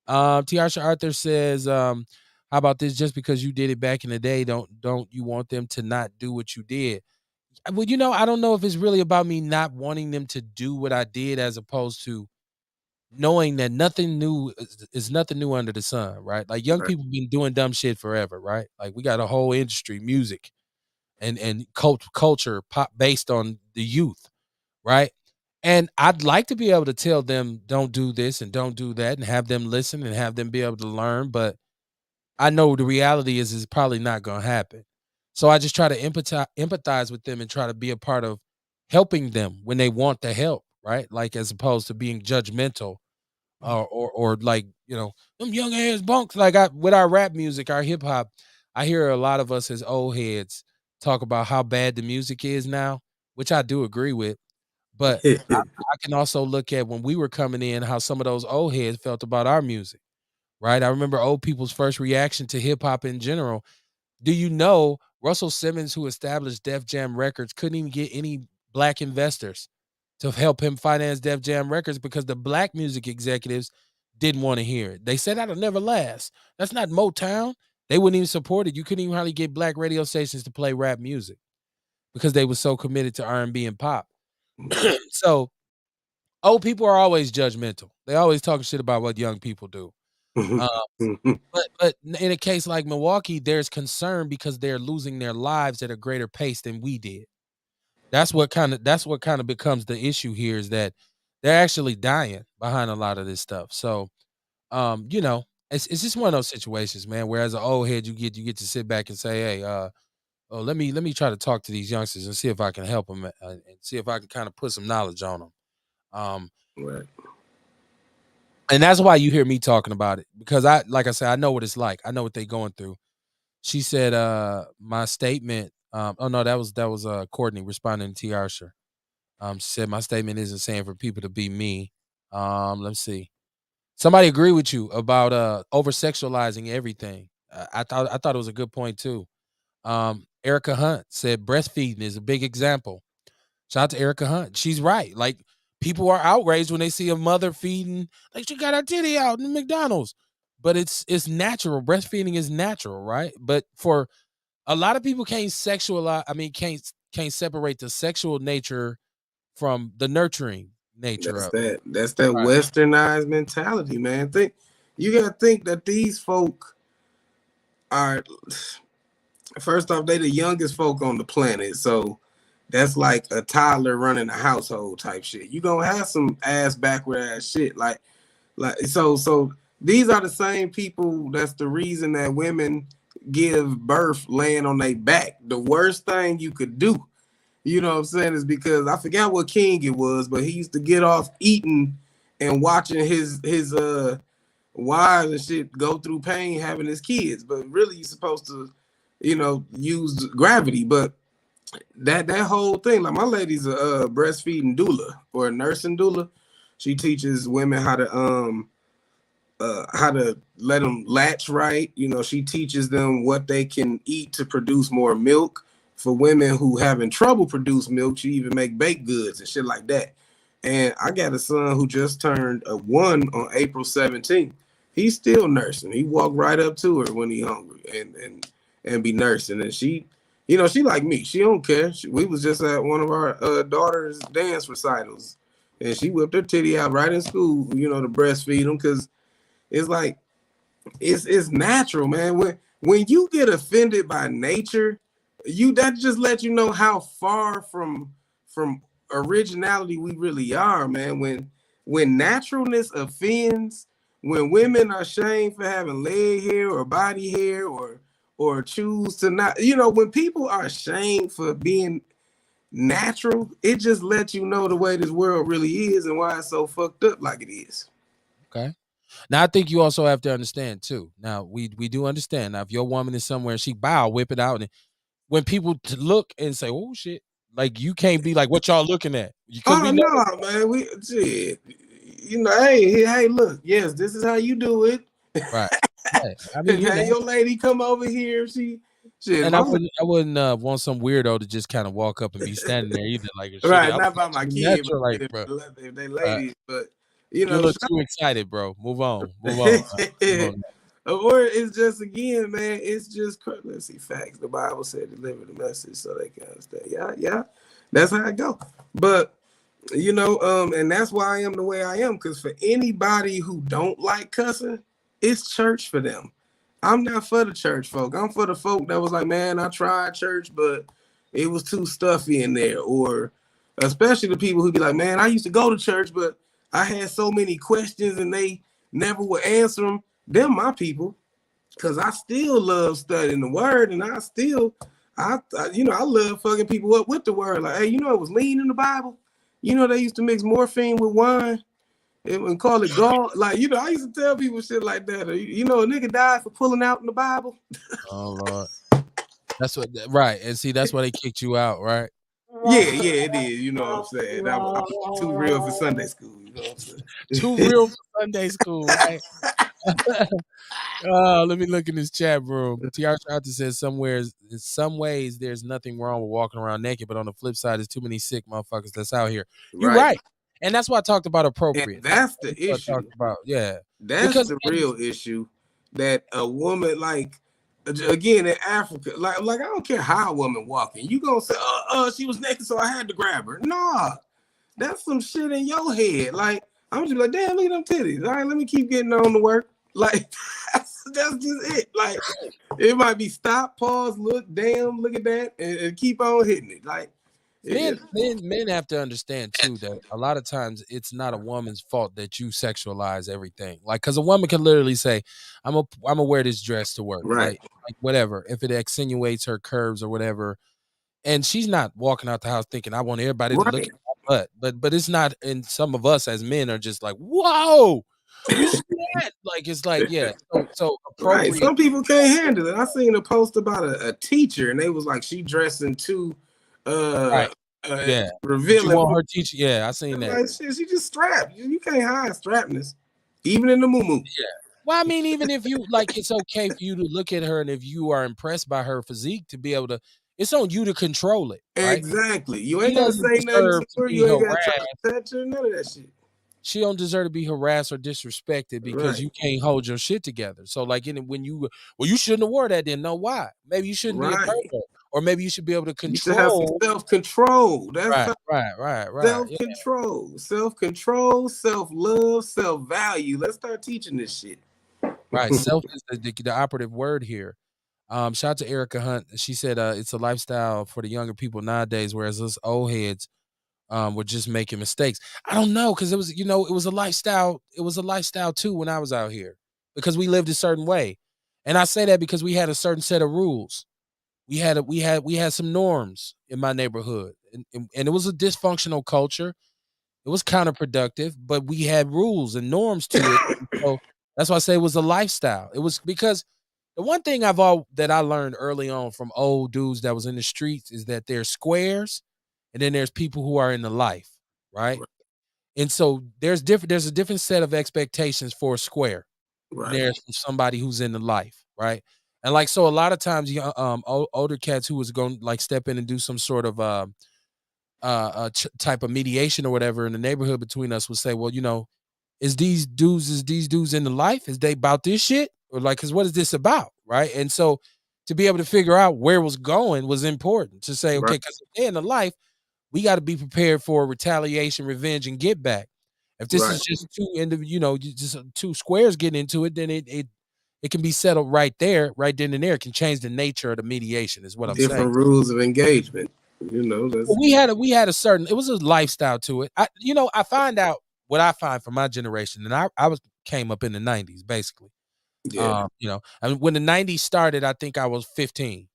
Tiasha Arthur says, "How about this? Just because you did it back in the day, don't you want them to not do what you did?" Well, I don't know if it's really about me not wanting them to do what I did as opposed to knowing that nothing new is nothing new under the sun, right? Like young Right. people been doing dumb shit forever, right? Like we got a whole industry, music and culture pop based on the youth, right? And I'd like to be able to tell them don't do this and don't do that and have them listen and have them be able to learn, but I know the reality is it's probably not going to happen. So I just try to empathize with them and try to be a part of helping them when they want the help, right? Like as opposed to being judgmental or like, them young ass bunks. Like with our rap music, our hip hop, I hear a lot of us as old heads talk about how bad the music is now, which I do agree with. But I can also look at when we were coming in, how some of those old heads felt about our music, right? I remember old people's first reaction to hip hop in general. Do you know Russell Simmons, who established Def Jam Records, couldn't even get any black investors to help him finance Def Jam Records because the black music executives didn't want to hear it. They said that'll never last. That's not Motown. They wouldn't even support it. You couldn't even hardly get black radio stations to play rap music because they were so committed to R&B and pop. So old people are always judgmental. They always talking shit about what young people do. Uh, but in a case like Milwaukee, there's concern because they're losing their lives at a greater pace than we did. That's what kind of becomes the issue here is that they're actually dying behind a lot of this stuff. So, it's just one of those situations, man, where as an old head you get to sit back and say, "Hey, oh, let me try to talk to these youngsters and see if I can help them and see if I can kind of put some knowledge on them." Um, Right. and that's why you hear me talking about it because like I said, I know what it's like. I know what they're going through. She said, my statement. Oh no, that was Courtney responding to T. Archer. She said my statement isn't saying for people to be me. Let's see. Somebody agree with you about over sexualizing everything. I thought it was a good point too. Erica Hunt said breastfeeding is a big example. Shout out to Erica Hunt. She's right. Like people are outraged when they see a mother feeding, like she got her titty out in McDonald's. But it's natural. Breastfeeding is natural, right? But for a lot of people can't sexualize. I mean, can't separate the sexual nature from the nurturing nature That's of that. That's that it. Right. westernized mentality, man. You gotta think that these folk are, first off, they the youngest folk on the planet. So that's like a toddler running a household type shit. You gonna have some ass backward ass shit. So these are the same people that's the reason that women give birth laying on their back. The worst thing you could do, you know what I'm saying, is because I forgot what king it was, but he used to get off eating and watching his wives and shit go through pain having his kids. But really you're supposed to, use gravity. But that whole thing, like my lady's a breastfeeding doula or a nursing doula. She teaches women how to let them latch right. She teaches them what they can eat to produce more milk. For women who having trouble produce milk, she even make baked goods and shit like that. And I got a son who just turned a 1 on April 17th. He's still nursing. He walked right up to her when he hungry and be nursing. And she like me. She don't care. We was just at one of our daughter's dance recitals, and she whipped her titty out right in school, to breastfeed them because it's like it's natural, man. When you get offended by nature, that just lets you know how far from originality we really are, man. When naturalness offends, when women are shamed for having leg hair or body hair or choose to not, when people are shamed for being natural, it just lets you know the way this world really is and why it's so fucked up like it is. Okay. Now I think you also have to understand too. Now we do understand. Now if your woman is somewhere and she bow, whip it out, and when people look and say, "Oh shit," like you can't be like, "What y'all looking at?" Because Oh we know, no, man. We shit. Hey, look, yes, this is how you do it. right? Right. I mean, And hey, your lady come over here. Shit, and I mama. wouldn't want some weirdo to just kind of walk up and be standing there either. Like, shit, Right, I'm not by my watching kid, natural, like, but bro. if they Uh, ladies, but you're a little too excited, bro. Move on, move on, move on. Or it's just again, man. It's just let's see facts. The Bible said deliver the message so they can understand. Yeah, yeah, that's how I go. But and that's why I am the way I am. Because for anybody who don't like cussing, it's church for them. I'm not for the church folk. I'm for the folk that was like, man, I tried church, but it was too stuffy in there. Or especially the people who be like, man, I used to go to church, but I had so many questions and they never would answer them. Them my people. Cause I still love studying the word, and I love fucking people up with the word. Like, hey, it was lean in the Bible. They used to mix morphine with wine and call it gall. Like, I used to tell people shit like that. A nigga died for pulling out in the Bible. Oh Lord, that's what right. And see, that's why they kicked you out, right? Yeah, it is. You know what I'm saying? I'm too real for Sunday school. You know what I'm saying? Too real for Sunday school, right? Let me look in this chat room. TR Shanta says in some ways there's nothing wrong with walking around naked, but on the flip side, there's too many sick motherfuckers that's out here. You're Right. right. And that's why I talked about appropriate. And that's the That's what I issue. talked about. Yeah. That's the real issue. That a woman, like, again, in Africa, like I don't care how a woman walking, you gonna say, she was naked, so I had to grab her. Nah, that's some shit in your head. Like, I'm just like, damn, look at them titties. All right, let me keep getting on to work. Like, that's just it. Like, it might be stop, pause, look, damn, look at that, and keep on hitting it. Like, men have to understand too that a lot of times it's not a woman's fault that you sexualize everything. Like, because a woman can literally say, "I'm gonna wear this dress to work," right? Like whatever, if it accentuates her curves or whatever, and she's not walking out the house thinking, "I want everybody to look at my butt." But it's not. And some of us as men are just like, "Whoa, you see that?" Like, it's like, yeah. So appropriate. Right. Some people can't handle it. I seen a post about a teacher, and they was like, she dressing too yeah. revealing. You want her teacher? Yeah, I seen that. Like, she just strapped. You can't hide strapness, even in the moo. Yeah. Well, I mean, even if you like, it's okay for you to look at her, and if you are impressed by her physique, to be able to, it's on you to control it, right? Exactly. You ain't gonna say nothing to her. You ain't gotta try to touch her. None of that shit. She don't deserve to be harassed or disrespected because you can't hold your shit together. So, like, when you shouldn't have wore that. Then know why? Maybe you shouldn't be a pervert, or maybe you should be able to control. You should have some self-control. That's right. Self-control, self-control, self-love, self-value. Let's start teaching this shit. Right. Self is the operative word here. Shout out to Erica Hunt. She said it's a lifestyle for the younger people nowadays, whereas us old heads were just making mistakes. I don't know, because it was, it was a lifestyle. It was a lifestyle too when I was out here, because we lived a certain way. And I say that because we had a certain set of rules. We had some norms in my neighborhood, and it was a dysfunctional culture. It was counterproductive, but we had rules and norms to it. So that's why I say it was a lifestyle. It was because the one thing that I learned early on from old dudes that was in the streets is that there's squares, and then there's people who are in the life, right? And so there's a different set of expectations for a square. Right. There's somebody who's in the life, right? And like, so a lot of times, older cats who was going to like step in and do some sort of type of mediation or whatever in the neighborhood between us would say, well, is these dudes in the life? Is they about this shit? Or like, because what is this about? Right. And so to be able to figure out where it was going was important to say, okay, because if they're in the life, we got to be prepared for retaliation, revenge, and get back. If this is just just two squares getting into it, then it can be settled right there, right then and there. It can change the nature of the mediation, is what I'm saying. Different rules of engagement. We had a certain, it was a lifestyle to it. I find out what I find from my generation, and I came up in the 90s, basically. Yeah. I mean, when the 90s started, I think I was 15.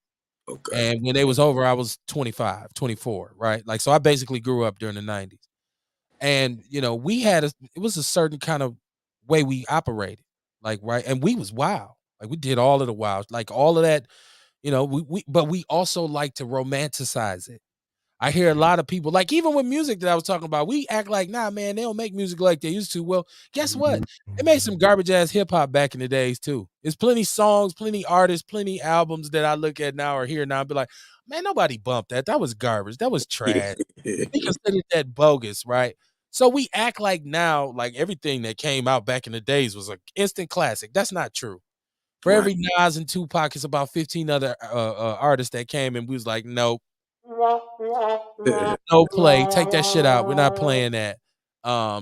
Okay. And when it was over, I was 25, 24, right? Like, so I basically grew up during the 90s. And, it was a certain kind of way we operated, like, right? And we was wild. Like, we did all of the wild, like all of that, but we also like to romanticize it. I hear a lot of people, like, even with music that I was talking about, we act like, nah, man, they don't make music like they used to. Well, guess what? They made some garbage ass hip hop back in the days too. There's plenty songs, plenty artists, plenty albums that I look at now or hear now and be like, man, nobody bumped that. That was garbage. That was trash. They considered that bogus, right? So we act like now, like everything that came out back in the days was an instant classic. That's not true. For every Nas and Tupac, it's about 15 other artists that came and we was like, nope, no play. Take that shit out. We're not playing that.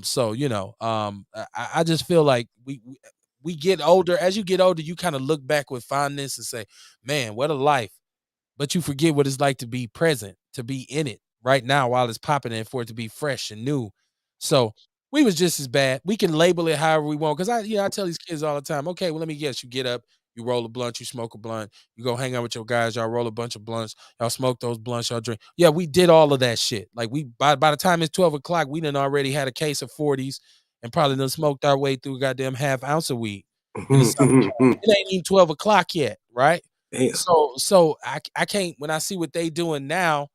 So I just feel like we get older. As you get older, you kind of look back with fondness and say, man, what a life. But you forget what it's like to be present, to be in it right now while it's popping and for it to be fresh and new. So we was just as bad. We can label it however we want. Cause I tell these kids all the time, okay, well, let me guess. You get up, you roll a blunt, you smoke a blunt, you go hang out with your guys, y'all roll a bunch of blunts, y'all smoke those blunts, y'all drink. Yeah, we did all of that shit. Like by the time it's 12 o'clock, we done already had a case of 40s and probably done smoked our way through a goddamn half ounce of weed in the summertime. It ain't even 12 o'clock yet, right? Damn. So I can't, when I see what they doing now,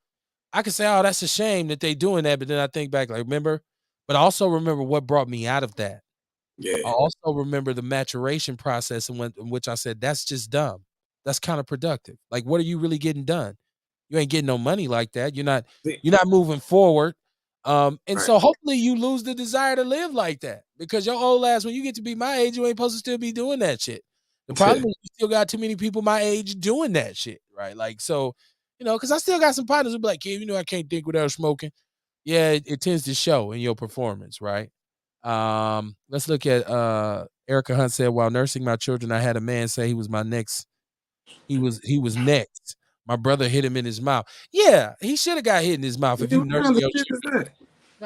I can say, oh, that's a shame that they doing that. But then I think back, like, but I also remember what brought me out of that. Yeah. I also remember the maturation process in which I said, that's just dumb. That's counterproductive. Like, what are you really getting done? You ain't getting no money like that. You're not moving forward. And so hopefully you lose the desire to live like that, because your old ass, when you get to be my age, you ain't supposed to still be doing that shit. The problem is you still got too many people my age doing that shit, right? Like, so, because I still got some partners who be like, kid, I can't think without smoking. Yeah, it tends to show in your performance, right? Let's look at Erica Hunt said, while nursing my children, I had a man say he was next. He was next. My brother hit him in his mouth. Yeah, he should have got hit in his mouth if you nursing your children.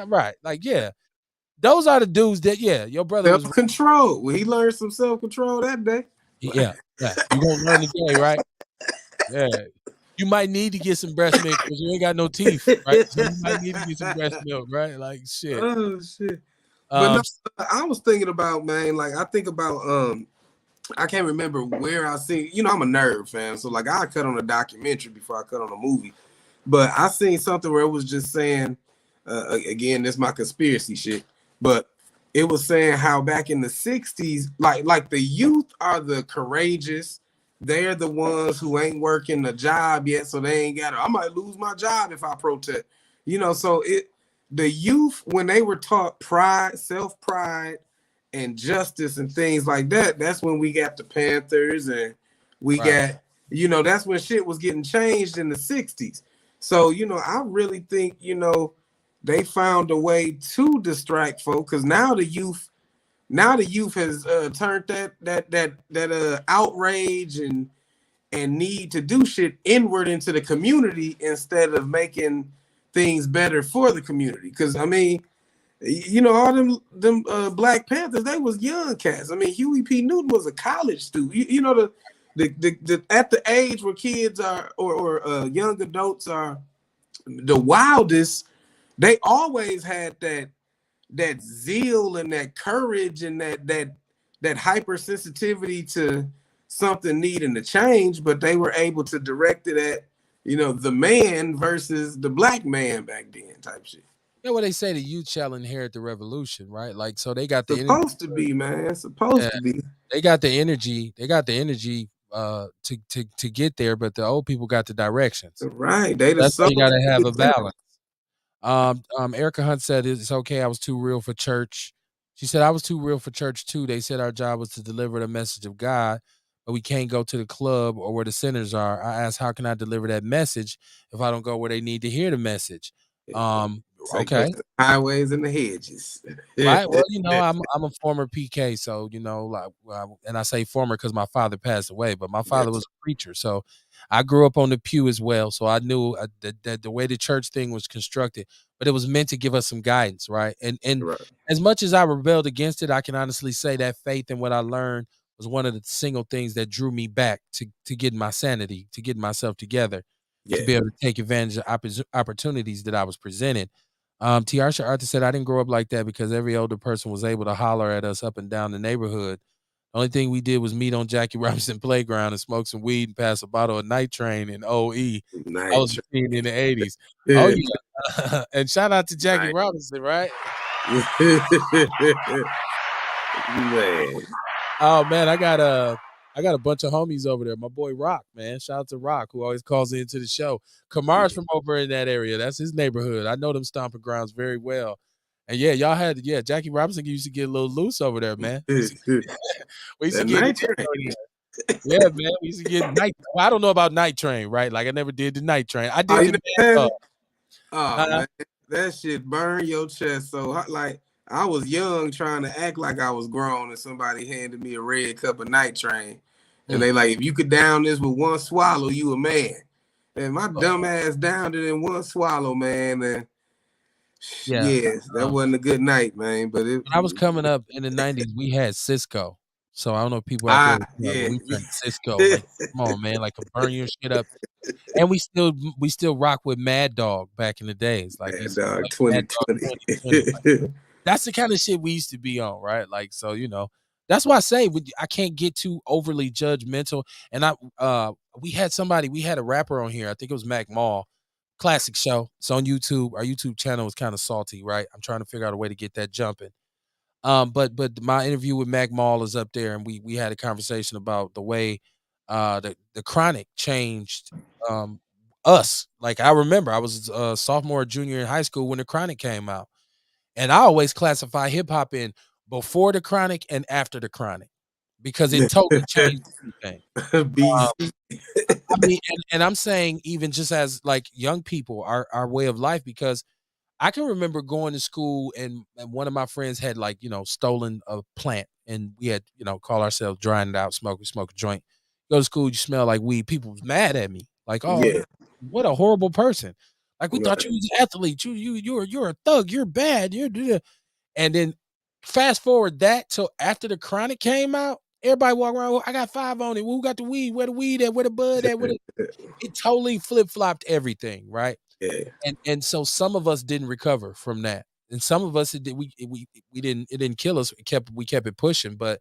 Right. Like, yeah. Those are the dudes that, your brother was self-control. Well, he learned some self-control that day. Yeah. You gonna learn today, right? Yeah. You might need to get some breast milk because you ain't got no teeth, right? So you might need to get some breast milk, right? Like, shit. Oh shit. But no, I was thinking about, man, like I think about I can't remember where I seen, I'm a nerd fan, so like I cut on a documentary before I cut on a movie. But I seen something where it was just saying, again, this is my conspiracy shit, but it was saying how back in the 60s, like the youth are the courageous. They're the ones who ain't working a job yet, so they ain't got it. I might lose my job if I protest. So the youth, when they were taught pride, self-pride, and justice and things like that, that's when we got the Panthers and we got, that's when shit was getting changed in the 60s. So, I really think, they found a way to distract folk, because now the youth has turned that outrage and need to do shit inward into the community instead of making things better for the community. Because I mean, all them Black Panthers, they was young cats. I mean, Huey P. Newton was a college student. The at the age where kids are or young adults are the wildest, they always had that zeal and that courage and that hypersensitivity to something needing to change, but they were able to direct it at the man versus the black man back then type shit. What they say, the youth shall inherit the revolution, right? Like, so they got the supposed to be, man. Supposed to be. They got the energy. They got the energy to get there, but the old people got the directions. Right. That's why you gotta have a balance. Erica Hunt said it's okay. I was too real for church. She said I was too real for church too. They said our job was to deliver the message of God, but we can't go to the club or where the sinners are. I asked, how can I deliver that message if I don't go where they need to hear the message? Okay. The highways and the hedges. Right. Well, I'm a former PK, so and I say former because my father passed away, but my father was a preacher, so I grew up on the pew as well. So I knew that the way the church thing was constructed, but it was meant to give us some guidance, right? And as much as I rebelled against it, I can honestly say that faith and what I learned was one of the single things that drew me back to getting my sanity, to getting myself together, to be able to take advantage of opportunities that I was presented. Tiarsha Arthur said, I didn't grow up like that because every older person was able to holler at us up and down the neighborhood. The only thing we did was meet on Jackie Robinson Playground and smoke some weed and pass a bottle of Night Train in OE. I was a teen in the 80s. Oh, yeah. And shout out to Jackie Robinson, right? Man. Oh, man, I got a bunch of homies over there. My boy Rock, man. Shout out to Rock, who always calls into the show. Kamar's from over in that area. That's his neighborhood. I know them stomping grounds very well. And y'all had, Jackie Robinson used to get a little loose over there, man. We used to get Yeah, man. We used to get night. Well, I don't know about Night Train, right? Like I never did the Night Train. I Oh, did you the know Mad that? Dog. Oh Uh, man, that shit burn your chest so hot. Like I was young trying to act like I was grown, and somebody handed me a red cup of Night Train, and mm, they like, if you could down this with one swallow, you a man. And my oh, dumb ass downed it in one swallow, man. And yeah. yes, that wasn't a good night, man. But it, When I was coming up in the '90s, we had Cisco. So I don't know if people out there, but yeah, we drank Cisco. Like, come on, man, like, to burn your shit up. And we still rock with Mad Dog back in the days. Like, man, he's dog, like Mad Dog 2020. 2020. Like, that's the kind of shit we used to be on, right? Like, so, that's why I say I can't get too overly judgmental. And we had a rapper on here. I think it was Mac Mall. Classic show. It's on YouTube. Our YouTube channel is kind of salty, right? I'm trying to figure out a way to get that jumping. But my interview with Mac Mall is up there, and we had a conversation about the way the Chronic changed us. Like I remember, I was a sophomore, or junior in high school when the Chronic came out, and I always classify hip hop in before the Chronic and after the Chronic because it totally changed everything. Um, BC. I mean, and I'm saying even just as like young people, our way of life, because I can remember going to school and one of my friends had like, stolen a plant and we had, call ourselves drying it out, smoke a joint. Go to school, you smell like weed. People was mad at me. Like, oh, Yeah, what a horrible person. Like we thought right. you was an athlete. You're a thug. You're bad. And then fast forward that till after the Chronic came out, everybody walk around. "Well, I got 5 on it. Who got the weed? Where the weed at? Where the bud at? It totally flip flopped everything, right? Yeah. And so some of us didn't recover from that, and some of us we didn't, it didn't kill us. We kept it pushing. But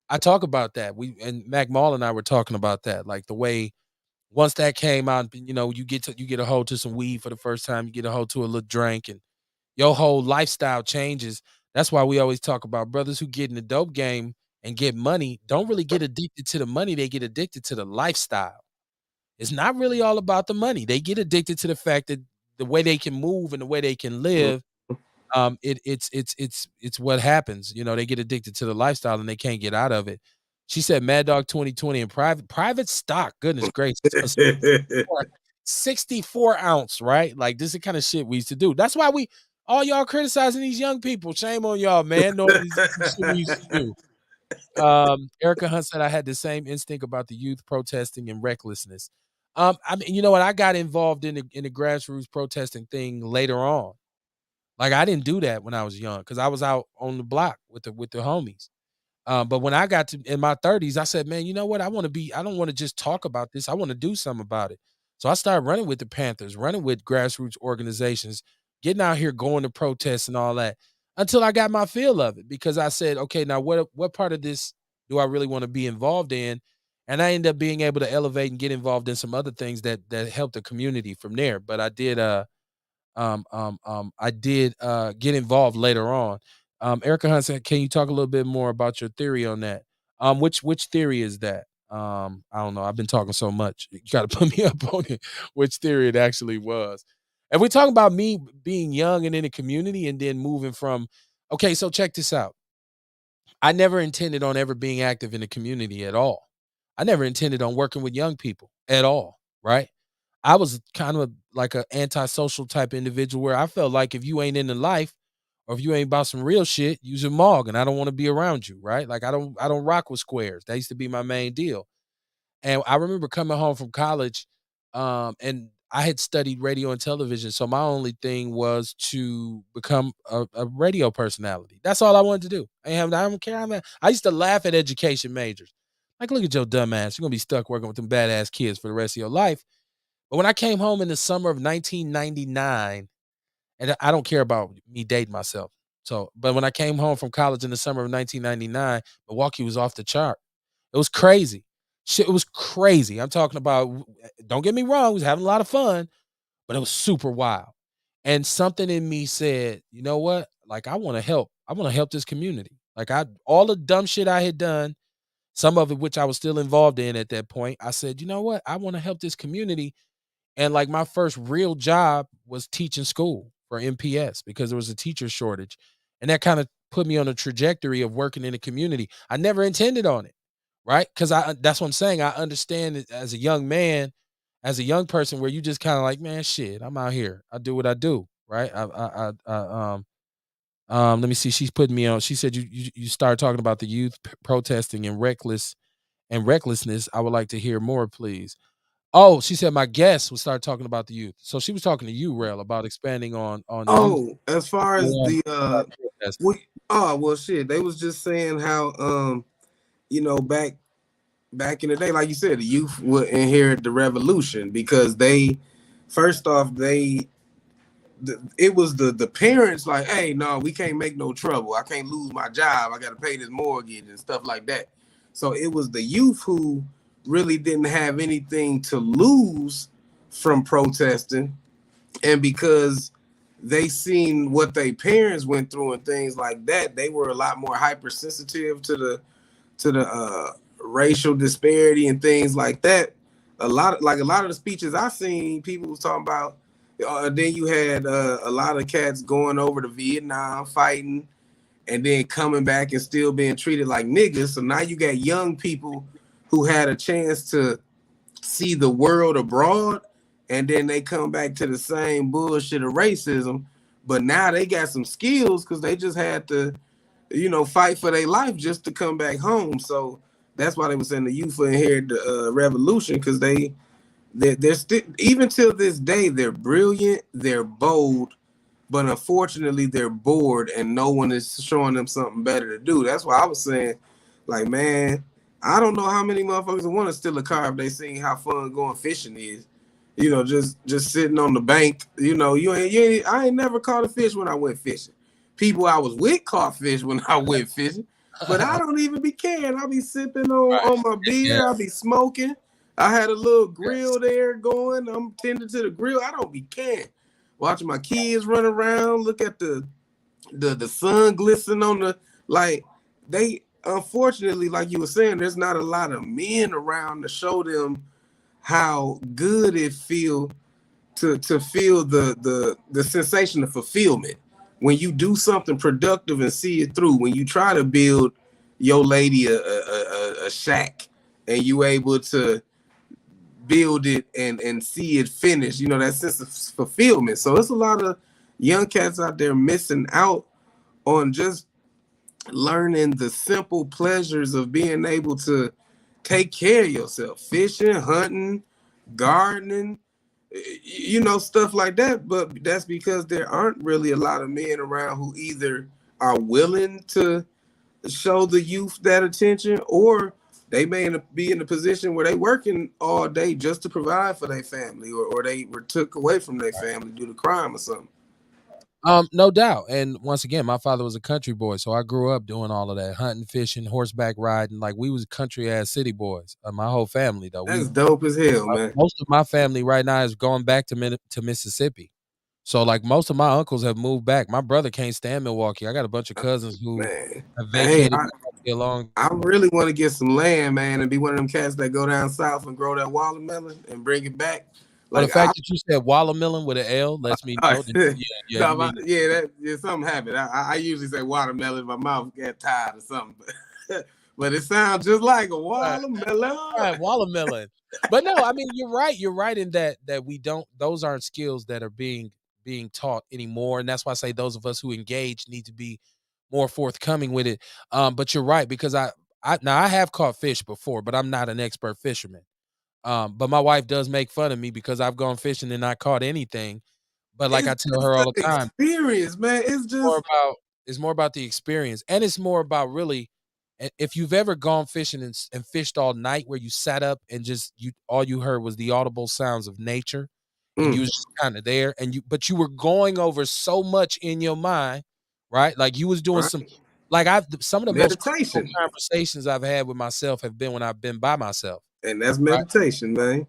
I talk about that. We and Mac Mall and I were talking about that, like the way once that came out, you get a hold to some weed for the first time, you get a hold to a little drink, and your whole lifestyle changes. That's why we always talk about brothers who get in the dope game and get money don't really get addicted to the money; they get addicted to the lifestyle. It's not really all about the money. They get addicted to the fact that the way they can move and the way they can live, it's what happens. They get addicted to the lifestyle and they can't get out of it. She said Mad Dog 2020 and private stock. Goodness gracious. A 64 ounce, right? Like this is the kind of shit we used to do. That's why all y'all criticizing these young people. Shame on y'all, man. Knowing this shit we used to do. Erica Hunt said I had the same instinct about the youth protesting and recklessness. I mean, you know what? I got involved in the grassroots protesting thing later on. Like I didn't do that when I was young because I was out on the block with the homies. But when I got to in my 30s, I said, man, you know what? I don't want to just talk about this. I want to do something about it. So I started running with the Panthers, running with grassroots organizations, getting out here, going to protests and all that until I got my feel of it because I said, okay, now what part of this do I really want to be involved in? And I ended up being able to elevate and get involved in some other things that helped the community from there. But I did get involved later on. Erica Hunt said, "Can you talk a little bit more about your theory on that? Which theory is that? I don't know. I've been talking so much. You got to put me up on it. Which theory it actually was? And we're talking about me being young and in the community, and then moving from. Okay, so check this out. I never intended on ever being active in the community at all. I never intended on working with young people at all. Right? I was kind of like an antisocial type individual where I felt like if you ain't in the life or if you ain't about some real shit, you's a mog and I don't want to be around you, right? Like I don't rock with squares. That used to be my main deal. And I remember coming home from college, and I had studied radio and television. So my only thing was to become a radio personality. That's all I wanted to do. I don't care. I used to laugh at education majors. Like, look at your dumb ass. You're gonna be stuck working with them badass kids for the rest of your life. But when I came home in the summer of 1999, and I don't care about me dating myself. So, but when I came home from college in the summer of 1999, Milwaukee was off the chart. It was crazy. Shit, it was crazy. I'm talking about, don't get me wrong, we was having a lot of fun, but it was super wild. And something in me said, you know what? Like, I want to help. I want to help this community. Like, all the dumb shit I had done, some of it which I was still involved in at that point, I said, you know what? I want to help this community and like my first real job was teaching school for MPS because there was a teacher shortage. And that kind of put me on a trajectory of working in the community. I never intended on it. right? Because that's what I'm saying. I understand it as a young man, as a young person, where you just kind of like, man, shit, I'm out here. I do what I do, right? Let me see. She's putting me on. She said you started talking about the youth protesting and recklessness. I would like to hear more, please. Oh, she said my guest would start talking about the youth. So she was talking to you, Rel, about expanding on youth. Oh, as far as Yeah, the protesting. we oh well shit, they was just saying how you know back in the day, like you said, the youth would inherit the revolution because they first off it was the parents like, hey, no, we can't make no trouble. I can't lose my job. I got to pay this mortgage and stuff like that. So it was the youth who really didn't have anything to lose from protesting, and because they seen what their parents went through and things like that, they were a lot more hypersensitive to the racial disparity and things like that. A lot of the speeches I seen, people was talking about. Then you had a lot of cats going over to Vietnam fighting, and then coming back and still being treated like niggas. So now you got young people who had a chance to see the world abroad, and then they come back to the same bullshit of racism. But now they got some skills because they just had to fight for their life just to come back home. So that's why they were saying the youth will inherit the revolution because they're still, even till this day, they're brilliant, they're bold, but unfortunately they're bored and no one is showing them something better to do. That's why I was saying, like, man, I don't know how many motherfuckers want to steal a car if they seen how fun going fishing is. Just sitting on the bank. I ain't never caught a fish when I went fishing. People I was with caught fish when I went fishing, but I don't even be caring. I be sipping on my Yeah. beer. I be smoking. I had a little Yes. grill there going. I'm tending to the grill. I don't be caring. Watching my kids run around, look at the sun glisten on the like they unfortunately, like you were saying, there's not a lot of men around to show them how good it feel to feel the sensation of fulfillment when you do something productive and see it through. When you try to build your lady a shack and you able to build it and see it finished, that sense of fulfillment. So it's a lot of young cats out there missing out on just learning the simple pleasures of being able to take care of yourself, fishing, hunting, gardening, stuff like that. But that's because there aren't really a lot of men around who either are willing to show the youth that attention, or they may be in a position where they working all day just to provide for their family, or they were took away from their family due to crime or something. No doubt. And once again, my father was a country boy, so I grew up doing all of that, hunting, fishing, horseback riding. Like we was country ass city boys. My whole family though. That's dope as hell, man. Most of my family right now is going back to Mississippi. So like most of my uncles have moved back. My brother can't stand Milwaukee. I got a bunch of cousins who Man, have hey, vacated Milwaukee a long. I really want to get some land, man, and be one of them cats that go down south and grow that watermelon and bring it back. Well, the Like fact that you said watermelon with an L lets me know that yeah, you no, mean something happened. I usually say watermelon, my mouth get tired or something, but it sounds just like a right, watermelon. right, watermelon. But no, I mean you're right. You're right in that we don't. Those aren't skills that are being taught anymore, and that's why I say those of us who engage need to be more forthcoming with it. But you're right because I have caught fish before, but I'm not an expert fisherman. But my wife does make fun of me because I've gone fishing and not caught anything. But like It's I tell just her all the the time, experience, man. It's more just about it's more about the experience, and it's more about really if you've ever gone fishing and fished all night where you sat up and just you all you heard was the audible sounds of nature and you mm, was just kind of there and you were going over so much in your mind, right? Like you was doing right some like I've some of the most critical meditation, conversations I've had with myself have been when I've been by myself, and that's right? meditation, man.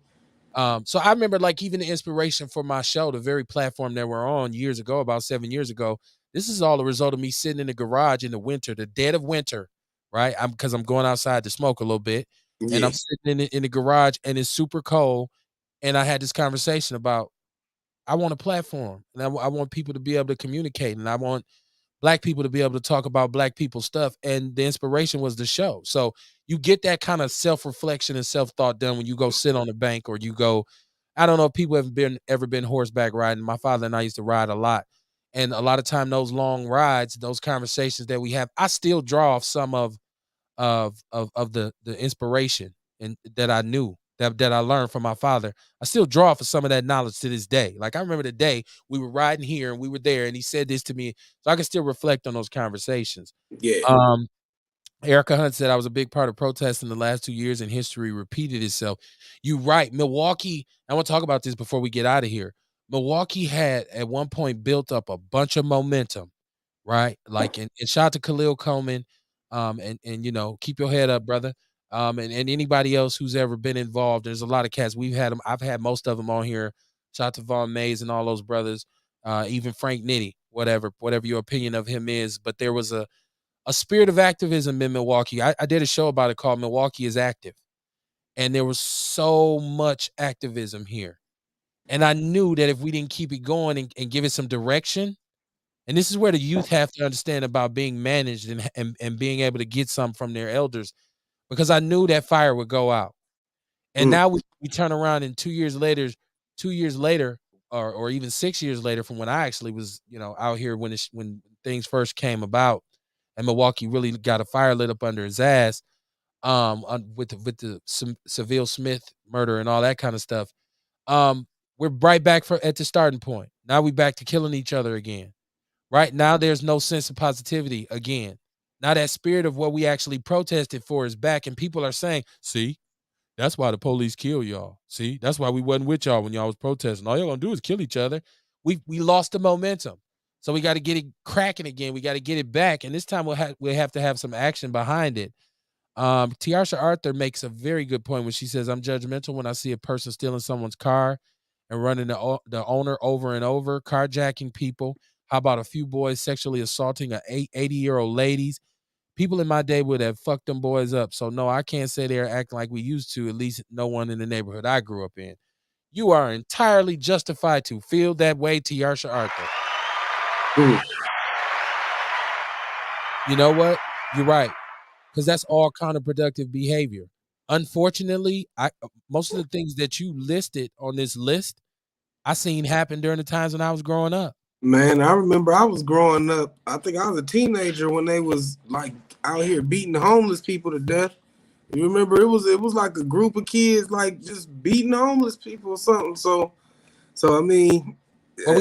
So I remember like even the inspiration for my show, the very platform that we're on years ago, about 7 years ago. This is all a result of me sitting in the garage in the winter, the dead of winter, right? Because I'm going outside to smoke a little bit, and I'm Yeah, sitting in the garage, and it's super cold, and I had this conversation about I want a platform, and I want people to be able to communicate, and I want black people to be able to talk about black people stuff, and the inspiration was the show. So you get that kind of self-reflection and self-thought done when you go sit on the bank, or you go, I don't know if people have ever been horseback riding. My father and I used to ride a lot. And a lot of time those long rides, those conversations that we have, I still draw off some of the inspiration and that I knew that I learned from my father. I still draw for some of that knowledge to this day. Like I remember the day we were riding here and we were there and he said this to me, so I can still reflect on those conversations. Yeah. Erica Hunt said I was a big part of protests in the last 2 years, and history repeated itself. You're right. Milwaukee, I want to talk about this before we get out of here. Milwaukee had at one point built up a bunch of momentum, right? Like, and shout out to Khalil Coleman, and you know, keep your head up, brother. And anybody else who's ever been involved. There's a lot of cats. We've had them. I've had most of them on here. Shout out to Von Mays and all those brothers. Even Frank Nitty, whatever your opinion of him is. But there was a spirit of activism in Milwaukee. I did a show about it called Milwaukee is Active. And there was so much activism here. And I knew that if we didn't keep it going and give it some direction, and this is where the youth have to understand about being managed and being able to get some from their elders, because I knew that fire would go out. And now we turn around and 2 years later, or even 6 years later from when I actually was, out here when things first came about, and Milwaukee really got a fire lit up under his ass, with the Seville Smith murder and all that kind of stuff. We're right back at the starting point. Now we back to killing each other again. Right now, there's no sense of positivity again. Now that spirit of what we actually protested for is back, and people are saying, "See, that's why the police kill y'all. See, that's why we wasn't with y'all when y'all was protesting. All y'all gonna do is kill each other." We lost the momentum, so we got to get it cracking again. We got to get it back, and this time we'll have to have some action behind it. Tiarsha Arthur makes a very good point when she says, "I'm judgmental when I see a person stealing someone's car and running the owner over and over, carjacking people. How about a few boys sexually assaulting 80-year-old ladies? People in my day would have fucked them boys up. So no, I can't say they're acting like we used to. At least no one in the neighborhood I grew up in." You are entirely justified to feel that way, Tiarsha Arthur. You know what? You're right, because that's all counterproductive behavior. Unfortunately, most of the things that you listed on this list, I seen happen during the times when I was growing up. Man, I remember I was growing up. I think I was a teenager when they was like out here beating the homeless people to death. You remember it was like a group of kids like just beating homeless people or something. So I mean, Well,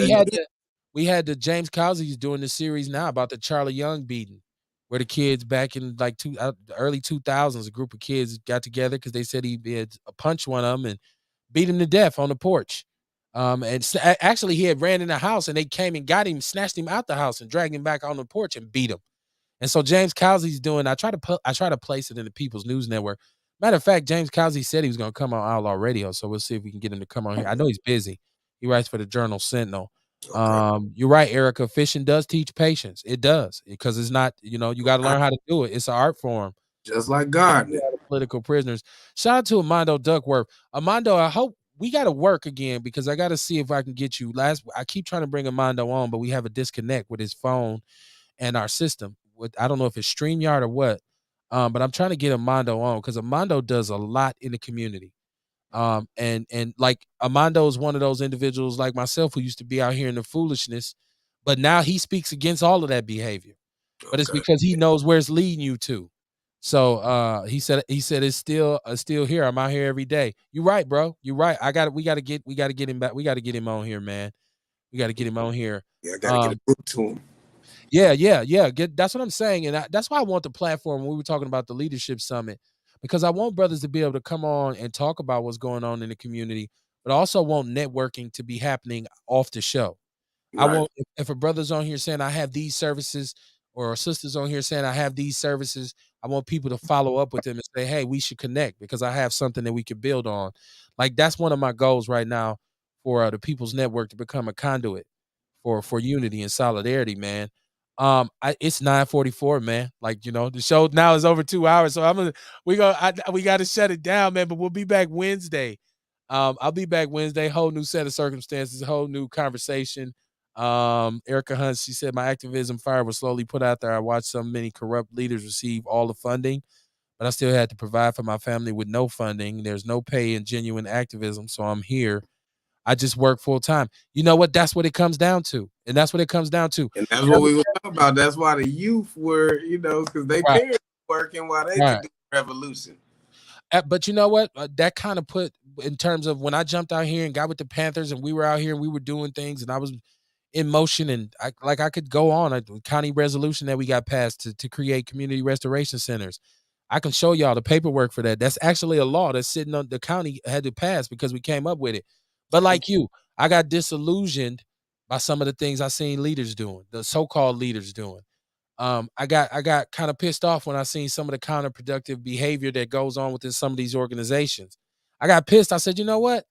we had the James Cosby's doing the series now about the Charlie Young beating, where the kids back in like the early 2000s, a group of kids got together because they said he had punched one of them and beat him to death on the porch. Actually, he had ran in the house and they came and got him, snatched him out the house and dragged him back on the porch and beat him. And so James Cosby's doing. I try to place it in the People's News Network. Matter of fact, James Cosby said he was going to come on Outlaw Radio, so we'll see if we can get him to come on here. I know he's busy. He writes for the Journal Sentinel. Okay. You're right, Erica. Fishing does teach patience. It does, because it's not. You got to learn how to do it. It's an art form. Just like God. Political prisoners. Shout out to Armando Duckworth. Armando, I hope we got to work again, because I got to see if I can get you. I keep trying to bring Armando on, but we have a disconnect with his phone and our system. I don't know if it's StreamYard or what, but I'm trying to get Armando on, because Armando does a lot in the community. And like Armando is one of those individuals like myself who used to be out here in the foolishness, but now he speaks against all of that behavior. But it's because he knows where it's leading you to. So he said it's still here. I'm out here every day. You're right, bro. You're right. We gotta get him back. We gotta get him on here, man. We gotta get him on here. Yeah, I gotta get a group to him. Yeah. That's what I'm saying. And that's why I want the platform when we were talking about the leadership summit, because I want brothers to be able to come on and talk about what's going on in the community, but I also want networking to be happening off the show. Right. I want, if a brother's on here saying I have these services, or a sister's on here saying I have these services, I want people to follow up with them and say, hey, we should connect because I have something that we could build on. Like, that's one of my goals right now for the People's Network, to become a conduit for unity and solidarity, man. It's 9:44, man. Like, the show now is over 2 hours, so we got to shut it down, man. But we'll be back Wednesday. I'll be back Wednesday. Whole new set of circumstances, whole new conversation. Erica Hunt, she said, my activism fire was slowly put out there. I watched so many corrupt leaders receive all the funding, but I still had to provide for my family with no funding. There's no pay in genuine activism, so I'm here. I just work full time. You know what? That's what it comes down to. And that's what it comes down to. And that's what we were talking about. That's why the youth were, because they Right, parents were working while they right. could do revolution. But you know what? That kind of put in terms of when I jumped out here and got with the Panthers and we were out here and we were doing things and I was in motion and I could go on a county resolution that we got passed to create community restoration centers. I can show y'all the paperwork for that. That's actually a law that's sitting on the county had to pass because we came up with it. But like you, I got disillusioned by some of the things I seen leaders doing, the so-called leaders doing. I got kind of pissed off when I seen some of the counterproductive behavior that goes on within some of these organizations. I got pissed. I said, you know what?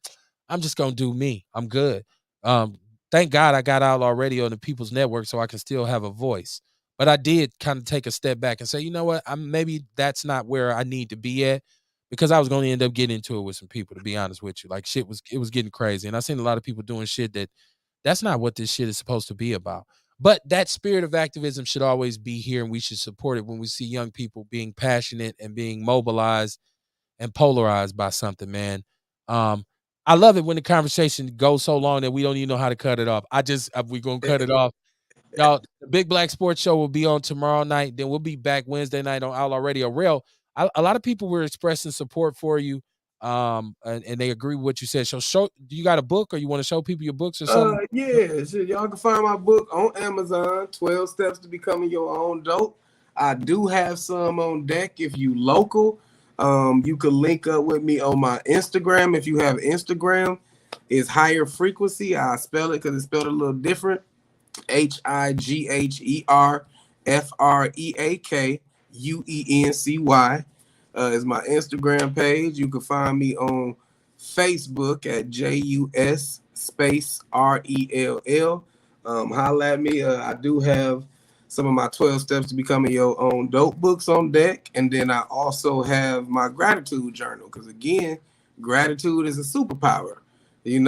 I'm just gonna do me. I'm good. Um, thank God I got out already on the People's Network so I can still have a voice. But I did kind of take a step back and say, you know what? Maybe that's not where I need to be at because I was going to end up getting into it with some people. To be honest with you, like it was getting crazy, and I seen a lot of people doing shit that's not what this shit is supposed to be about. But that spirit of activism should always be here, and we should support it when we see young people being passionate and being mobilized and polarized by something, man. Um, I love it when the conversation goes so long that we don't even know how to cut it off. We're gonna cut it off. Y'all, the Big Black Sports Show will be on tomorrow night. Then we'll be back Wednesday night on Outlaw Radio. Real, a lot of people were expressing support for you, and they agree with what you said. So, do you got a book, or you want to show people your books or something? Yeah, shit, y'all can find my book on Amazon, 12 Steps to Becoming Your Own Dope. I do have some on deck if you local. You can link up with me on my Instagram. If you have Instagram, it's Higher Frequency. I spell it because it's spelled a little different. HIGHERFREAKUENCY is my Instagram page. You can find me on Facebook at JUS space RELL. Holla at me. I do have some of my 12 steps to becoming your own dope books on deck. And then I also have my gratitude journal. Because again, gratitude is a superpower. You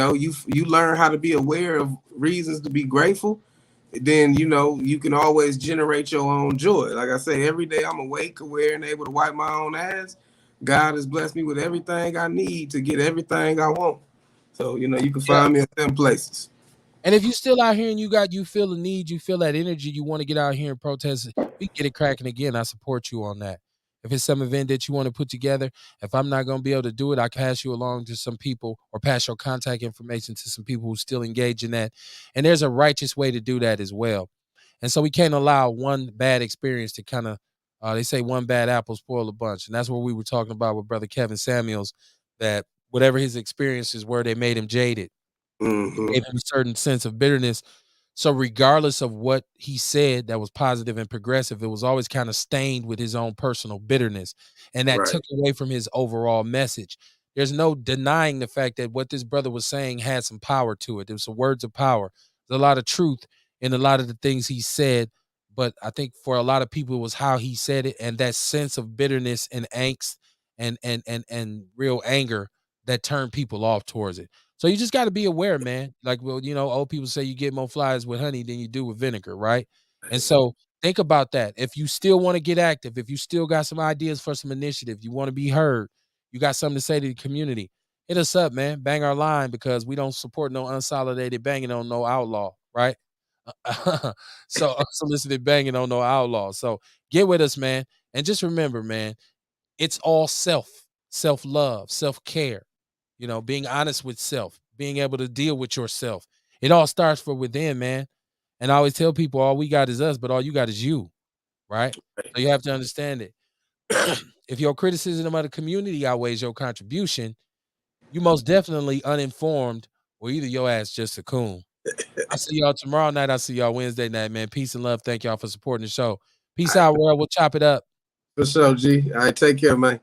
learn how to be aware of reasons to be grateful, then you can always generate your own joy. Like I say, every day I'm awake, aware, and able to wipe my own ass. God has blessed me with everything I need to get everything I want. So you can Yeah. find me in 10 places. And if you still out here and you feel the need, you feel that energy, you want to get out here and protest, we get it cracking again. I support you on that. If it's some event that you want to put together, if I'm not going to be able to do it, I can pass you along to some people or pass your contact information to some people who still engage in that. And there's a righteous way to do that as well. And so we can't allow one bad experience to kind of, they say one bad apple spoil a bunch. And that's what we were talking about with Brother Kevin Samuels, that whatever his experiences were, they made him jaded. Mm-hmm. Gave him a certain sense of bitterness. So regardless of what he said that was positive and progressive, it was always kind of stained with his own personal bitterness. And that Right. took away from his overall message. There's no denying the fact that what this brother was saying had some power to it. There was some words of power. There's a lot of truth in a lot of the things he said. But I think for a lot of people, it was how he said it and that sense of bitterness and angst and real anger that turned people off towards it. So you just got to be aware, man. Like, well, old people say you get more flies with honey than you do with vinegar, right? And so think about that. If you still want to get active, if you still got some ideas for some initiative, you want to be heard, you got something to say to the community, hit us up, man. Bang our line because we don't support no unsolidated banging on no outlaw, right? So unsolicited banging on no outlaw. So get with us, man. And just remember, man, it's all self-love, self-care, being honest with self, being able to deal with yourself. It all starts from within, man. And I always tell people all we got is us, but all you got is you, right? So you have to understand it. If your criticism of the community outweighs your contribution, you most definitely uninformed or either your ass just a coon. I see y'all tomorrow night. I see y'all Wednesday night, man. Peace and love. Thank y'all for supporting the show. Peace out, world. We'll chop it up. For sure, G. All right, take care, man.